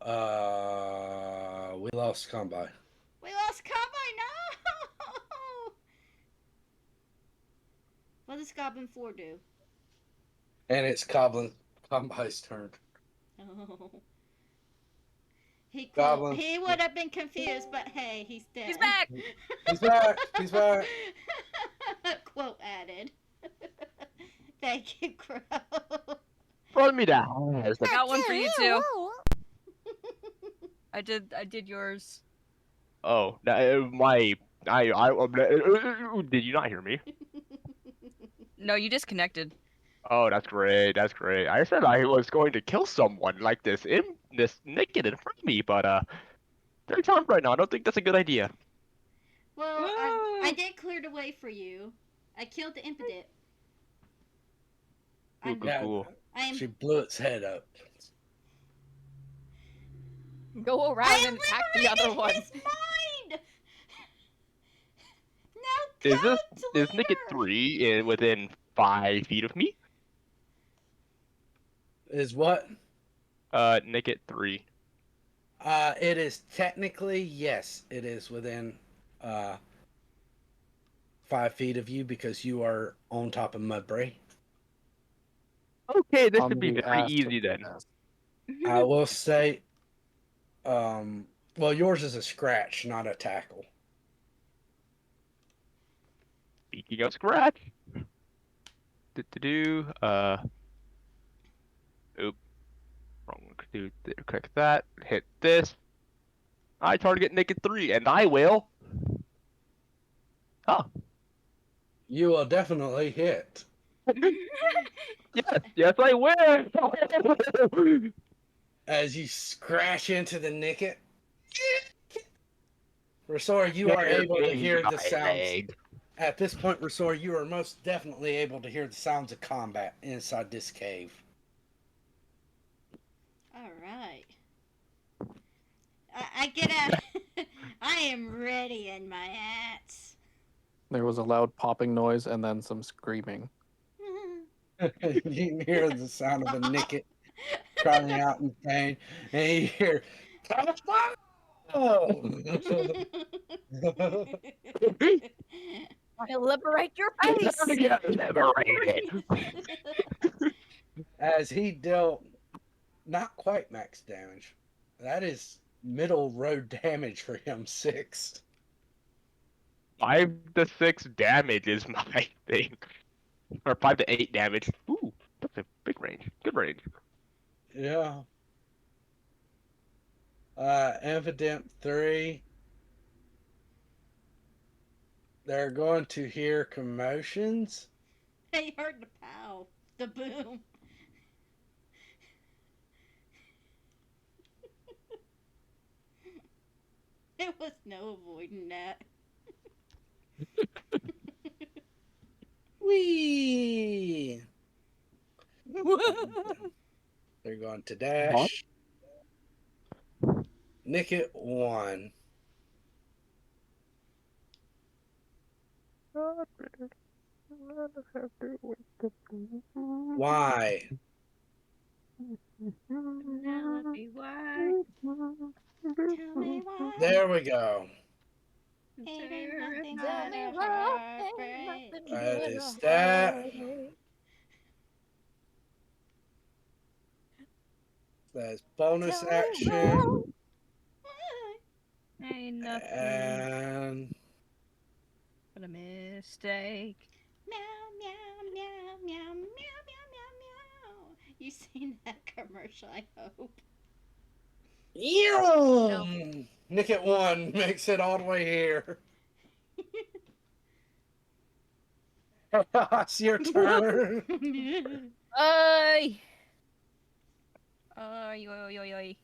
We lost combat. We lost Combine. No! What does Goblin 4 do? And it's Goblin Combat's turn. Oh. Goblin. He would have been confused, but hey, he's dead. He's back. He's back. He's back. Quote added. Thank you, Crow. Roll me that. I got one for you too. I did yours. Oh, did you not hear me? No, you disconnected. Oh, that's great. That's great. I said I was going to kill someone like this naked in front of me, but they're charmed right now. I don't think that's a good idea. Well, I did clear the way for you. I killed the impotent. Cool, cool, Yeah, cool. she blew its head up. Go I around and attack the other liberated one. his mind. Now Is go, is Nick at Twitter. 3 within 5 feet of me? Is what? Nick at 3. It is technically, yes, it is within 5 feet of you because you are on top of Mudbray. Okay, this On should be the very ass of easy the then. ass. I will say, well, yours is a scratch, not a tackle. Speaking of scratch. Oop. Wrong. Click that. Hit this. I target Nick at 3, and I will. Oh, You will definitely hit. Yes, I will. As you crash into the Nicket. Resor, you are able to hear the sounds. At this point, Resor, you are most definitely able to hear the sounds of combat inside this cave. All right. I get out. I am ready in my hats. There was a loud popping noise and then some screaming. You can hear the sound of a Nicket crying out in pain, and you hear, "Oh!" I liberate your face. Time to get liberated. as he dealt not quite max damage. That is middle road damage for him, 6. 5 to 6 damage is my thing, or 5 to 8 damage. Ooh, that's a big range. Good range. Yeah. Evident 3. They're going to hear commotions. They heard the pow, the boom. There was no avoiding that. Whee! They're going to dash. Nick it 1. Why? Penelope, why? Tell me why. There we go. Ain't nothing Tell but me a why heartbreak. ain't nothing That but is a that. heartache. That's bonus Tell me action. Ain't nothing And but a mistake. Meow, meow, meow, meow, meow, meow, meow, meow. You seen that commercial, I hope. Nick it 1 makes it all the way here. It's your turn. Ay! Ay, oy, oy, oy.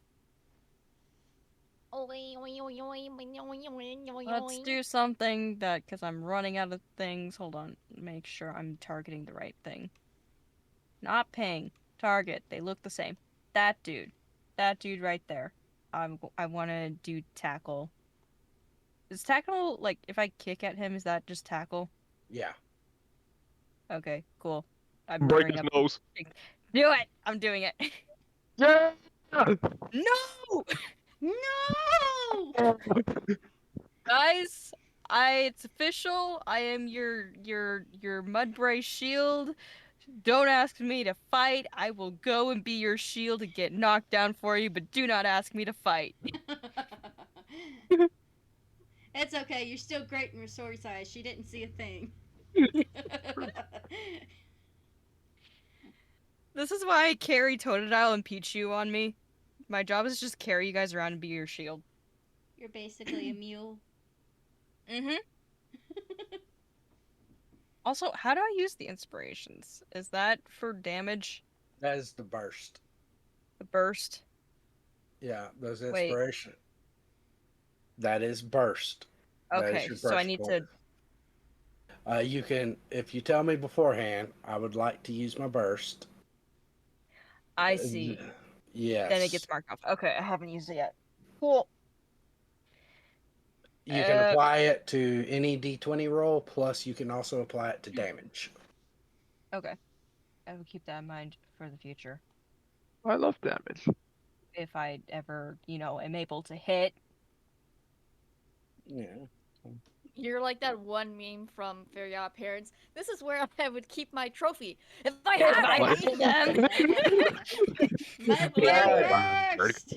Let's do something that, because I'm running out of things. Hold on. Make sure I'm targeting the right thing. Not ping. Target. They look the same. That dude. That dude right there. I want to do tackle. Is tackle, like, if I kick at him, is that just tackle? Yeah. Okay, cool. I'm Break running his up. nose. Do it! I'm doing it. Yeah. No! No! Guys, it's official. I am your Mudbray shield. Don't ask me to fight. I will go and be your shield and get knocked down for you, but do not ask me to fight. It's okay. You're still great in Resort's eyes. She didn't see a thing. This is why I carry Totodile and Pichu on me. My job is just carry you guys around and be your shield. You're basically a mule. Mm-hmm. Also, how do I use the inspirations? Is that for damage? That is the burst. The burst? Yeah, those Wait. inspiration. That is burst. That is Okay, your so I burst need point. You can, if you tell me beforehand, I would like to use my burst. I see. Yes. Then it gets marked off. Okay, I haven't used it yet. Cool. You can apply it to any d20 roll, plus you can also apply it to damage. Okay. I will keep that in mind for the future. I love damage. If I ever, am able to hit. Yeah. You're like that one meme from Fairy Odd Parents. This is where I would keep my trophy. If I had them. My Yeah. burst!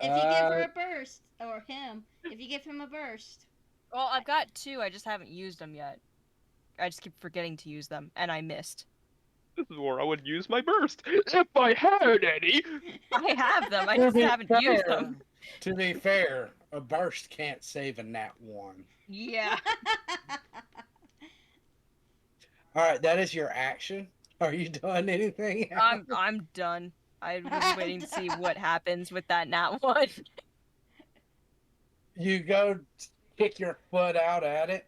If you give her a burst, or him, if you give him a burst. Well, I've got 2. I just haven't used them yet. I just keep forgetting to use them, and I missed. This is where I would use my burst if I had any. I have them. I just haven't used them. To be fair, a burst can't save a nat 1. Yeah. All right, that is your action. Are you doing anything else? I'm done. I was waiting to see what happens with that nat one. You go kick your foot out at it,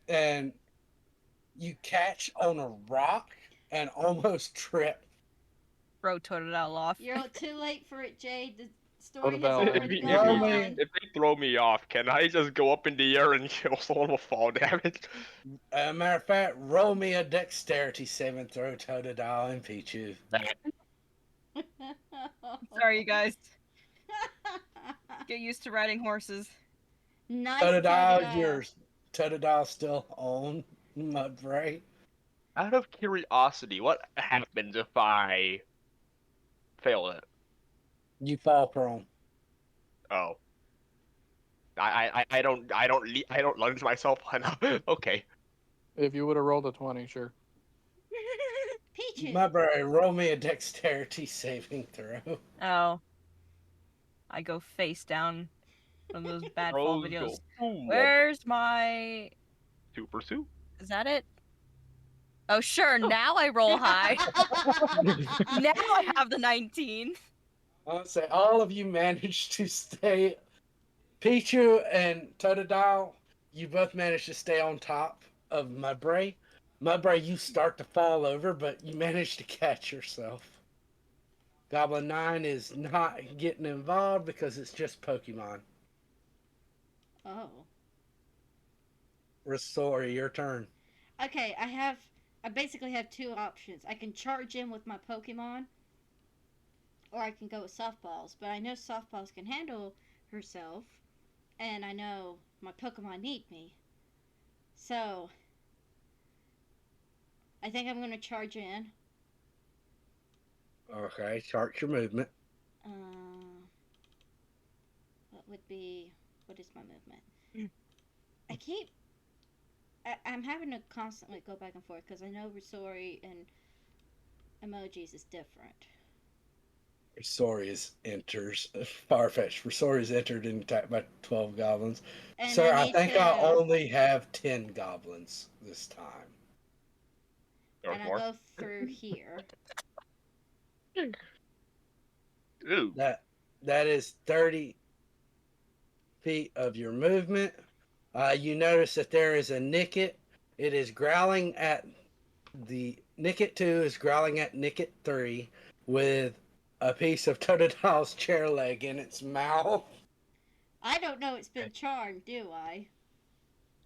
and you catch on a rock and almost trip. Bro Totodile off. You're too late for it, Jade. The story has Totodile already is gone Roll huge. me. on. If they throw me off, can I just go up in the air and kill someone with fall damage? Matter of fact, roll me a dexterity saving throw, Totodile and Pichu. Sorry, you guys. Get used to riding horses. Nice Totodile, Totodile. yours. Totodile still on Mudbray. Out of curiosity, what happens if I fail it? You fall prone. Oh, I don't lunge myself. Okay. If you would have rolled a 20, sure. Peaches. Mudbray, roll me a dexterity saving throw. Oh. I go face down. One of those bad fall Rose videos. go boom. Where's my... To pursue. Is that it? Oh, sure. Now I roll high. Now I have the 19. I'll say all of you managed to stay. Pichu and Totodile, you both managed to stay on top of Mudbray. Mudbray, you start to fall over, but you manage to catch yourself. Goblin 9 is not getting involved because it's just Pokemon. Oh. Restore, your turn. Okay, I basically have two options. I can charge in with my Pokemon, or I can go with softballs. But I know softballs can handle herself, and I know my Pokemon need me. So I think I'm gonna charge in. Okay, chart your movement. What would be? What is my movement? Mm. I'm having to constantly go back and forth because I know Risori and emojis is different. Risorius enters. Farfetch. Risorius entered and attacked by 12 goblins. And Sir, I need think to, I only have 10 goblins this time. Or and I more. go through here. Ooh. That is 30 feet of your movement. You notice that there is a Nicket. It is growling at the Nicket 2 is growling at Nicket 3 with a piece of Totodile's chair leg in its mouth. I don't know it's been charmed, do I?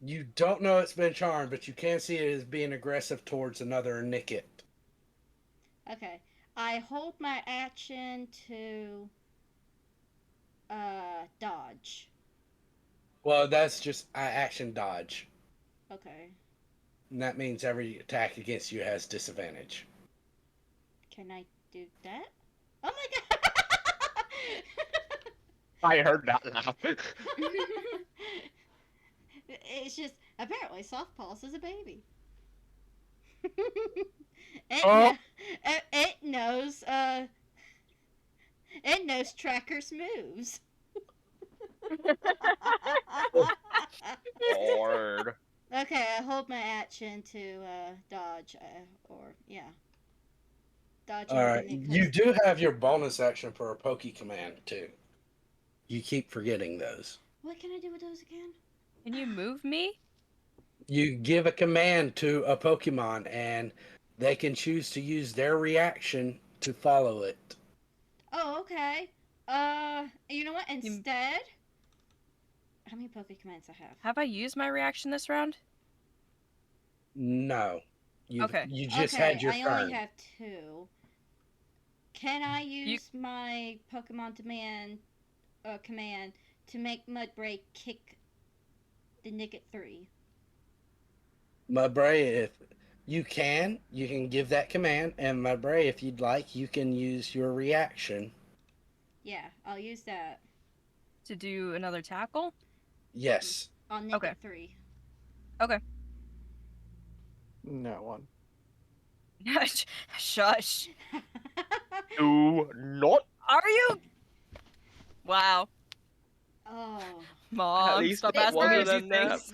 You don't know it's been charmed, but you can see it as being aggressive towards another Nicket. Okay. I hold my action to dodge. Well, that's just action dodge. Okay. And that means every attack against you has disadvantage. Can I do that? Oh my god! I heard that laugh. It's just apparently Softpaws is a baby. Oh. It knows it knows Tracker's moves. Lord. Okay, I hold my action to dodge dodge. All right. You do have your bonus action for a Poke Command, too. You keep forgetting those. What can I do with those again? Can you move me? You give a command to a Pokemon, and they can choose to use their reaction to follow it. Oh, okay. You know what? Instead, how many Poke Commands I have? Have I used my reaction this round? No. Okay. You just had your I turn. only have two. Can I use my Pokemon command to make Mudbray kick the Nicket 3? Mudbray, if you can give that command, and Mudbray, if you'd like, you can use your reaction. Yeah, I'll use that. To do another tackle? Yes. On Nicket Okay. 3. Okay. No one. Shush. Do not. Are you? Wow. Oh. Mom, least stop it asking me wasn't to do enough. things.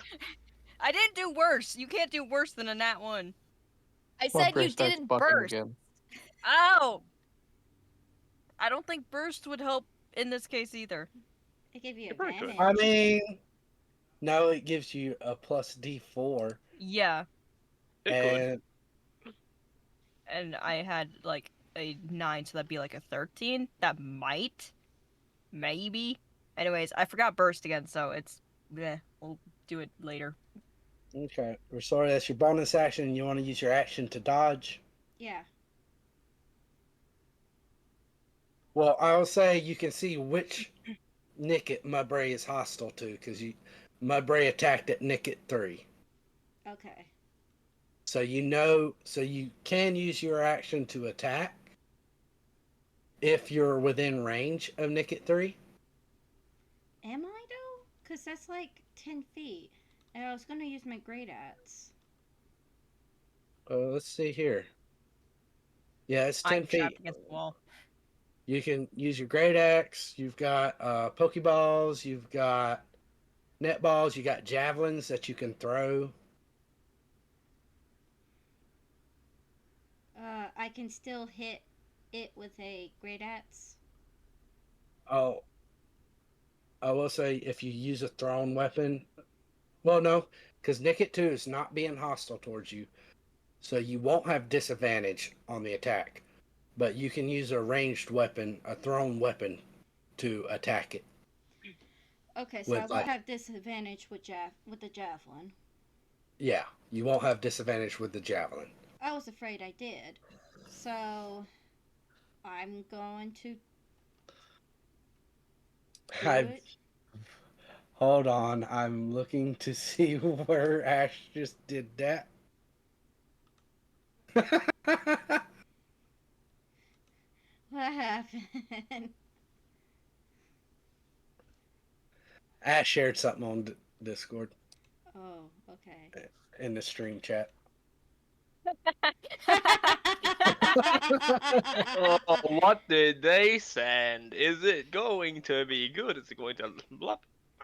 I didn't do worse. You can't do worse than a nat 1. I When said Bray you starts didn't bucking burst. again. Oh! I don't think burst would help in this case either. It gave you It probably could. I advantage. mean, no, it gives you a plus D4, Yeah, It could. and and I had like a 9, so that'd be like a 13. That might, maybe. Anyways, I forgot burst again, so it's, we'll do it later. okay. We're sorry, that's your bonus action, and you want to use your action to dodge. Yeah. Well, I'll say you can see which Nicket Mudbray is hostile to, because Mudbray attacked at Nicket 3. Okay. So you know, so you can use your action to attack if you're within range of Nicket 3. Am I though? Cause that's like 10 feet, and I was gonna use my great axe. Let's see here. Yeah, it's 10 I'm trapped feet. against the wall. You can use your great axe. You've got Pokeballs. You've got netballs. You got javelins that you can throw. I can still hit it with a great axe. Oh, I will say if you use a thrown weapon, well, no, because Nicket 2 is not being hostile towards you, so you won't have disadvantage on the attack. But you can use a ranged weapon, a thrown weapon, to attack it Okay, so I with won't like, have disadvantage with the javelin. yeah, you won't have disadvantage with the javelin. I was afraid I did. So I'm going to do I it. hold on, I'm looking to see where Ash just did that. What happened? Ash shared something on Discord Oh, okay. in the stream chat. Oh, what did they send? Is it going to be good? Is it going to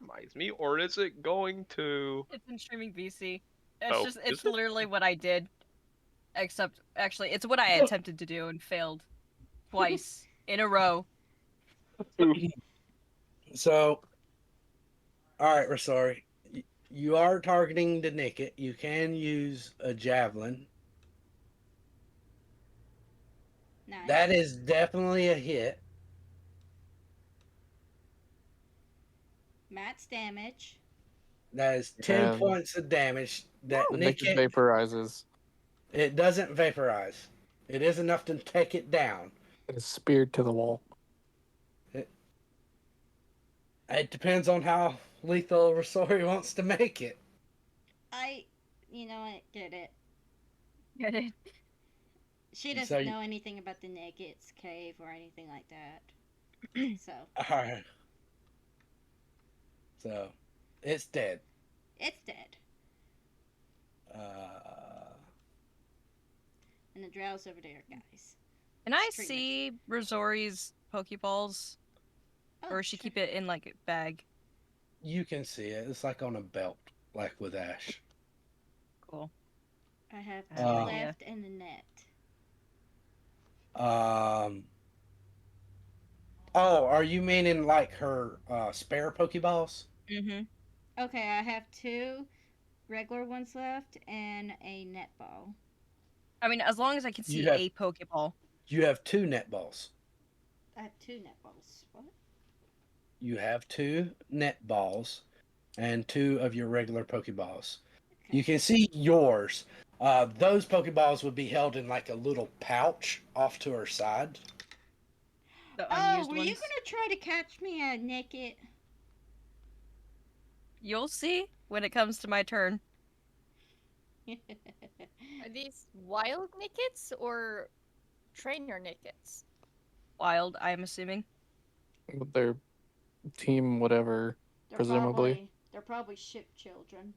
reminds me, or is it going to? It's in streaming VC. It's Oh, just, is it's it? literally what I did. Except, actually, it's what I attempted to do and failed twice in a row. So, all right, we're sorry. You are targeting the Nicket. You can use a javelin. That Nice. is definitely a hit. Matt's damage. That is 10 And points of damage. That the Nicket Nicket, vaporizes. it doesn't vaporize. It is enough to take it down. It is speared to the wall. It depends on how lethal Rosori wants to make it. I, you know what, get it. Get it? She So, doesn't know anything about the Nicket's cave or anything like that. So, all right. So, it's dead. it's dead. Uh, And the drow's over there, guys. Can I Streamers. see Rosori's Pokeballs? Oh, Or does she sure. keep it in like a bag? you can see it. It's like on a belt, like with Ash. Cool. I have I two have no Uh, idea. left in the net. Um. Oh, are you meaning like her spare Pokeballs? Mm-hmm. Okay, I have two regular ones left and a netball. I mean, as long as I can You see have a Pokeball. you have two netballs. I have two netballs. What? You have two netballs and two of your regular Pokeballs. Okay. You can see yours. Those Pokeballs would be held in like a little pouch off to her side. The Oh, unused were ones. you gonna try to catch me naked? You'll see when it comes to my turn. Are these wild Nickets or trainer Nickets? Wild, I'm assuming. With their team, whatever, they're presumably. probably ship children.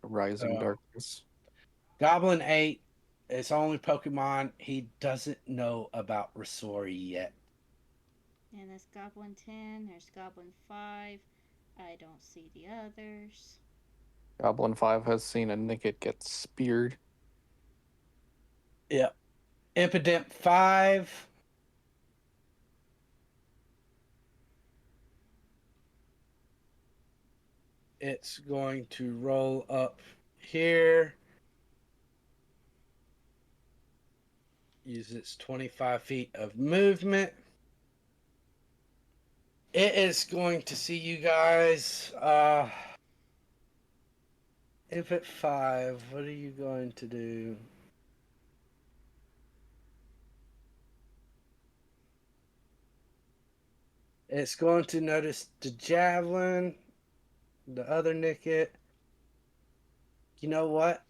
Rising So, darkness. Goblin 8 is the only Pokemon he doesn't know about Rosori yet. And there's Goblin 10, there's Goblin 5, I don't see the others. Goblin 5 has seen a Nickit get speared. Yep. Impident 5. It's going to roll up here. Use its 25 feet of movement. It is going to see you guys. If at 5, what are you going to do? It's going to notice the javelin, the other Nickit. You know what?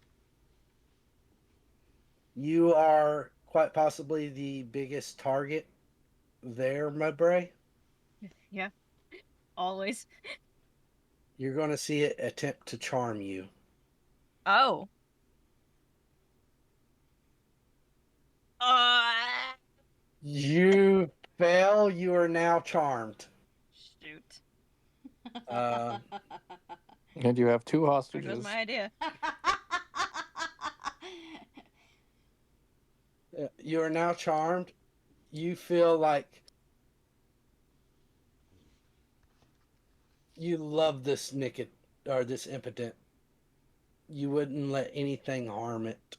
You are quite possibly the biggest target there, Mudbray. Yeah. Always. You're going to see it attempt to charm you. Oh. You fail. You are now charmed. Shoot. Uh, And you have two There goes hostages. my idea. you are now charmed. You feel like you love this Nickit or this impotent. You wouldn't let anything harm it.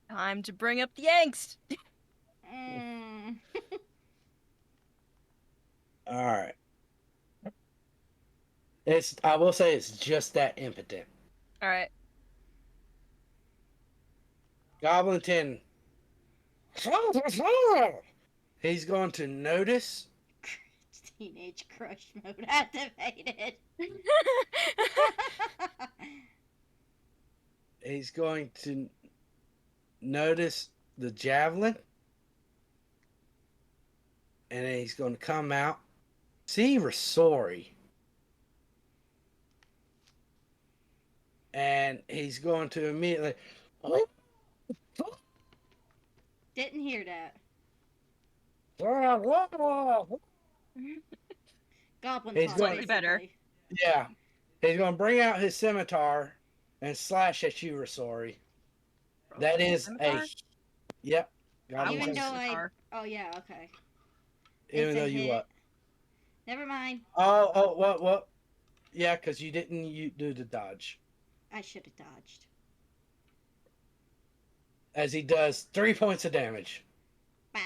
Time to bring up the angst. Mm. All right. I will say it's just that impotent. All right. Goblin 10. He's going to notice. Teenage crush mode activated. He's going to notice the javelin. And then he's going to come out. See Rasori. And he's going to immediately. Didn't hear that. Goblin He's talk, going- Slightly better. basically. Yeah. He's going to bring out his scimitar and slash at you, Rasori. That is Scimitar? a. Yep. I Goblin Even want though scimitar. Oh yeah, okay. Even It's though a you hit. what? Never mind. Oh, what? Yeah, because you didn't do the dodge. I should have dodged. As he does 3 points of damage. Bah.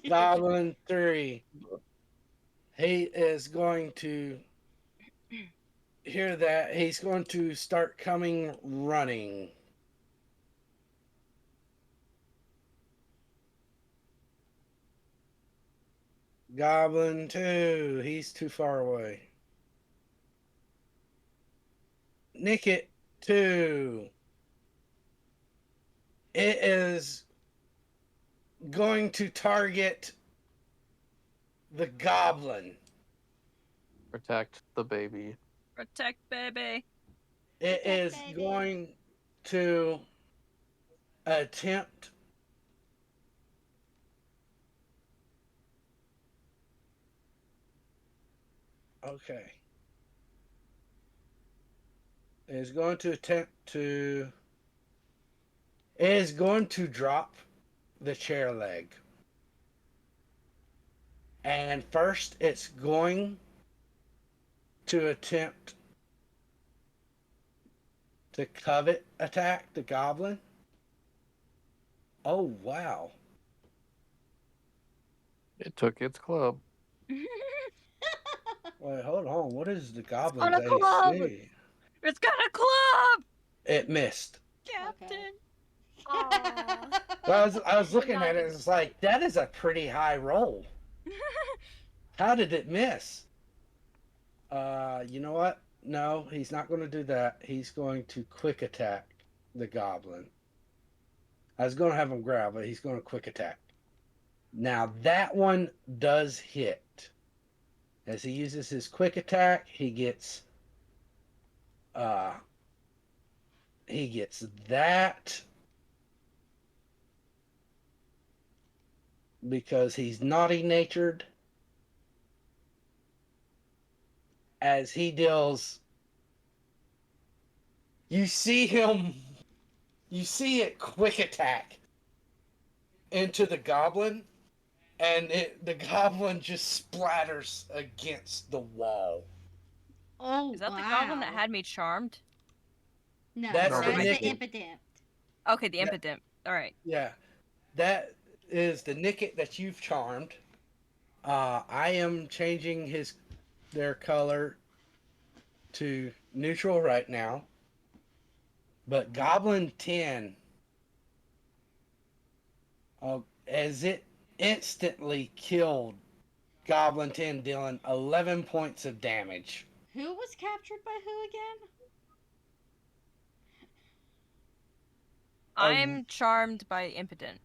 Goblin 3. He is going to hear that. He's going to start coming running. Goblin 2. He's too far away. Nickit 2. It is going to target the goblin. Protect the baby. Protect baby. It Protect is baby. going to attempt okay. It is going to attempt to it is going to drop the chair leg. And first it's going to attempt to covet attack the goblin. Oh wow. It took its club. Wait, hold on. What is the got goblin's a club! AC? It's got a club! It missed. Captain. Aw. Well, I was looking Not at it, even- it's like, that is a pretty high roll. How did it miss? You know what? No, he's not going to do that. He's going to quick attack the goblin. I was going to have him grab, but he's going to quick attack. Now, that one does hit. As he uses his quick attack, he gets that. because he's naughty natured, as he deals. You see him. You see it quick attack into the goblin, and the goblin just splatters against the wall. Oh, Is that the goblin that wow. had me charmed? No, That's No, the the that's the Nicket. impident. Okay, the That- impident. All right. Yeah, that is the Nicket that you've charmed. I am changing their color to neutral right now, but Goblin 10, as it instantly killed Goblin 10, dealing 11 points of damage. Who was captured by who again? I'm charmed by impotent,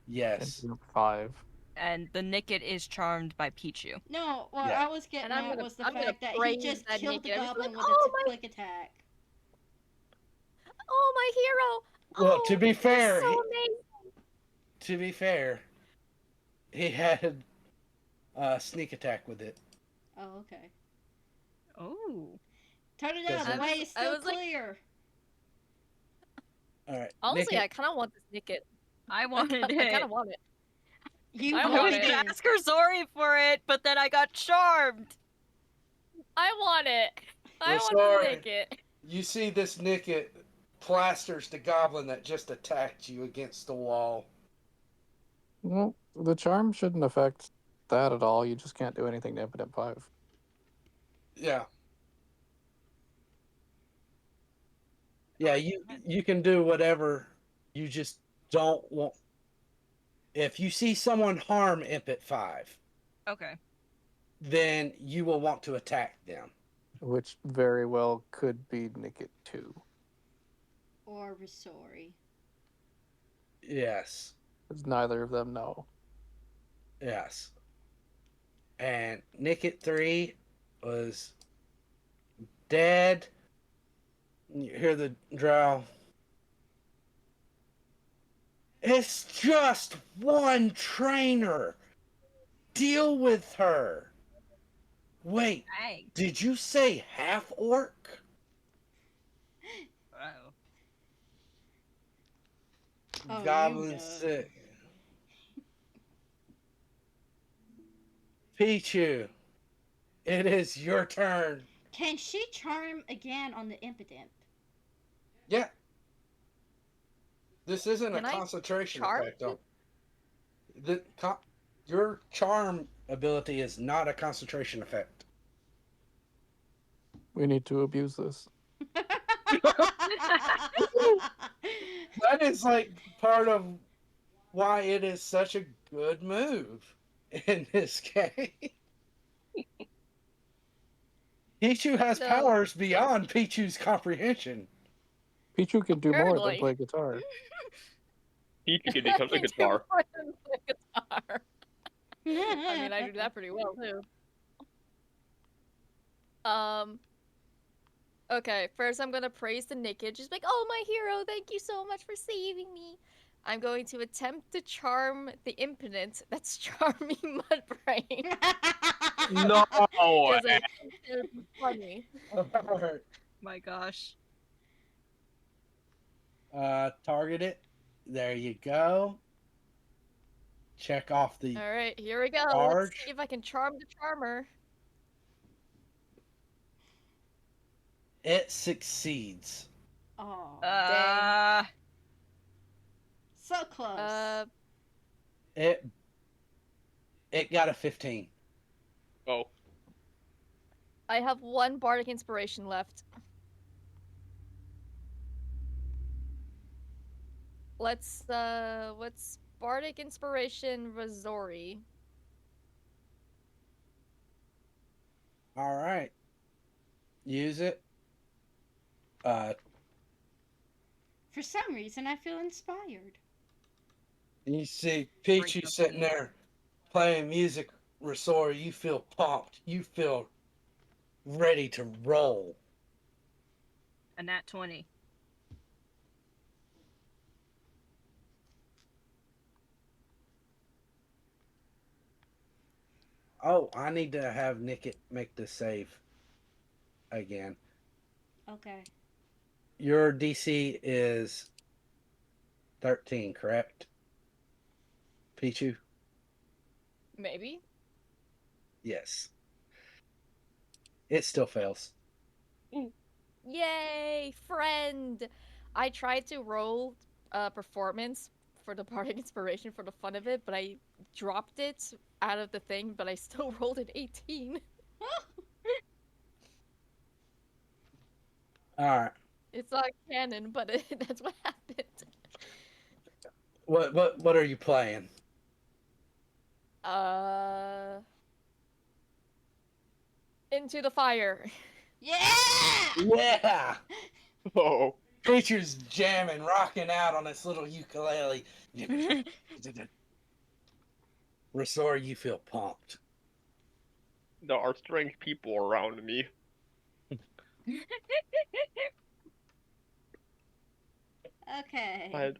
and Yes. group 5. and the Nicket is charmed by Pichu. No, what Yeah. I was getting And at was the I'm gonna fact that he praise just that killed the naked. I'm just like, goblin with a oh my, quick attack. oh my hero. Well, Oh, to be he's fair, so amazing. he had a sneak attack with it. Oh, okay. Oh. Turn it Does out. The it- way is I still was like- clear. All right. Honestly, Nicket, I kind of want this naked. I wanted I kind it. of want it. You I I want was wanted it. gonna it. ask her sorry for it, but then I got charmed. I want it. I We're want sorry. the naked. you see this Nicket plasters the goblin that just attacked you against the wall. Well, the charm shouldn't affect that at all. You just can't do anything to impotent 5. Yeah. Yeah, you can do whatever. You just don't want. If you see someone harm Imp at 5, Okay. then you will want to attack them. Which very well could be Nicket 2. Or Risori. Yes. Because neither of them know. Yes. And Nicket 3 was dead. You hear the drow. It's just one trainer. Deal with her. Wait, Dang. did you say half orc? Oh. Oh, you Goblin know. 6. Pichu, it is your turn. Can she charm again on the impotent? Yeah. This isn't Can a I concentration charm effect. Your charm ability is not a concentration effect. We need to abuse this. That is like part of why it is such a good move in this game. Pichu has No. powers beyond Pichu's comprehension. Pichu can do more than Apparently. play guitar. Pichu can become a I can do guitar. more than play guitar. I mean, I do that pretty well too. Okay, first I'm gonna praise the naked. Just like, oh my hero, thank you so much for saving me. I'm going to attempt to charm the impotent that's charming Mudbrain. No. Because I think it would be funny. My gosh. Target it. There you go. Check off the. Alright, here we go. Let's Charge. see if I can charm the charmer. It succeeds. Oh, so close. It got a 15. Oh. I have one bardic inspiration left. What's bardic inspiration Razori? All right. Use it. For some reason, I feel inspired. You see Pichu sitting there playing music. Resor, you feel pumped. You feel ready to roll. A nat 20. Oh, I need to have Nickit make the save again. Okay. Your DC is 13, correct? Pichu? Maybe. Yes. It still fails. Yay, friend! I tried to roll performance for the bardic inspiration for the fun of it, but I dropped it out of the thing, but I still rolled an 18. All right. It's not canon, but that's what happened. What are you playing? Uh, into the fire. Yeah! Yeah. Oh, Creature's jamming, rocking out on its little ukulele. Resor, you feel pumped. there are strange people around me. Okay. I,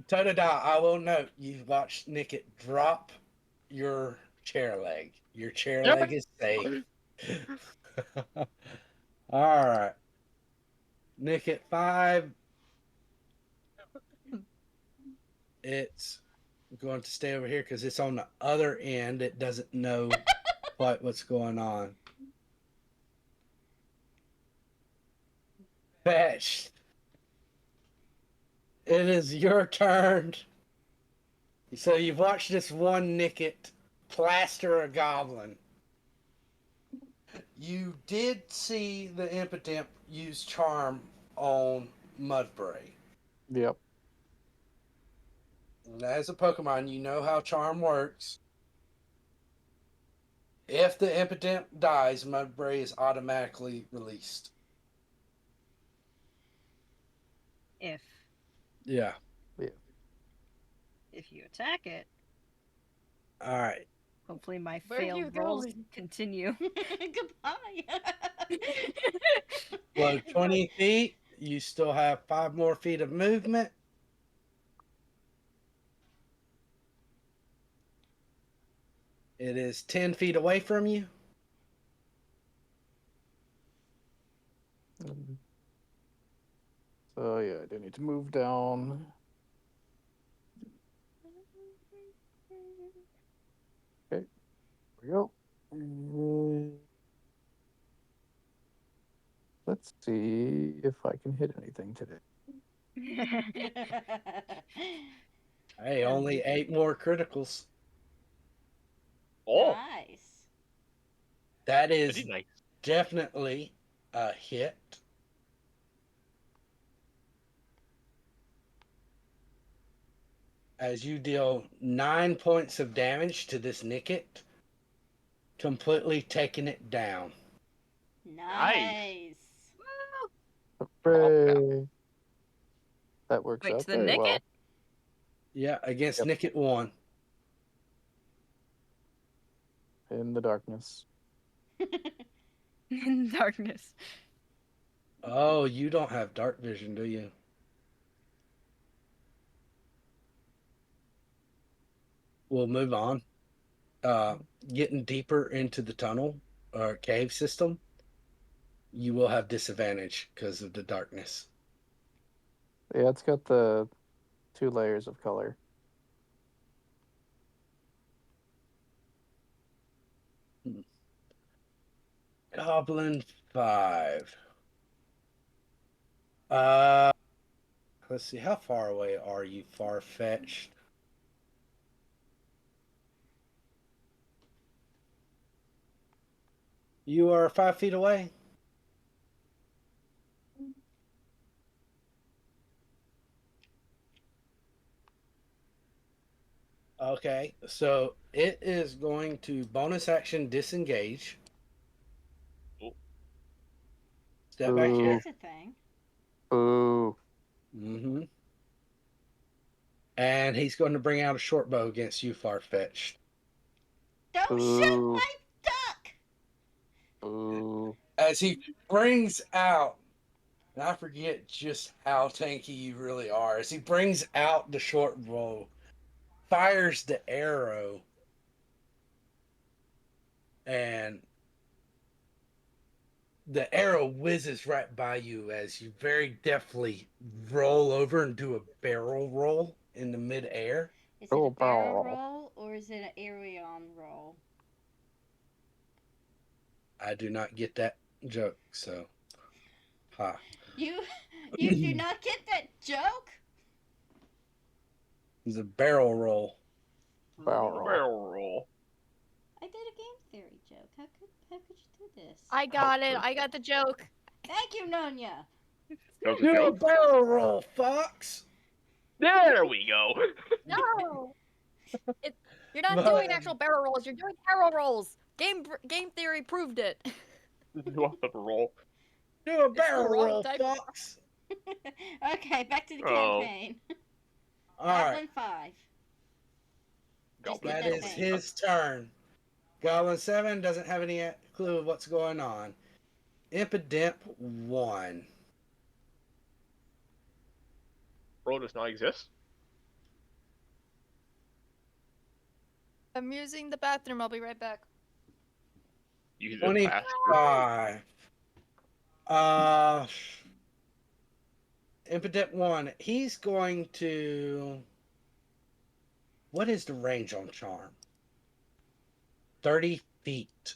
Totodile, I will note you watched Nickit drop your chair leg. Your chair yeah. leg is safe. All right. Nickit 5. It's going to stay over here because it's on the other end. It doesn't know quite what's going on. Fetch. It is your turn. So you've watched this one Nickit plaster a goblin. You did see the impotent use charm on Mudbray. Yep. And as a Pokemon, you know how charm works. If the impotent dies, Mudbray is automatically released. If Yeah. if you attack it, All right. hopefully my Where are you failed rolls going? continue. Goodbye. Flow 20 feet. You still have 5 more feet of movement. It is 10 feet away from you. So yeah, I do need to move down. Okay, here we go. Let's see if I can hit anything today. Hey, only 8 more criticals. Oh, Nice. That very is nice. definitely a hit. As you deal 9 points of damage to this Nickit, completely taking it down. Nice. Hooray! That works Wait, out to the very Nickit? well. Yeah, against Yep. Nickit 1. In the darkness. In darkness. Oh, you don't have dark vision, do you? We'll move on. Getting deeper into the tunnel or cave system, you will have disadvantage because of the darkness. Yeah, it's got the 2 layers of color. Goblin 5. Uh, let's see. How far away are you, far-fetched? You are 5 feet away. Okay, so it is going to bonus action disengage. Oh, Step back Ooh. here. That's a thing. Ooh. Mm-hmm. And he's going to bring out a short bow against you, far-fetched. Don't shoot Ooh. my duck! Ooh. As he brings out, and I forget just how tanky you really are, as he brings out the short bow, fires the arrow. the arrow whizzes right by you as you very deftly roll over and do a barrel roll in the midair. Is it Oh, a barrel barrel. roll or is it an Aerion roll? I do not get that joke, so ha. You you do not get that joke? It's a barrel roll. Barrel. Barrel roll. I did a game theory joke. How could you do this? I got it. I got the joke. Thank you, Nonya. That was a Do a joke? barrel roll, Fox. There we go. No, you're not But- doing actual barrel rolls. You're doing arrow rolls. Game theory proved it. You want to roll? Do a the barrel wrong roll, type. Fox. Okay, back to the Oh. campaign. All right, Goblin 5. Just Goblin get that that is thing. his turn. Goblin 7 doesn't have any clue of what's going on. Impidimp 1. Roll does not exist. I'm using the bathroom. I'll be right back. You can just pass. 25. Uh, Impidimp 1. He's going to. What is the range on Charm? 30 feet.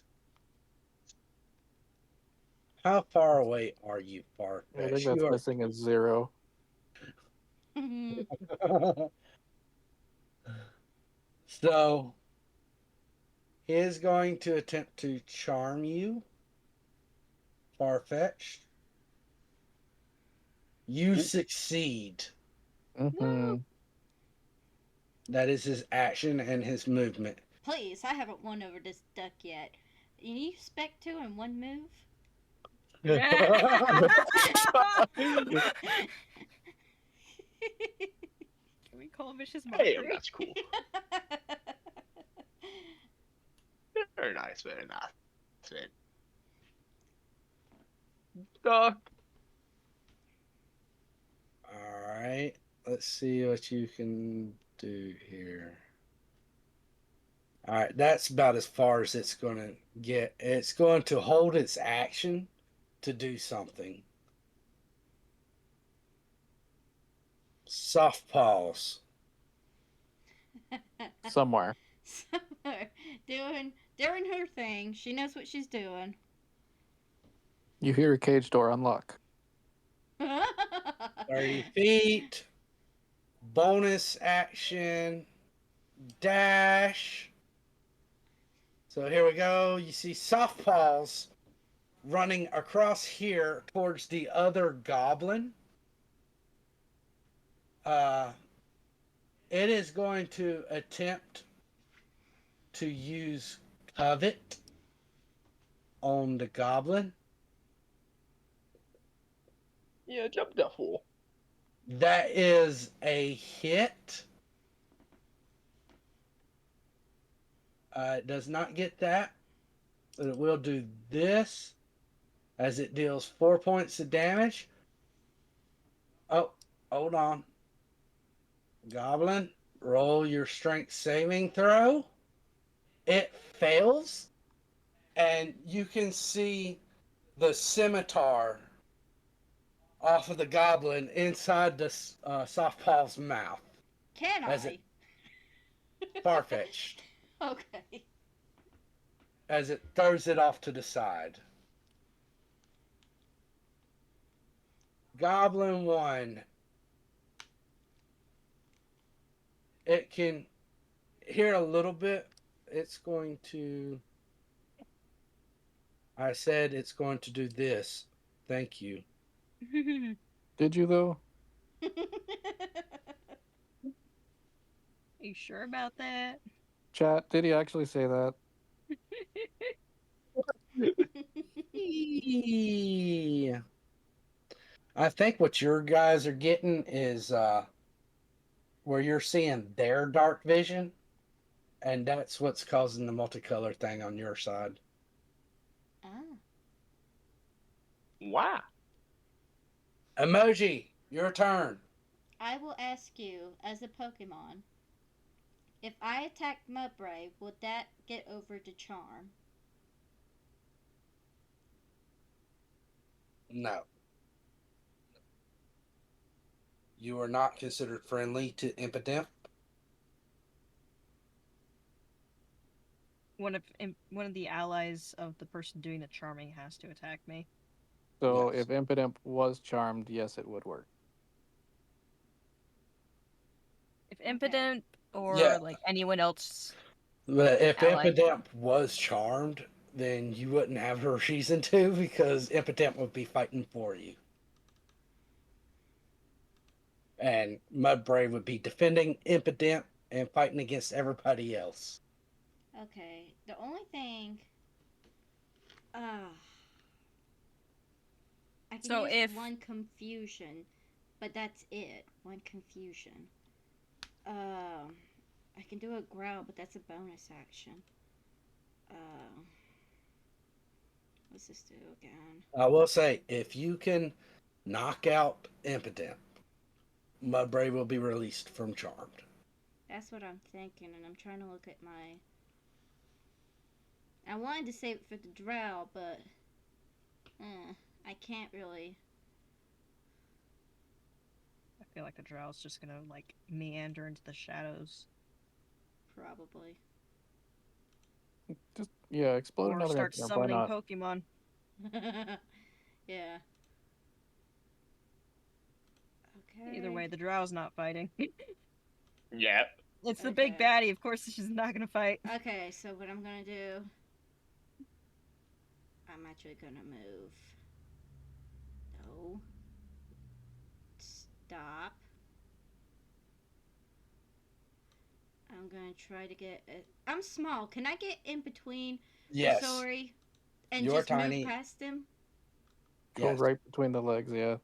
How far away are you, I Farfetch? think that's You missing a 0. are. So, he is going to attempt to charm you, Farfetch. You succeed. Mm-hmm. That is his action and his movement. Please, I haven't won over this duck yet. You expect to in one move? Can we call vicious Hey, mockery? that's cool. Very nice, very nice. Very- Duck. All right. Let's see what you can do here. All right. That's about as far as it's going to get. It's going to hold its action to do something. Soft paws. Somewhere. Somewhere. Doing her thing. She knows what she's doing. You hear a cage door unlock. 30 feet. Bonus action. Dash. So here we go. You see soft paws running across here towards the other goblin. It is going to attempt to use covet on the goblin. Yeah, jump that fool. That is a hit. It does not get that, but it will do this as it deals 4 points of damage. Oh, hold on. Goblin, roll your strength saving throw. It fails, and you can see the scimitar off of the goblin inside the soft paw's mouth. Can As I? Far-fetched Okay. as it throws it off to the side. Goblin 1. It can hear a little bit. It's going to. I said it's going to do this. Thank you. Did you, though? Are you sure about that? Chat, did he actually say that? I think what your guys are getting is where you're seeing their dark vision, and that's what's causing the multicolor thing on your side. Ah. Wow. Emoji, your turn. I will ask you, as a Pokemon, if I attack Mudbray, would that get over to Charm? No, you are not considered friendly to impotent. One of the allies of the person doing the charming has to attack me. So Yes. if Impidimp was charmed, yes, it would work. If impotent or Yeah, like anyone else but if ally. impotent was charmed, then you wouldn't have a reason to because impotent would be fighting for you, and Mudbray would be defending impotent and fighting against everybody else. Okay. The only thing. Uh, I can So use if one confusion, but that's it. One confusion. Um, I can do a growl, but that's a bonus action. Uh, what's this do again? I will say, if you can knock out impotent, Mudbray will be released from charmed. That's what I'm thinking, and I'm trying to look at my. I wanted to save it for the drow, but I can't really. I feel like the drow's just gonna like meander into the shadows Probably. Just yeah, explode or another start Impidimp. Why summoning not? Pokemon. Yeah. Either Okay. way, the drow's not fighting. Yeah. It's the big Okay. baddie. Of course, she's not gonna fight. Okay, so what I'm gonna do. I'm actually gonna move. No. Stop. I'm gonna try to get. I'm small. Can I get in between Yes, Osori and you're just move tiny. past him? Go Yes, right between the legs. Yeah.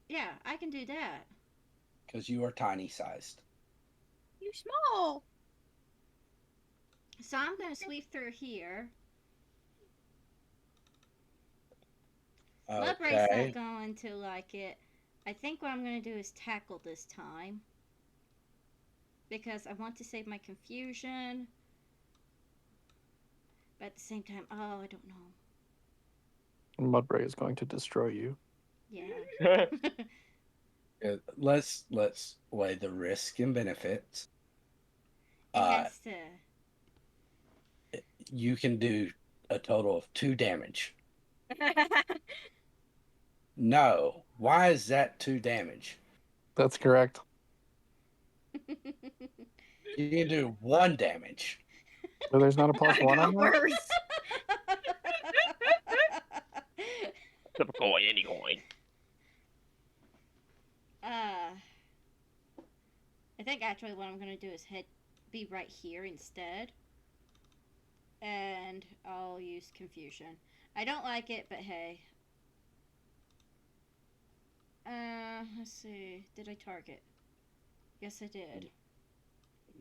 Yeah, I can do that. because you are tiny sized. You small. So I'm gonna sweep through here. Mudbray's not Okay. going to like it. I think what I'm gonna do is tackle this time. Because I want to save my confusion. But at the same time, oh, I don't know. Mudbray is going to destroy you. Yeah. Let's weigh the risk and benefits. It Uh, has to. you can do a total of 2 damage. No, why is that 2 damage? That's correct. You can do 1 damage. So there's not a plus I one on got that. worse. Typical Andy coin. I think actually what I'm gonna do is be right here instead, and I'll use confusion. I don't like it, but hey. Let's see. Did I target? Yes, I did.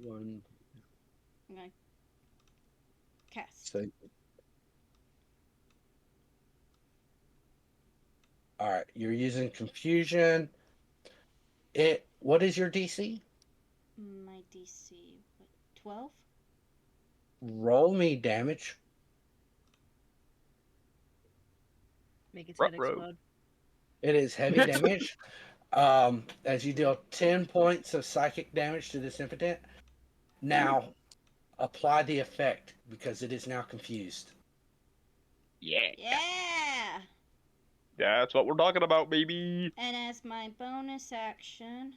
One. I'm gonna cast. So, all right, you're using confusion. It. What is your DC? My DC, what, 12? Roll me damage. Make its head Ruh-roh. explode. It is heavy damage. As you deal 10 points of psychic damage to this impotent. Now, apply the effect because it is now confused. Yeah. Yeah! That's what we're talking about, baby. And as my bonus action,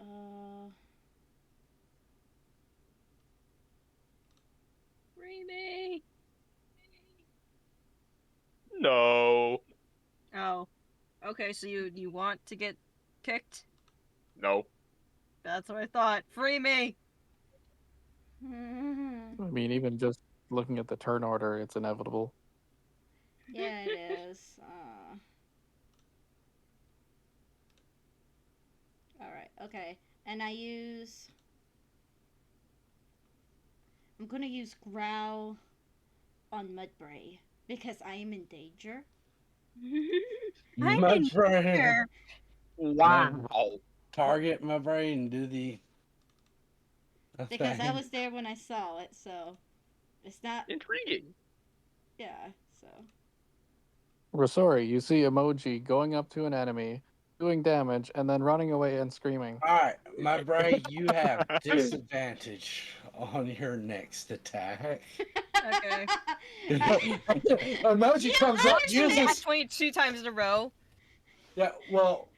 uh, Free me. No. Oh. Okay, so you want to get kicked? No. That's what I thought. Free me. I mean, even just looking at the turn order, it's inevitable. yeah, it is. Alright, okay. And I'm gonna use Growl on Mudbray because I am in danger. I'm My in brain. here. Wow. Target my brain and do the. Because I thing. was there when I saw it, so it's not. Intriguing. Yeah, so. Rosori, you see emoji going up to an enemy, doing damage, and then running away and screaming. All right, my Bray, you have disadvantage on your next attack. Okay. Emoji You comes don't up, understand. At uses 22 times in a row. yeah. Well,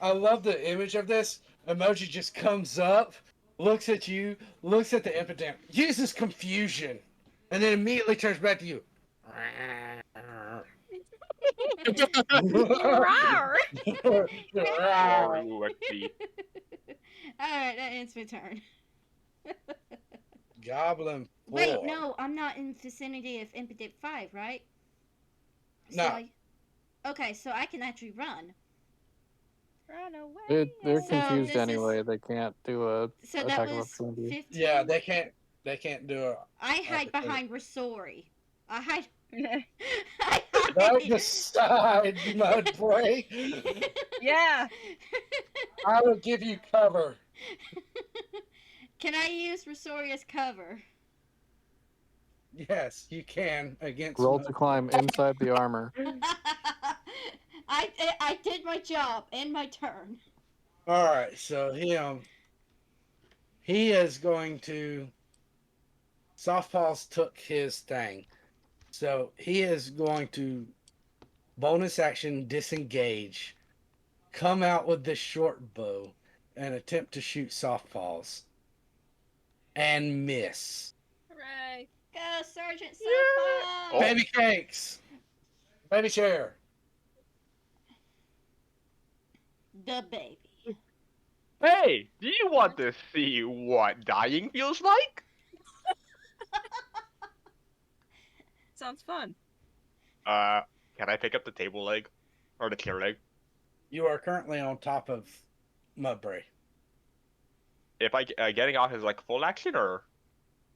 I love the image of this. Emoji just comes up, looks at you, looks at the impotent, uses confusion, and then immediately turns back to you. Rawr. Let's see. Alright, that ends my turn. Goblin 4. Wait, no, I'm not in vicinity of impotent 5, right? No. Okay, so I can actually run. Run away. They're So confused this is- anyway. They can't do a So that attack of was opportunity. 15. Yeah, they can't do it. I hide opportunity. behind Rasori. I hide. Don't decide, mud break. Yeah. I will give you cover. Can I use Rasori as cover? Yes, you can against Roll mud to climb inside the armor. I did my job and my turn. All right, so he is going to. Softballs took his thing, so he is going to bonus action disengage, come out with this short bow, and attempt to shoot softballs, and miss. Hooray. Go, Sergeant Softball! Oh. Baby cakes, baby chair. The baby. Hey, do you want to see what dying feels like? Sounds fun. Can I pick up the table leg? Or the chair leg? You are currently on top of Mudbury. If I getting off is like full action or?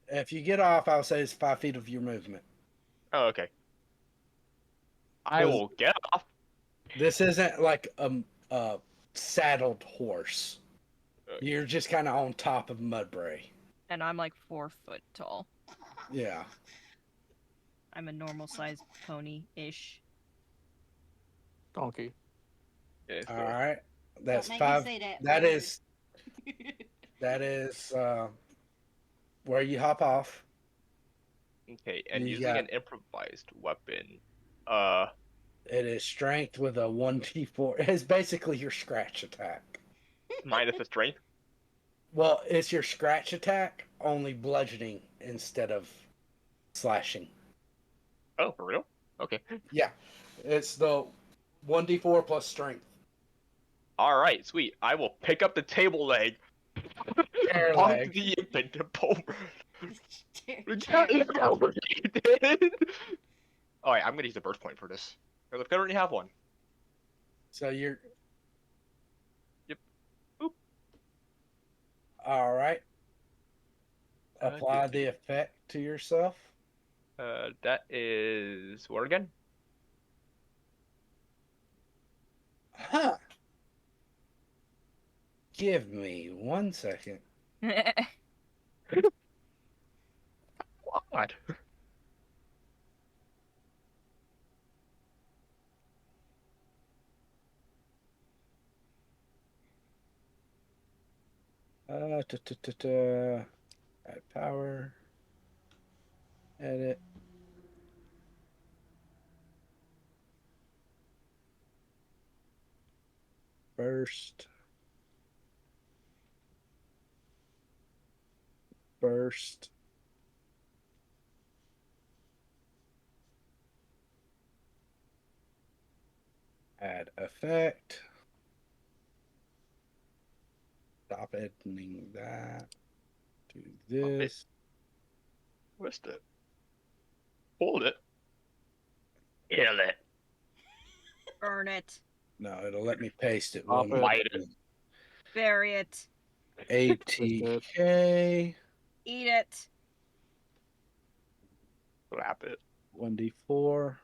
If you get off, I'll say it's 5 feet of your movement. Oh, okay. I will get off. This isn't like a saddled horse. You're just kind of on top of Mudbury. And I'm like 4 foot tall. Yeah. I'm a normal sized pony ish. Donkey. Yeah, All right. That's Don't make me 5. say that That word. is where you hop off. Okay, and You using got- an improvised weapon. It is strength with a 1d4. It's basically your scratch attack. Minus the strength. Well, it's your scratch attack, only bludgeoning instead of slashing. Oh, for real? Okay. Yeah. It's the 1d4 plus strength. All right, sweet. I will pick up the table leg. Chair Bonk leg. the infant over. Chair. Alright, I'm gonna use the burst point for this. I already have one. So you're. Yep. Boop. All right. Uh, Apply the effect to yourself. That is what again? Huh. Give me 1 second. What? Add power. Edit. Burst. Burst. Add effect. Stop editing that. Do this. Twist it. Hold it. Kill it. Burn it. No, it'll let me paste it. Stop one it. Bite it. Bury it. ATK. Eat it. Slap it. 1d4.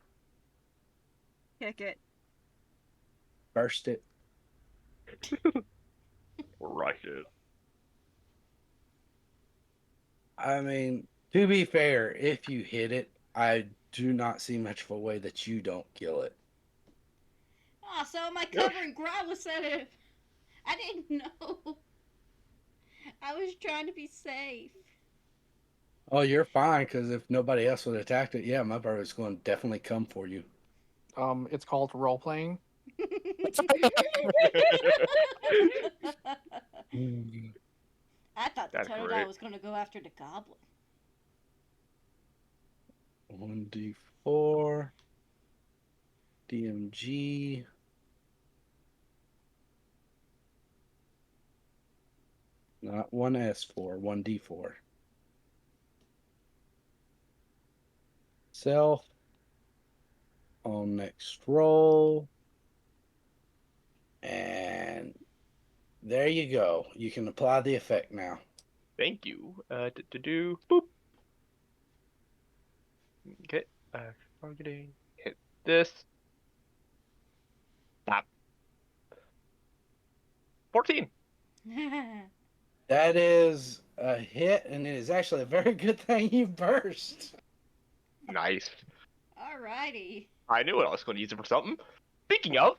Kick it. Burst it. Rush it. I mean, to be fair, if you hit it, I do not see much of a way that you don't kill it. Oh, so am I covering Growlithe at it? I didn't know. I was trying to be safe. Oh, you're fine, because if nobody else would have attacked it, yeah, my brother's going to definitely come for you. It's called role playing. I thought the That's Totodile great. was going to go after the goblin. 1d4. DMG. Not 1S4, 1d4. Self. On next roll. And there you go. You can apply the effect now. Thank you. Boop. Okay. Targeting. Hit this. Stop. 14. That is a hit, and it is actually a very good thing you burst. Nice. Alrighty. I knew I was going to use it for something. Speaking of,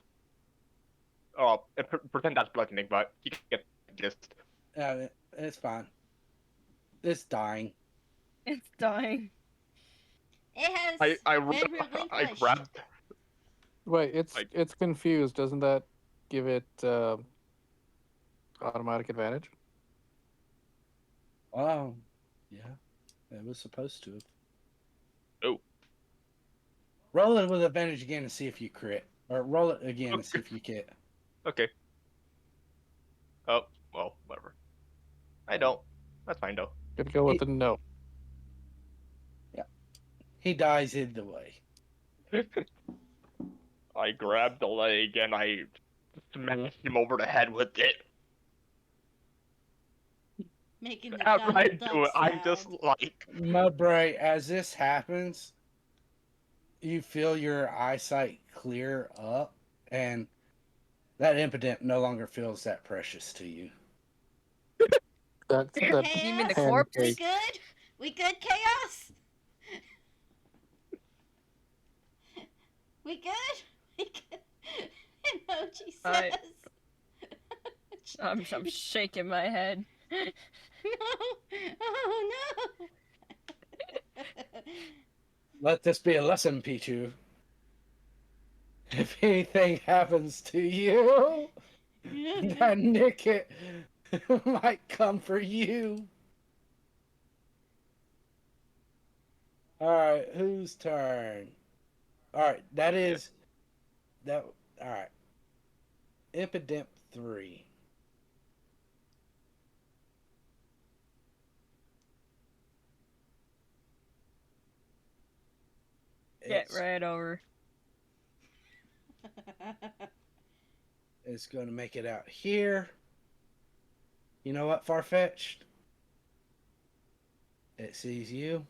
pretend that's bludgeoning, but you get the gist. It's fine. It's dying. It's dying. It has I been I relinquished. grabbed. Wait, Like- it's confused. Doesn't that give it automatic advantage? Oh, yeah. It was supposed to. Oh. Roll it with advantage again and see if you crit. Or roll it again and see if you crit. Okay. Oh, well, whatever. I don't. That's fine though. Gonna go with a no. He dies either way. I grabbed the leg and I smashed him over the head with it. Making the After I Donald Duck do it, I'm sound. just like, Mudbray, as this happens, you feel your eyesight clear up, and that impotent no longer feels that precious to you. That Chaos? You mean the pancake. corpse? We good? We good, Chaos? We good? We good? Emoji I- says. I'm shaking my head. No. Oh no. Let this be a lesson, Pichu. If anything happens to you, that Nickit might come for you. Alright, whose turn? Alright, that is that alright. Impidimp 3. Get right over. It's going to make it out here. You know what, Farfetched? It sees you.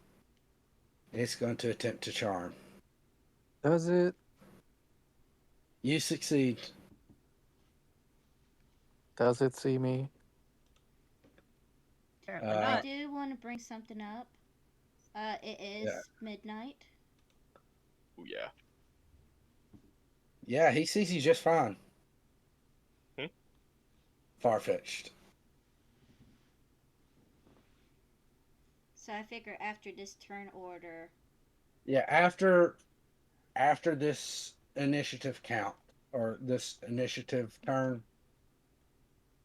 It's going to attempt to charm. Does it? You succeed. Does it see me? Apparently Uh, I not. do want to bring something up. It is Yeah. midnight. oh yeah. Yeah, he sees you just fine. Hmm? Farfetched. So I figure after this turn order. Yeah, after this initiative count or this initiative turn,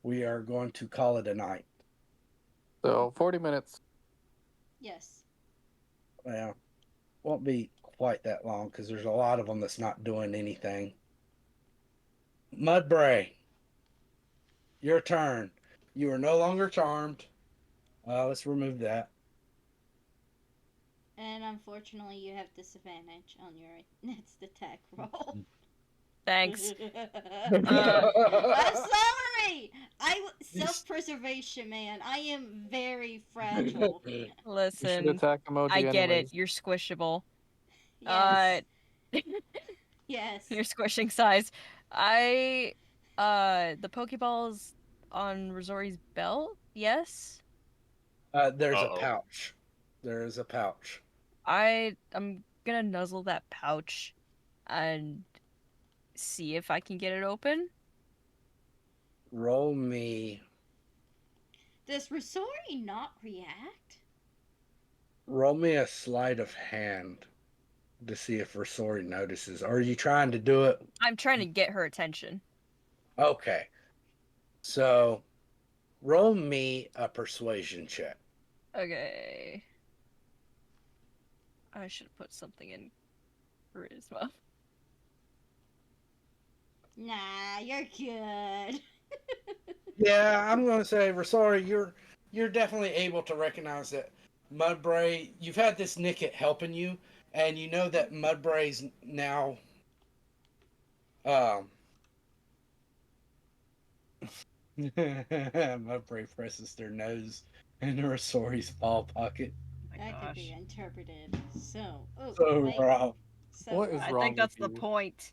we are going to call it a night. So 40 minutes. Yes. Well, won't be quite that long because there's a lot of them that's not doing anything. Mudbray, your turn. You are no longer charmed. Let's remove that. And unfortunately, you have disadvantage on your next attack roll. Thanks. I'm sorry. Self-preservation, man. I am very fragile. You should Listen, attack emoji I get anyways. it. You're squishable. Yes. Yes. You're squishing size. The Pokeballs on Rosori's belt? Yes? There's a Uh-oh. pouch. There is a pouch. I'm gonna nuzzle that pouch and see if I can get it open. Roll me. Does Rosori not react? Roll me a sleight of hand to see if Rosori notices. Or are you trying to do it? I'm trying to get her attention. Okay. So roll me a persuasion check. Okay. I should have put something in charisma. Nah, you're good. Yeah, I'm going to say, Rosori, you're definitely able to recognize that Mudbray. You've had this Nicket helping you, and you know that Mudbray's now. Um, Mudbray presses their nose in Rosori's paw pocket. Oh my That could be gosh. interpreted. So, oh, So wait. Rob, So, What is I Rob, wrong think with that's the you? point.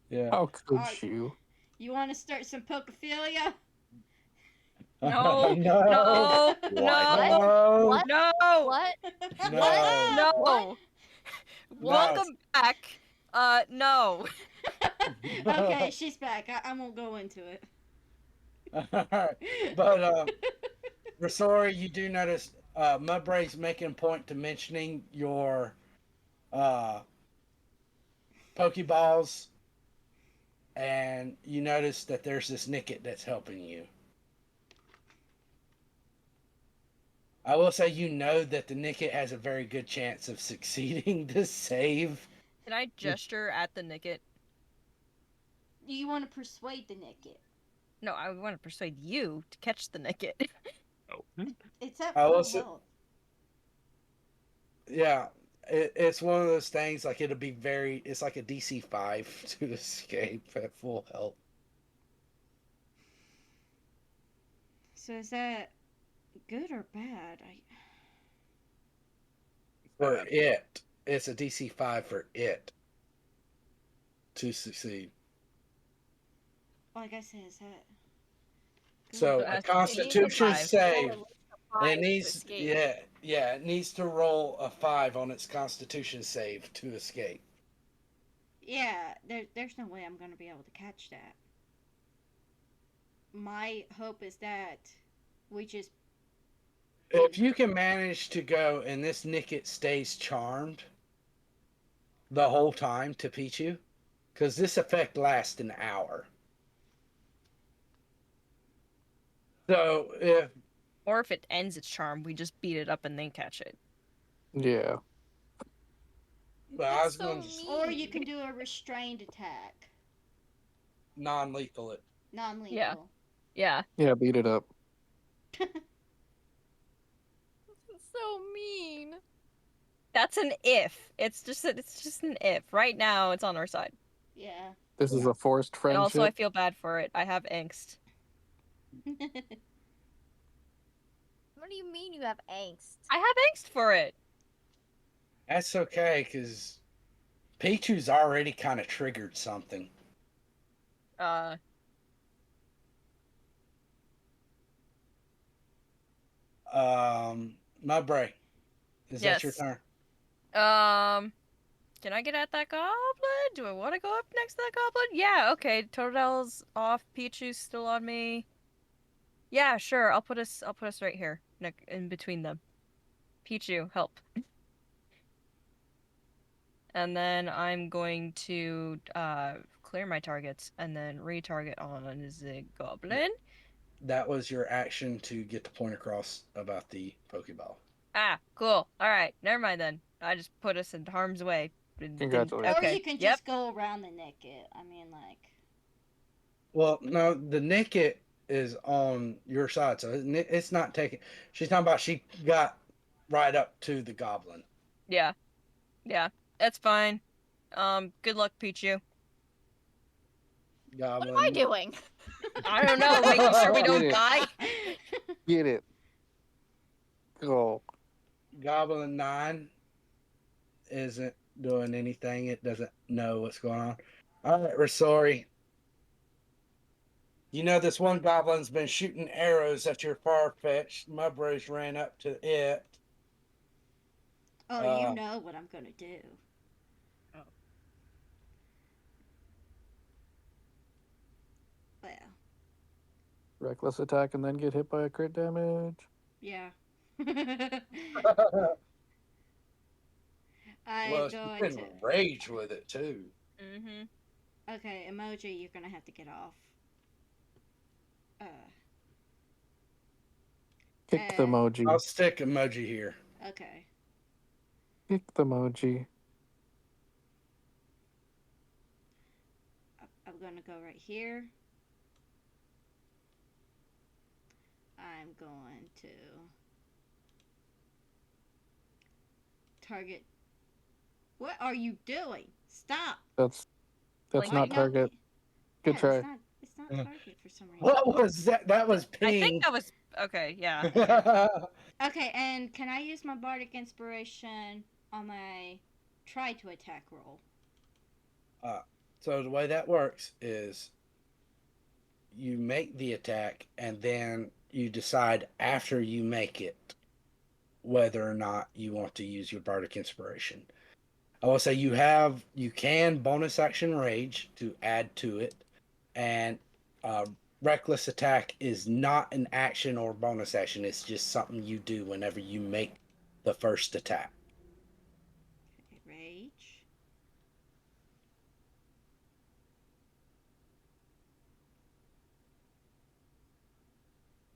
yeah. How could Are- you? you want to start some Pokophilia? No, No, no, What? no, What? no, What? no, no. no. Welcome back. No. Okay, she's back. I won't go into it. But Rosori, you do notice Mudbray's making a point to mentioning your uh, Pokeballs, and you notice that there's this Nicket that's helping you. I will say you know that the Nicket has a very good chance of succeeding this save. Can I gesture at the Nicket? You want to persuade the Nicket. No, I want to persuade you to catch the Nicket. Oh. It's at I will full say, health. yeah, it's one of those things like it'll be very. It's like a DC 5 to escape at full health. So is that good or bad? For it, it's a DC 5 for it to succeed. Like I said, is that good? So So it a has to be It needs to Constitution five. save. roll a It 5 to needs, escape. yeah, it needs to roll a 5 on its Constitution save to escape. Yeah, there's no way I'm gonna be able to catch that. My hope is that we just If you can manage to go and this Nicket stays charmed the whole time to Pichu, because this effect lasts an hour. So if Or if it ends its charm, we just beat it up and then catch it. Yeah. well, I That's was so going to or you mean. can do a restrained attack, non-lethal it. Yeah. non-lethal. Yeah. Yeah, beat it up. That's so mean. That's an if. It's just an if. Right now it's on our side. Yeah. This is a forced And also I friendship. feel bad for it. I have angst. What do you mean you have angst? I have angst for it. That's okay, because Pichu's already kind of triggered something. Uh My break. Is that your yes. turn? Can I get at that goblin? Do I want to go up next to that goblin? Yeah, okay. Totodle's off. Pichu's still on me. Yeah, sure. I'll put us right here, in between them. Pichu, help. And then I'm going to clear my targets and then retarget on the goblin. That was your action to get the point across about the Pokeball. Ah, cool. All right, never mind then. I just put us in harm's way. Congratulations. Or Okay. you can Yep. just go around the Nicket. I mean, like. Well, no, the Nicket is on your side, so it's not taking. She's talking about she got right up to the goblin. Yeah. Yeah. That's fine. Good luck, Pichu. What am I Goblin. doing? I don't know, making sure we don't Get it. die. Get it. Go. Goblin 9 isn't doing anything. It doesn't know what's going on. All right, we're sorry. You know, this one goblin's been shooting arrows at your far-fetched. Mubrose ran up to it. Oh, you know what I'm gonna do. reckless attack and then get hit by a crit damage. Yeah. Well, I'm you going can to. rage with it too. Mm-hmm. Okay, emoji, you're gonna have to get off. Uh, Kick the uh, emoji. I'll stick emoji here. okay. Kick the emoji. I'm gonna go right here. I'm going to target. What are you doing? Stop! That's Why not Blinking. no? target. Good Yeah, it's try. not. It's not Uh, target for some reason. What was that? That was I think ping. that was okay. Yeah. Okay, and can I use my bardic inspiration on my try to attack roll? So the way that works is you make the attack and then you decide after you make it whether or not you want to use your bardic inspiration. I will say you can bonus action rage to add to it, and uh, reckless attack is not an action or bonus action. It's just something you do whenever you make the first attack. Okay, rage.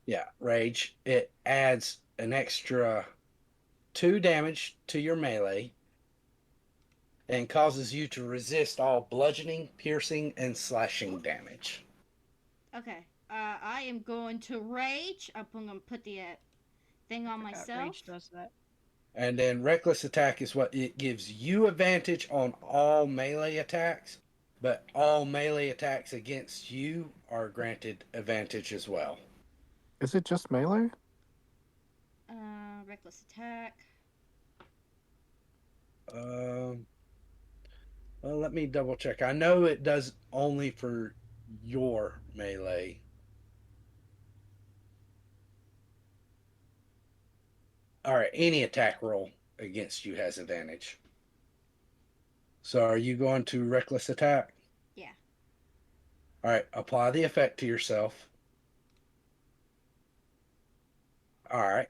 Yeah, rage. It adds an extra 2 damage to your melee and causes you to resist all bludgeoning, piercing, and slashing damage. Okay, I am going to rage. I'm gonna put the thing on Forgot myself. Rage does that. And then reckless attack is what it gives you advantage on all melee attacks, but all melee attacks against you are granted advantage as well. Is it just melee? Reckless attack. Um, well, let me double check. I know it does only for your melee. All right, any attack roll against you has advantage. So are you going to reckless attack? Yeah. All right, apply the effect to yourself. All right,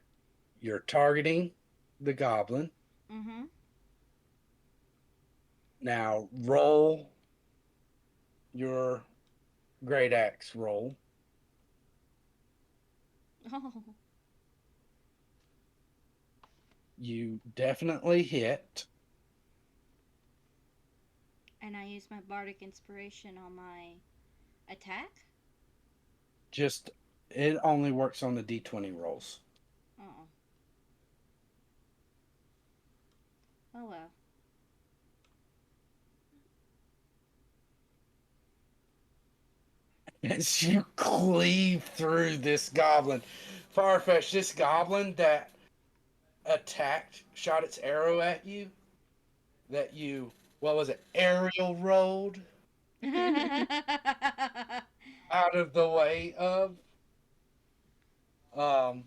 you're targeting the goblin. Mm-hmm. Now roll your great axe roll. Oh. You definitely hit. And I use my bardic inspiration on my attack. Just it only works on the d20 rolls. Oh. Oh well. As you cleave through this goblin, Farfetch, this goblin that attacked, shot its arrow at you, that you, what was it, aerial rolled out of the way of. Um,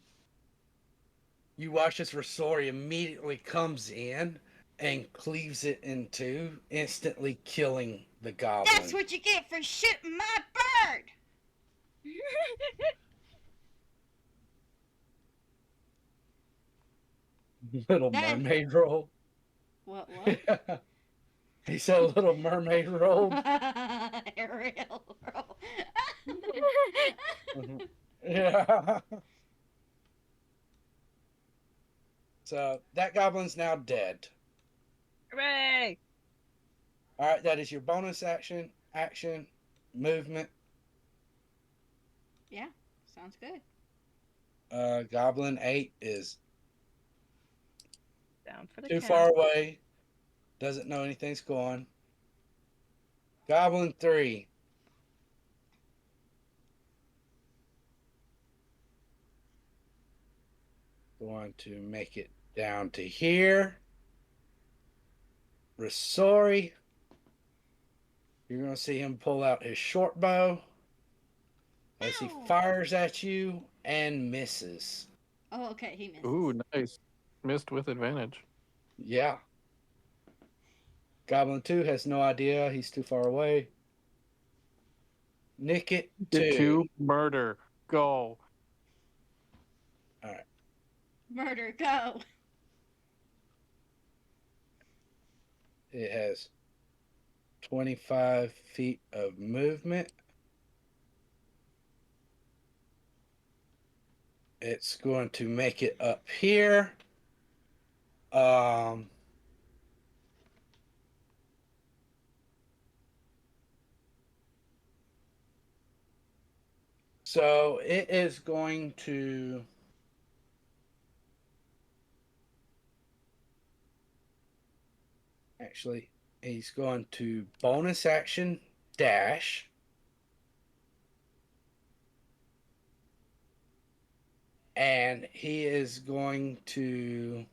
you watch this Rosori immediately comes in and cleaves it in two, instantly killing the goblin. That's what you get for shooting my bird. Little That- mermaid roll. What? He said a little mermaid roll. Aerial roll. Yeah. So that goblin's now dead. Hooray! All right, that is your bonus action, movement. Yeah, sounds good. Goblin 8 is Down for the too count. far away. Doesn't know anything's going. Goblin 3. Going to make it down to here. Risori. You're going to see him pull out his short bow as he Ow. fires at you and misses. Oh, okay, he missed. Ooh, nice. Missed with advantage. Yeah. Goblin 2 has no idea. He's too far away. Nick it Get 2. to murder. Go. All right. Murder, go. It has 25 feet of movement. It's going to make it up here. Um, so it is going to actually, he's going to bonus action dash. And he is going to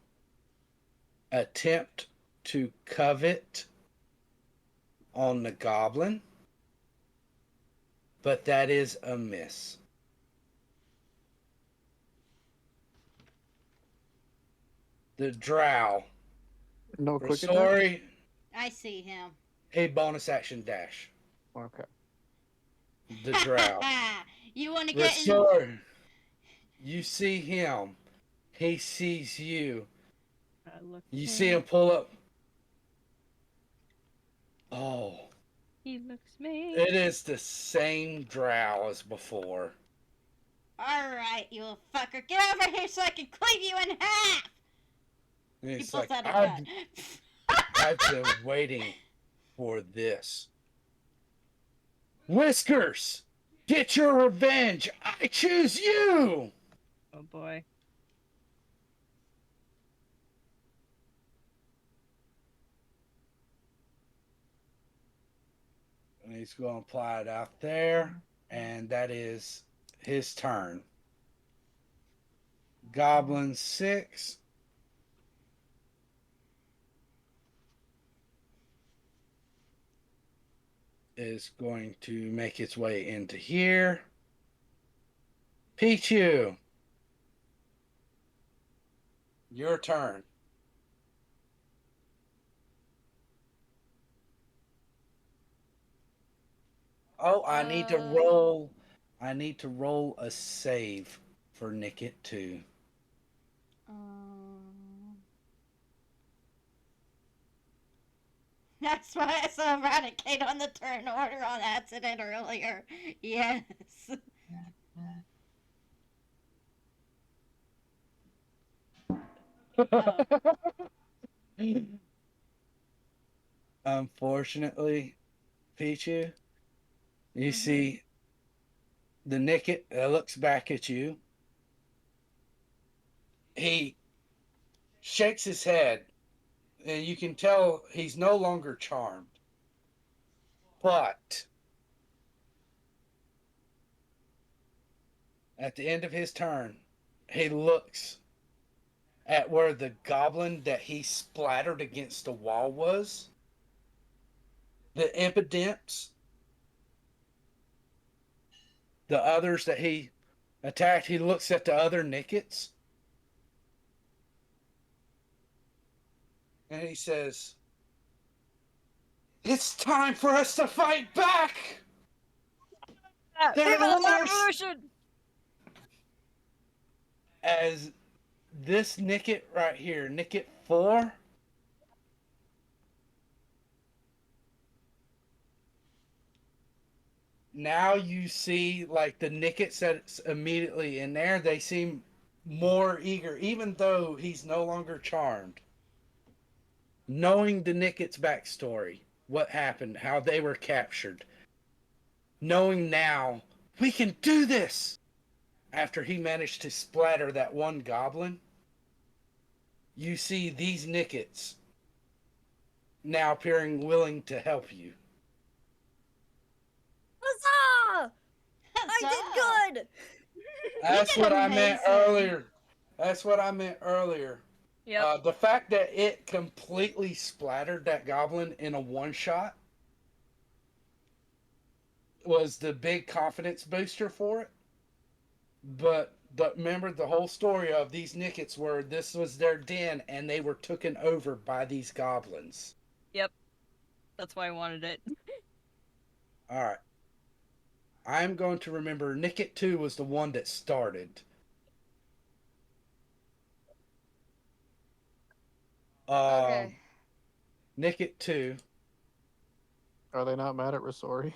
attempt to covet on the goblin, but that is a miss. The drow. No For quick attack? sorry, I see him. a bonus action dash. Okay. The drow. You want to For get in? sorry, you see him. He sees you. You see him pull up. Oh, He looks me. it is the same drow as before. Alright, you little fucker. Get over here so I can cleave you in half! And He it's pulls like, out a gun. I've been waiting for this. Whiskers, get your revenge. I choose you. Oh boy. And he's going to apply it out there, and that is his turn. Goblin 6. Is going to make its way into here. Pichu, your turn. Oh, I need to roll. I need to roll a save for Nickit too. That's why I saw Eradicate on the turn order on accident earlier. Yes. Oh. Unfortunately, Pichu, you see the Nickit that looks back at you. He shakes his head, and you can tell he's no longer charmed. But at the end of his turn, he looks at where the goblin that he splattered against the wall was. The impidimps, the others that he attacked, he looks at the other Nickets and he says, "It's time for us to fight back!" They're lost! As this Nicket right here, Nicket 4, now you see like the Nickets that's immediately in there, they seem more eager, even though he's no longer charmed. Knowing the Nickets backstory, what happened, how they were captured, knowing now we can do this after he managed to splatter that one goblin, you see these Nickets now appearing willing to help you. Huzzah! Huzzah! I did good! That's did what I meant amazing. earlier. That's what I meant earlier. Yep. The fact that it completely splattered that goblin in a one shot was the big confidence booster for it. But remember the whole story of these Nickets were this was their den and they were taken over by these goblins. Yep. That's why I wanted it. All right. I'm going to remember Nickit 2 was the one that started. Okay. Nickit 2. Are they not mad at Risori?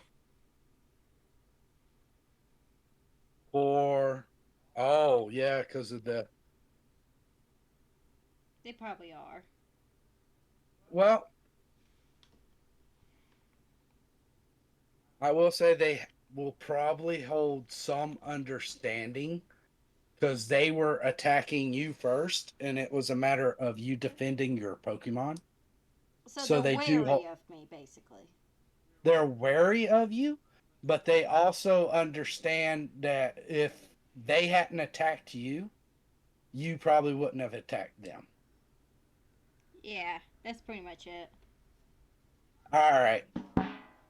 Or, oh, yeah, because of the. They probably are. Well, I will say they will probably hold some understanding because they were attacking you first, and it was a matter of you defending your Pokemon. So So they're they do. wary of me, basically. They're wary of you, but they also understand that if they hadn't attacked you, you probably wouldn't have attacked them. Yeah, that's pretty much it. All right, I've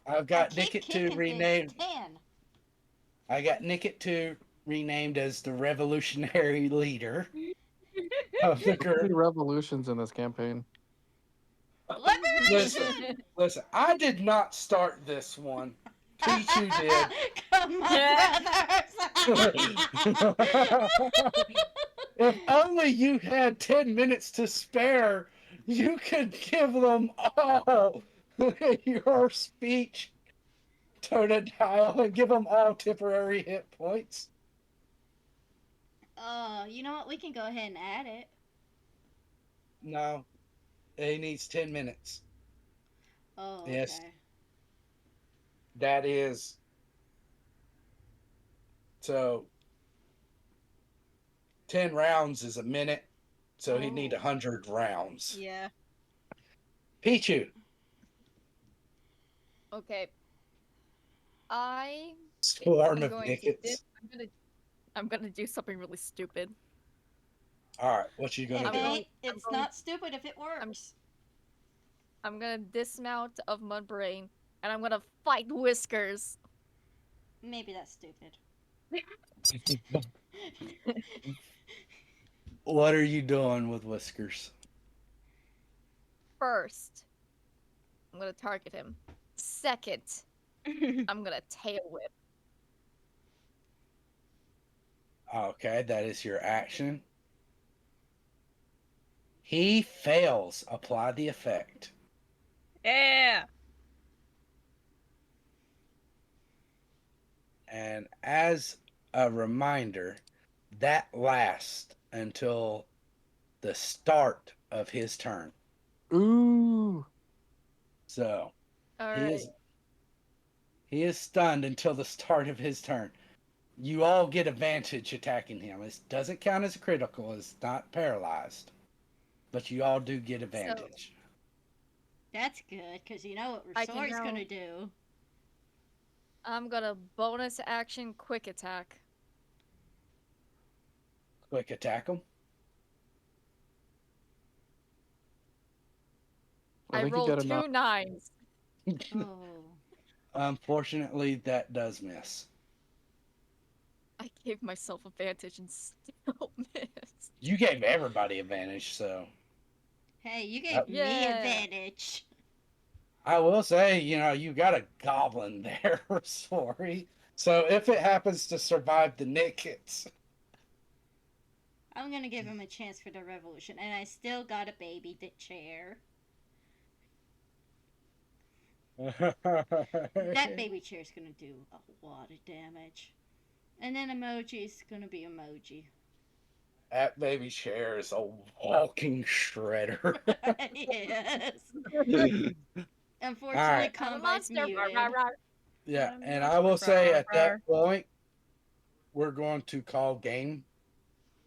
I got keep Nickit 2 kicking his renamed. tin. I got Nickit 2 renamed as the revolutionary leader of the How many group. revolutions in this campaign? Listen, Liberation! listen. I did not start this one. Pichu did. Come on, brothers! If only you had 10 minutes to spare, you could give them all your speech dial and give them all temporary hit points. You know what? We can go ahead and add it. No, he needs 10 minutes. Oh, Yes, okay. that is. So 10 rounds is a minute, so he'd need Oh. 100 rounds. Yeah. Pichu, Okay. I swarm am of going to Nickets. I'm gonna do something really stupid. All right, what you gonna It do? going- ain't. It's going- not stupid if it works. I'm gonna dismount of Mudbrain and I'm gonna fight Whiskers. Maybe that's stupid. What are you doing with Whiskers? First, I'm gonna target him. Second, I'm gonna tail whip. Okay, that is your action. He fails. Apply the effect. Yeah. And as a reminder, that lasts until the start of his turn. Ooh. So All he right. is he is stunned until the start of his turn. You all get advantage attacking him. It doesn't count as a critical. It's not paralyzed, but you all do get So advantage. That's good, because you know what I can Resori's now- gonna do. I'm gonna bonus action quick attack. Quick attack him. I I think you rolled got enough. 2 9s. Oh. Unfortunately, that does miss. I gave myself advantage and still missed. You gave everybody advantage, so Hey, you gave me Yeah. advantage. I will say, you got a goblin there, sorry. So if it happens to survive the Nickets, I'm gonna give him a chance for the revolution, and I still got a baby chair. That baby chair's gonna do a lot of damage. And then emoji's gonna be emoji. that baby chair is a walking shredder. Yes. Unfortunately, Alright. I'm a Combi's monster. muted. Yeah, and I will say at that point, we're going to call game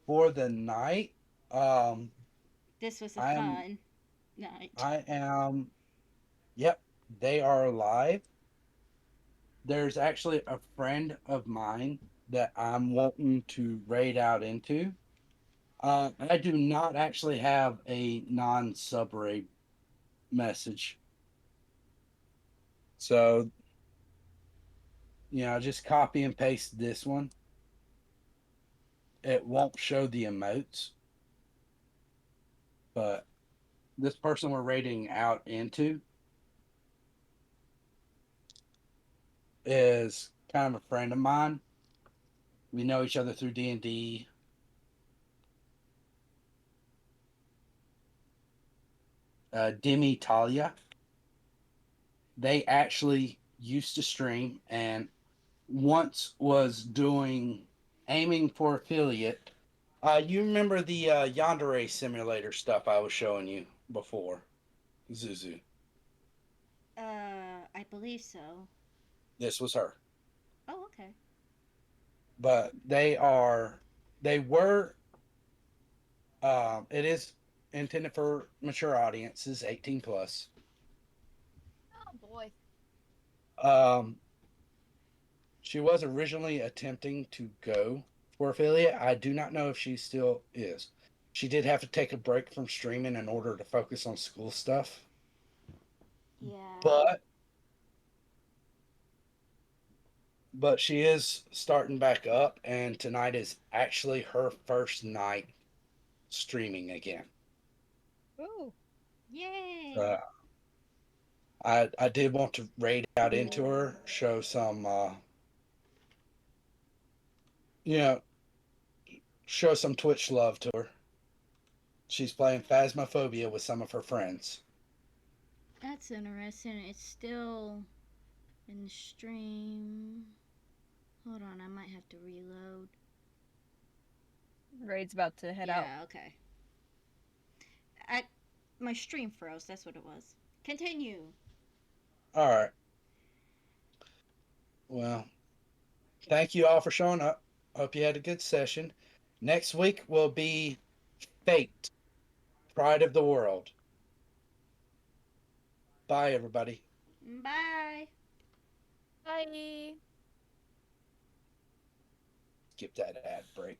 for the night. Um, This was a I am, fun night. I am, yep, they are alive. There's actually a friend of mine that I'm wanting to raid out into. I do not actually have a non-sub raid message. So, just copy and paste this one. It won't show the emotes, but this person we're raiding out into is kind of a friend of mine. We know each other through D&D. Demi Talia. They actually used to stream and once was doing aiming for affiliate. You remember the Yandere simulator stuff I was showing you before, Zuzu? I believe so. This was her, Oh, okay. but they were. It is intended for mature audiences, 18 plus. Oh boy. Um, she was originally attempting to go for affiliate. I do not know if she still is. She did have to take a break from streaming in order to focus on school stuff. Yeah. But she is starting back up, and tonight is actually her first night streaming again. Ooh. Yay. Uh, I did want to raid out into her, show some you know show some Twitch love to her. She's playing Phasmophobia with some of her friends. That's interesting. It's still in the stream. Hold on, I might have to reload. Raid's about to head out. Yeah, okay. My stream froze. That's what it was. Continue. All right. Well, thank you all for showing up. Hope you had a good session. Next week will be Fate, Pride of the World. Bye, everybody. Bye. Bye. Skip that ad break.